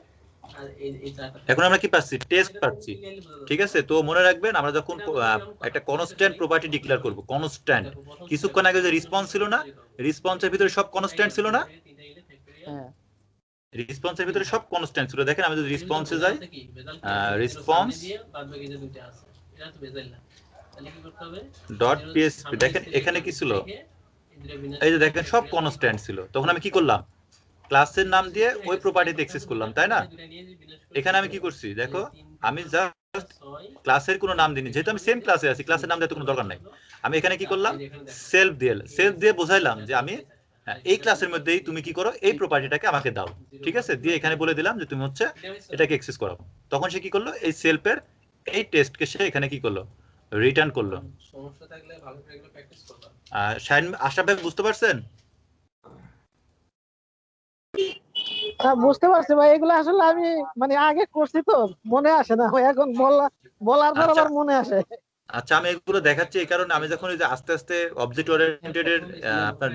[SPEAKER 4] আর এই চারটা।
[SPEAKER 1] এখন আমরা কি পাচ্ছি, টেস্ট পাচ্ছি, ঠিক আছে। তো মনে রাখবেন আমরা যখন একটা কনস্ট্যান্ট প্রপার্টি ডিক্লেয়ার করব, কনস্ট্যান্ট, কিছুক্ষণ আগে যে রেসপন্স ছিল না, রেসপন্সের ভিতরে সব কনস্ট্যান্ট ছিল না,
[SPEAKER 2] হ্যাঁ
[SPEAKER 1] রেসপন্সের ভিতরে সব কনস্ট্যান্ট ছিল। দেখেন আমি যদি রেসপন্সে যাই, রেসপন্স ডট পিএসপি, দেখেন এখানে কি ছিল, এই যে দেখেন সব কনস্ট্যান্ট ছিল। তখন আমি কি করলাম, ক্লাসের নাম দিয়ে ওই প্রপার্টিতে অ্যাক্সেস করলাম, তাই না? এখানে আমি কি করছি দেখো, আমি জাস্ট ক্লাসের কোনো নাম দিইনি, যেহেতু আমি সেম ক্লাসে আছি, ক্লাসের নাম দিতে কোনো দরকার নাই। আমি এখানে কি করলাম, সেলফ দিয়ে বোঝাইলাম যে আমি এই ক্লাসের মধ্যেই তুমি কি করো, এই প্রপার্টিটাকে আমাকে দাও, ঠিক আছে। দিয়ে এখানে বলে দিলাম যে তুমি হচ্ছে এটাকে অ্যাক্সেস করো। তখন সে কি করলো, এই সেলফের এই টেস্টকে সে এখানে কি করলো, রিটার্ন করলো।
[SPEAKER 4] সমস্যা থাকলে ভালো করে এগুলো প্র্যাকটিস করবা।
[SPEAKER 1] আশরাফ ভাই বুঝতে পারছেন?
[SPEAKER 3] বুঝতে পারছি ভাই, এগুলো আসলে আমি মানে আগে করছি তো মনে আসে না, এখন বলার পর আবার মনে আসে।
[SPEAKER 1] আচ্ছা, আমি এগুলো দেখাচ্ছি এই কারণে, আমি যখন এই যে আস্তে আস্তে অবজেক্ট ওরিয়েন্টেড এর আপনার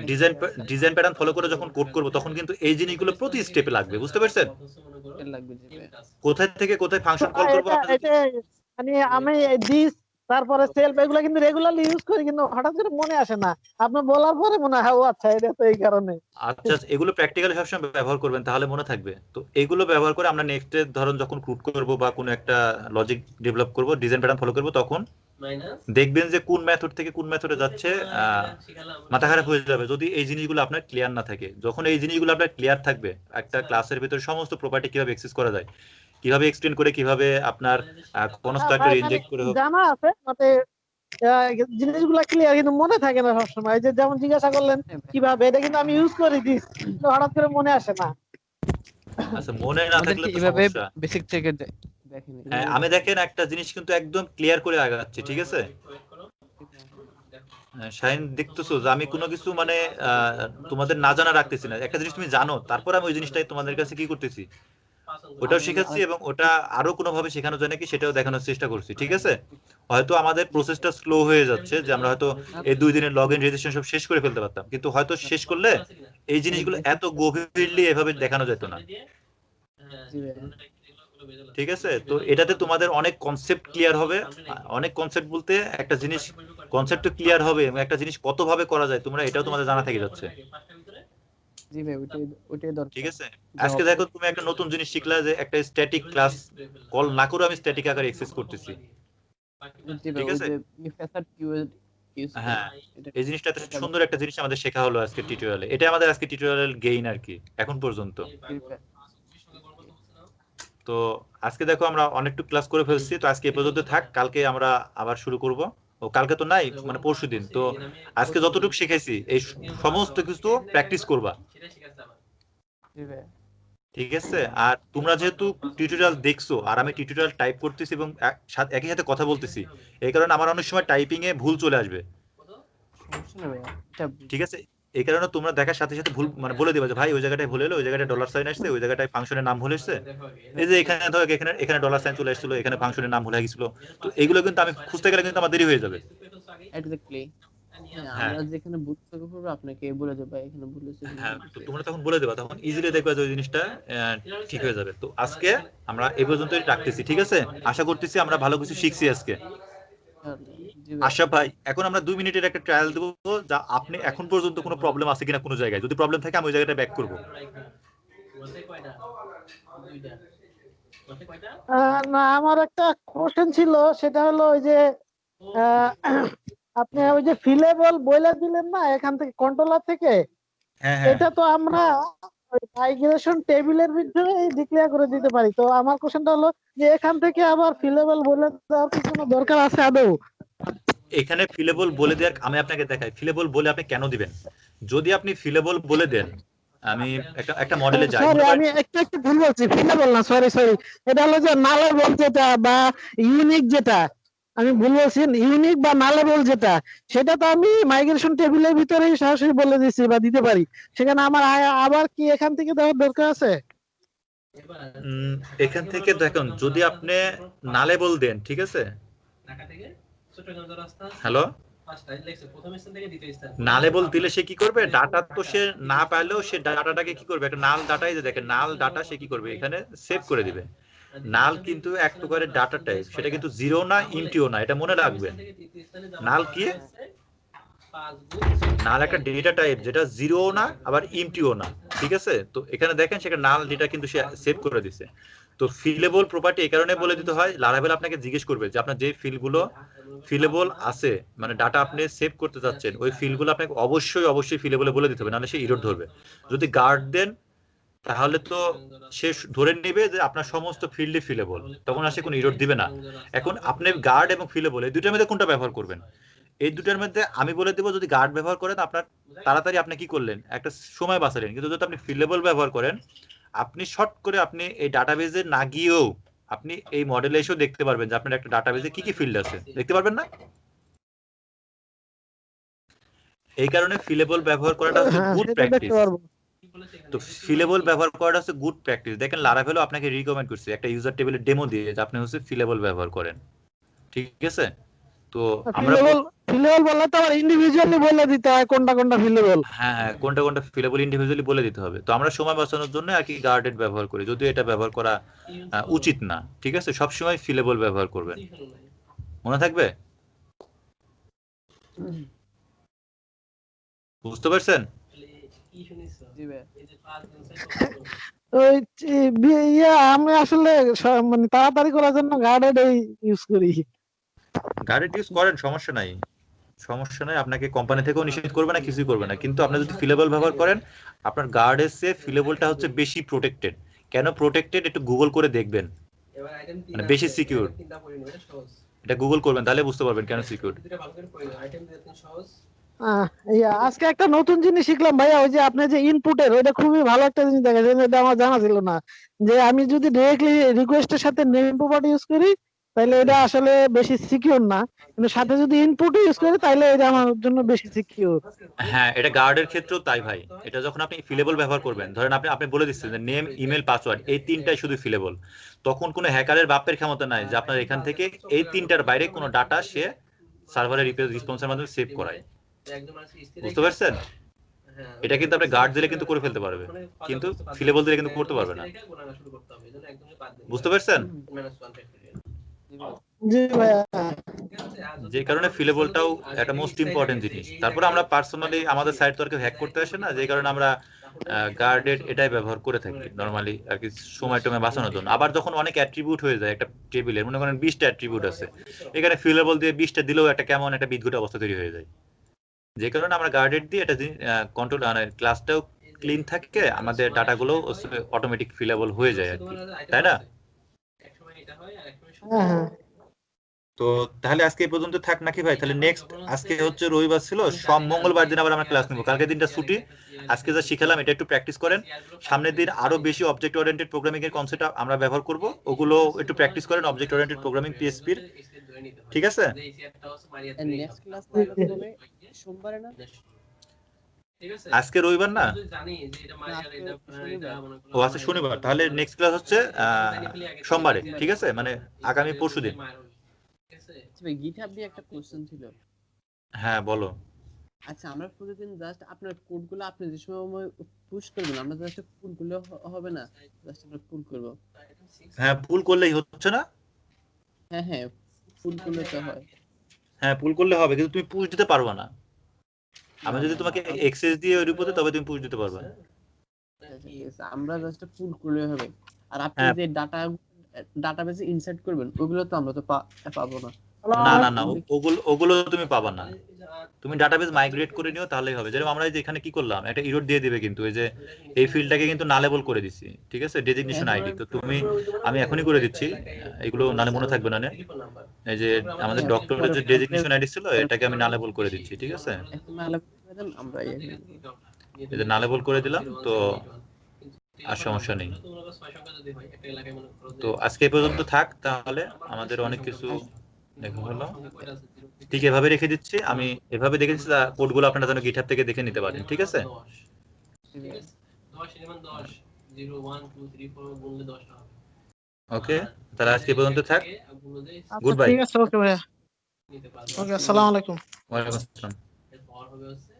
[SPEAKER 1] ডিজাইন প্যাটার্ন ফলো করে যখন কোড করব, তখন কিন্তু এই জিনিসগুলো প্রতি স্টেপে লাগবে, বুঝতে পারছেন?
[SPEAKER 2] লাগবে জি ভাই।
[SPEAKER 1] কোথায় থেকে কোথায় ফাংশন কল করব
[SPEAKER 3] মানে আমি দিস তারপরে সেলফ এগুলো কিন্তু রেগুলারলি ইউজ করি, কিন্তু হঠাৎ করে মনে আসে না, আপনি বলার পরে মনে হয় ও আচ্ছা এটা তো এই কারণে।
[SPEAKER 1] আচ্ছা, এগুলো প্র্যাকটিক্যালি সবসময় ব্যবহার করবেন, তাহলে মনে থাকবে। তো এগুলো ব্যবহার করে আমরা নেক্সট এর ধরুন যখন কোড করব বা কোনো একটা লজিক ডেভেলপ করব, ডিজাইন প্যাটার্ন ফলো করব, তখন দেখবেন যে কোন মেথড থেকে কোন মেথডে যাচ্ছে, মাথা খারাপ হয়ে যাবে যদি এই জিনিসগুলো আপনার ক্লিয়ার না থাকে। যখন এই জিনিসগুলো আপনার ক্লিয়ার থাকবে, একটা ক্লাসের ভিতরে সমস্ত প্রপার্টি কিভাবে অ্যাক্সেস করা যায়, কিভাবে এক্সটেন্ড করে, কিভাবে আপনার কনস্ট্রাক্টর ইনজেক্ট করে
[SPEAKER 3] জানা আছে মানে জিনিসগুলো ক্লিয়ার, কিন্তু মনে থাকে না সবসময়। যে যেমন জিজ্ঞাসা করলেন কিভাবে, এটা কিন্তু আমি ইউজ করে দিই, হঠাৎ করে মনে আসে না।
[SPEAKER 1] আচ্ছা, মনে না থাকলে তো
[SPEAKER 2] এভাবে
[SPEAKER 1] সমস্যা।
[SPEAKER 2] বেসিক থেকে দেখেন।
[SPEAKER 1] হ্যাঁ, আমি দেখেন একটা জিনিস কিন্তু একদম ক্লিয়ার করে আগাচ্ছি, ঠিক আছে। শাহিন, দেখতেছো যে আমি কোনো কিছু মানে তোমাদের না জানা রাখতেছি না। একটা জিনিস তুমি জানো, তারপর আমি ওই জিনিসটাই তোমাদের কাছে কি করতেছি, ওটাও শিখাচ্ছি এবং ওটা আরো কোনোভাবে শেখানো যায় নাকি সেটাও দেখানোর চেষ্টা করছি, ঠিক আছে। হয়তো আমাদের প্রসেসটা স্লো হয়ে যাচ্ছে, যে আমরা হয়তো এই 2 দিনের লগ ইন রেজিস্ট্রেশন সব শেষ করে ফেলতে পারতাম, কিন্তু হয়তো শেষ করলে এই জিনিসগুলো এত গভীরলি এভাবে দেখানো যেত না, ঠিক আছে। তো এটাতে তোমাদের অনেক কনসেপ্ট ক্লিয়ার হবে। অনেক কনসেপ্ট বলতে একটা জিনিস কনসেপ্ট ক্লিয়ার হবে এবং একটা জিনিস কতভাবে করা যায় তোমরা এটাও তোমাদের জানা থেকে যাচ্ছে,
[SPEAKER 2] জি ভাই, ওইটাই দরকার।
[SPEAKER 1] ঠিক আছে। আজকে দেখো তুমি একটা নতুন জিনিস শিখলা, যে একটা স্ট্যাটিক ক্লাস কল না করে আমি স্ট্যাটিক আকারে অ্যাক্সেস করতেছি, ঠিক আছে। হ্যাঁ, এই জিনিসটা এত সুন্দর একটা জিনিস আমাদের শেখা হলো আজকে টিউটোরিয়ালে। এটা আমাদের আজকে টিউটোরিয়াল গেইন আর কি এখন পর্যন্ত। তো আজকে দেখো আমরা অনেকটুকু ক্লাস করে ফেলছি, তো আজকে এই পর্যন্ত থাক, কালকে আমরা আবার শুরু করব। ও কালকে তো নাই, মানে পরশুদিন। তো আজকে যতটুকু শিখাইছি এই সমস্ত কিছু প্র্যাকটিস করবা, ঠিক আছে। আর তোমরা যেহেতু টিউটোরিয়াল দেখছো আর আমি টিউটোরিয়াল টাইপ করতেছি এবং একই সাথে কথা বলতেছি, এই কারণে আমার অনেক সময় টাইপিং এ ভুল চলে আসবে, ঠিক আছে। এই কারণে তোমরা দেখার সাথে সাথে ভুল মানে বলে দিবা যে ভাই ওই জায়গাটায় ভুল হলো, ওই জায়গাটায় ডলার সাইন আসছে, ওই জায়গাটায় ফাংশনের নাম ভুল এসেছে, এই যে এখানে ধরো এখানে ডলার সাইন চলে আসছিল, এখানে ফাংশনের নাম ভুল হয়ে গেছিল। তো এগুলো কিন্তু আমি খুঁজতে গেলে কিন্তু আমার দেরি হয়ে যাবে।
[SPEAKER 2] এক্স্যাক্টলি, আমরা যেখানে বুঝতে পারবো আপনাকে বলে দেব এখানে বলেছে।
[SPEAKER 1] হ্যাঁ, তো তোমরা তখন বলে দেবা, তখন ইজিলি দেখবা যে ওই জিনিসটা ঠিক হয়ে যাবে। তো আজকে আমরা এই পর্যন্তই রাখতেছি, ঠিক আছে। আশা করতেছি আমরা ভালো কিছু শিখছি আজকে। আশা ভাই, এখন আমরা 2 মিনিটের একটা ট্রায়াল দেবো, যা আপনি এখন পর্যন্ত কোনো প্রবলেম আছে কিনা কোনো জায়গায়, যদি প্রবলেম থাকে আমি ওই জায়গাটা ব্যাক করব।
[SPEAKER 4] মাথায় কয়টা? দুইটা। মাথায় কয়টা?
[SPEAKER 3] না, আমার একটা কোশ্চেন ছিল, সেটা হলো ওই যে
[SPEAKER 4] ও
[SPEAKER 3] আহ, আপনি ওই যে ফিলেবল বইলা দিলেন না এখান থেকে কন্ট্রোলার থেকে,
[SPEAKER 1] হ্যাঁ হ্যাঁ
[SPEAKER 3] এটা তো আমরা মাইগ্রেশন টেবিলের ভিতরে ডিক্লেয়ার করে দিতে পারি। তো আমার কোশ্চেনটা হলো যে এখান থেকে আবার ফিলেবল বলে দেওয়ার কি কোনো দরকার আছে আদৌ?
[SPEAKER 1] এখানে ফিলেবল বলে দেওয়ার আমি আপনাকে দেখাই ফিলেবল বলে আপনি কেন দিবেন। যদি আপনি ফিলেবল বলে দেন, আমি একটা মডেলে যাই,
[SPEAKER 3] সরি,
[SPEAKER 1] মনে করেন
[SPEAKER 3] আমি একটু ভুল বলছি, ফিলেবল না, সরি সরি, এটা হলো যে নালেবল যেটা বা ইউনিক যেটা, আমি ভুল বলছি, ইউনিক বা নালেবল যেটা, সেটা তো আমি মাইগ্রেশন টেবিলের ভিতরেই সরাসরি বলে দিচ্ছি বা দিতে পারি। সেখানে আমার আবার কি এখান থেকে দেওয়ার দরকার আছে?
[SPEAKER 4] এবার
[SPEAKER 1] এখান থেকে দেখুন, যদি আপনি নালেবল দেন, ঠিক আছে,
[SPEAKER 4] ঢাকা থেকে চট্টগ্রাম যাওয়ার রাস্তা আছে।
[SPEAKER 1] হ্যালো,
[SPEAKER 4] পাঁচটা লেখছে প্রথম স্থান থেকে দ্বিতীয় স্থান।
[SPEAKER 1] নালেবল দিলে সে কি করবে, ডাটা তো সে না পাইলেও সে ডাটাটাকে কি করবে, একটা নাল ডাটাই যে দেখেন নাল ডাটা সে কি করবে এখানে সেভ করে দিবে। নাল কিন্তু এক প্রকারের ডাটা টাইপ, সেটা কিন্তু জিরো না ইমটিও না, এটা মনে রাখবেন। নাল কি, নাল একটা ডেটা টাইপ যেটা জিরো না আবার ইমটিও না, ঠিক আছে। তো এখানে দেখেন সেখানে নাল ডেটা কিন্তু সে সেভ করে দিছে। তো ফিলেবল প্রপার্টি এই কারণে বলে দিতে হয়, লারাভেল আপনাকে জিজ্ঞেস করবে যে আপনার যে ফিল্ডগুলো ফিলেবল আছে, মানে ডাটা আপনি সেভ করতে চাচ্ছেন, ওই ফিল্ডগুলো আপনাকে অবশ্যই ফিলেবলে বলে দিতে হবে, নাহলে সে এরর ধরবে। যদি গার্ড দেন তাহলে তো সে ধরে নেবে যে আপনার সমস্ত ফিল্ডই ফিলেবল, তখন আর সে কোনো এরর দিবে না। এখন আপনি গার্ড এবং ফিলেবল এই দুটোর মধ্যে কোনটা ব্যবহার করবেন? এই দুটোর মধ্যে আমি বলে দেবো, যদি গার্ড ব্যবহার করেন আপনার তাড়াতাড়ি আপনি কি করলেন, একটা সময় বাঁচালেন। কিন্তু যদি আপনি ফিলেবল ব্যবহার করেন, আপনি শর্ট করে আপনি এই ডাটাবেজে না গিয়েও আপনি এই মডেলে এসেও দেখতে পারবেন যে আপনার একটা ডাটাবেজে কি কি ফিল্ড আছে, দেখতে পারবেন না? এই কারণে ফিলেবল ব্যবহার করাটা হচ্ছে
[SPEAKER 3] হ্যাঁ,
[SPEAKER 1] গুড
[SPEAKER 3] সেটা দেখতে
[SPEAKER 1] প্র্যাকটিস।
[SPEAKER 3] পারবো।
[SPEAKER 1] তো ফিলেবল ব্যবহার করাটা হচ্ছে গুড প্র্যাকটিস। দেখেন লারাভেলও আপনাকে রিকমেন্ড করছে একটা ইউজার টেবিলের ডেমো দিয়ে যে আপনি হচ্ছে ফিলেবল ব্যবহার করেন, ঠিক আছে। তো আমরা
[SPEAKER 3] ফিলেবল ফিলেবল বললে তো আবার ইন্ডিভিজুয়ালি বলে দিতে হয় কোনটা কোনটা ফিলেবল।
[SPEAKER 1] হ্যাঁ হ্যাঁ, কোনটা ফিলেবল ইন্ডিভিজুয়ালি বলে দিতে হবে। তো আমরা সময় বাঁচানোর জন্য আর কি গার্ডেড ব্যবহার করি, যদিও এটা ব্যবহার করা উচিত না, ঠিক আছে। সবসময় ফিলেবল ব্যবহার করবেন, মনে থাকবে। বুঝতে পারছেন?
[SPEAKER 2] জি ভাই।
[SPEAKER 3] ওই আমি আসলে মানে তাড়াতাড়ি করার জন্য গার্ডেড ইউজ করি।
[SPEAKER 1] গার্ডেড ইউজ করেন, সমস্যা নাই, আপনাকে কোম্পানি থেকেও নিষেধ করবে না, কিছুই করবে না। কিন্তু আপনি যদি ফিলেবল ব্যবহার করেন, আপনার গার্ডের চেয়ে ফিলেবলটা হচ্ছে বেশি প্রোটেক্টেড। কেন প্রোটেক্টেড একটু গুগল করে দেখবেন, মানে বেশি সিকিউর। এটা গুগল করবেন, তাহলে বুঝতে পারবেন কেন সিকিউর।
[SPEAKER 3] আজকে একটা নতুন জিনিস শিখলাম ভাইয়া, ওই যে আপনি যে ইনপুটের, ওইটা খুবই ভালো একটা জিনিস দেখা যায়, এটা আমার জানা ছিল না। যে আমি যদি ডিরেক্টলি রিকোয়েস্টের সাথে নেম প্রপার্টি ইউজ করি তাহলে এটা আসলে বেশি সিকিউর না, কিন্তু সাথে যদি ইনপুট ইউজ করি তাহলে এটা আমার জন্য বেশি সিকিউর।
[SPEAKER 1] হ্যাঁ, এটা গার্ডের ক্ষেত্রেও তাই ভাই। এটা যখন আপনি ফিলেবল ব্যবহার করবেন, ধরেন আপনি আপনি বলে দিচ্ছেন যে নেম, ইমেল, পাসওয়ার্ড এই তিনটাই শুধু ফিলেবল, তখন কোনো হ্যাকারের বাপের ক্ষমতা নাই যে আপনার এখান থেকে এই তিনটার বাইরে কোনো ডাটা সে সার্ভারের রেসপন্সের মাধ্যমে সেভ করায়। বুঝতে পারছেন? এটা কিন্তু আপনি গার্ড দিলে কিন্তু করে ফেলতে পারবে, কিন্তু ফিলেবল দিলে কিন্তু করতে পারবে না। বুঝতে পারছেন?
[SPEAKER 3] জি ভাইয়া।
[SPEAKER 1] যে কারণে ফিলেবলটাও একটা মোস্ট ইম্পর্টেন্ট জিনিস। তারপরে আমরা পার্সোনালি আমাদের সাইট তো আর কেউ হ্যাক করতে আসে না, যে কারণে আমরা গার্ডেড এটাই ব্যবহার করে থাকি নরমালি আর কি, সময় টময় বাঁচানোর জন্য। আবার যখন অনেক অ্যাট্রিবিউট হয়ে যায় একটা টেবিলের, মনে করেন 20টা অ্যাট্রিবিউট আছে, এখানে ফিলেবল দিয়ে 20টা দিলেও একটা কেমন একটা বিদঘুটে অবস্থা তৈরি হয়ে যায়। যে কারণে আমরা গার্ডেড দিয়ে এটা কন্ট্রোল, মানে ক্লাসটাও ক্লিন থাকে, আমাদের ডাটাগুলো অটোমেটিক ফিলেবল হয়ে যায় আর কি, তাই না?
[SPEAKER 3] হ্যাঁ হ্যাঁ।
[SPEAKER 1] তো তাহলে আজকে এই পর্যন্ত থাক নাকি ভাই? তাহলে নেক্সট, আজকে হচ্ছে রবিবার ছিল, মঙ্গলবার দিন আবার আমরা ক্লাস নেব। কালকে দিনটা ছুটি। আজকে যা শিখালাম এটা একটু প্র্যাকটিস করেন। সামনের দিন আরো বেশি অবজেক্ট ওরিয়েন্টেড প্রোগ্রামিং এর কনসেপ্ট আমরা ব্যবহার করব, ওগুলো একটু প্র্যাকটিস করেন, অবজেক্ট ওরিয়েন্টেড প্রোগ্রামিং পিএইচপি এর, ঠিক আছে?
[SPEAKER 2] নেক্সট ক্লাস তাহলে হবে সোমবারে না?
[SPEAKER 1] আজকে রবিবার না? ও আচ্ছা, শনিবার। তাহলে নেক্সট ক্লাস হচ্ছে সোমবারে, ঠিক আছে, মানে আগামী পরশুদিন।
[SPEAKER 2] আচ্ছা ভাই, গিটহাব দিয়ে একটা কোশ্চেন ছিল।
[SPEAKER 1] হ্যাঁ বলো।
[SPEAKER 2] আচ্ছা, আমরা প্রতিদিন জাস্ট আপনার কোডগুলো আপনি যে সময় পুশ করবেন, আমরা জাস্ট পুল করলে হবে না? জাস্ট আমরা পুল করব।
[SPEAKER 1] হ্যাঁ, পুল করলেই হচ্ছে না?
[SPEAKER 2] হ্যাঁ হ্যাঁ, পুল করলে তো হয়।
[SPEAKER 1] হ্যাঁ, পুল করলে হবে, কিন্তু তুমি পুশ দিতে পারবে না। আমি যদি তোমাকে এক্সেস দিয়ে ওই রিপোর্টে, তবে তুমি পুশ দিতে পারবে না।
[SPEAKER 2] আমরা জাস্ট পুল করলে হবে। আর আপনি
[SPEAKER 1] হ্যাঁ।
[SPEAKER 2] যে ডাটাবেসে ইনসার্ট করবেন ওগুলো তো আমরা তো পাবো না।
[SPEAKER 1] না ওগুলো তুমি পাবা না। তুমি ডাটাবেস মাইগ্রেট করে নিও তাহলেই হবে। যেরকম আমরা এই যে এখানে কি করলাম, একটা এরর দিয়ে দিবে কিন্তু এই যে এই ফিল্ডটাকে কিন্তু নালেবল করে দিছি, ঠিক আছে, ডেজিগনেশন আইডি। তো তুমি, আমি এখনই করে দিচ্ছি, এগুলো নালে মনে থাকবে না। এই যে আমাদের ডক্টরের যে ডেজিগনেশন আইডি ছিল এটাকে আমি নালেবল করে দিচ্ছি, ঠিক আছে।
[SPEAKER 2] এখন আলাদা করে দেন, আমরা
[SPEAKER 1] এই যে নালেবল করে দিলাম, তো আর সমস্যা নেই। তো আজকে এই পর্যন্ত থাক, তাহলে আমাদের অনেক কিছু দেখা হলো। ঠিক এভাবে রেখে দিচ্ছি, আমি এভাবে দেখে দিচ্ছি, কোডগুলো আপনারা যেন গিটহাব থেকে দেখে নিতে পারেন, ঠিক আছে।
[SPEAKER 4] 10 যেমন 10 0 1 2 3 4 গুনলে 10 টা হবে।
[SPEAKER 1] ওকে, তাহলে আজকে এই পর্যন্ত থাক।
[SPEAKER 3] আচ্ছা,
[SPEAKER 1] গুড বাই।
[SPEAKER 3] ঠিক আছে, ওকে ভাইয়া, ওকে, আসসালামু আলাইকুম।
[SPEAKER 1] ওয়ালাইকুম আসসালাম।
[SPEAKER 4] এরপর হবে হচ্ছে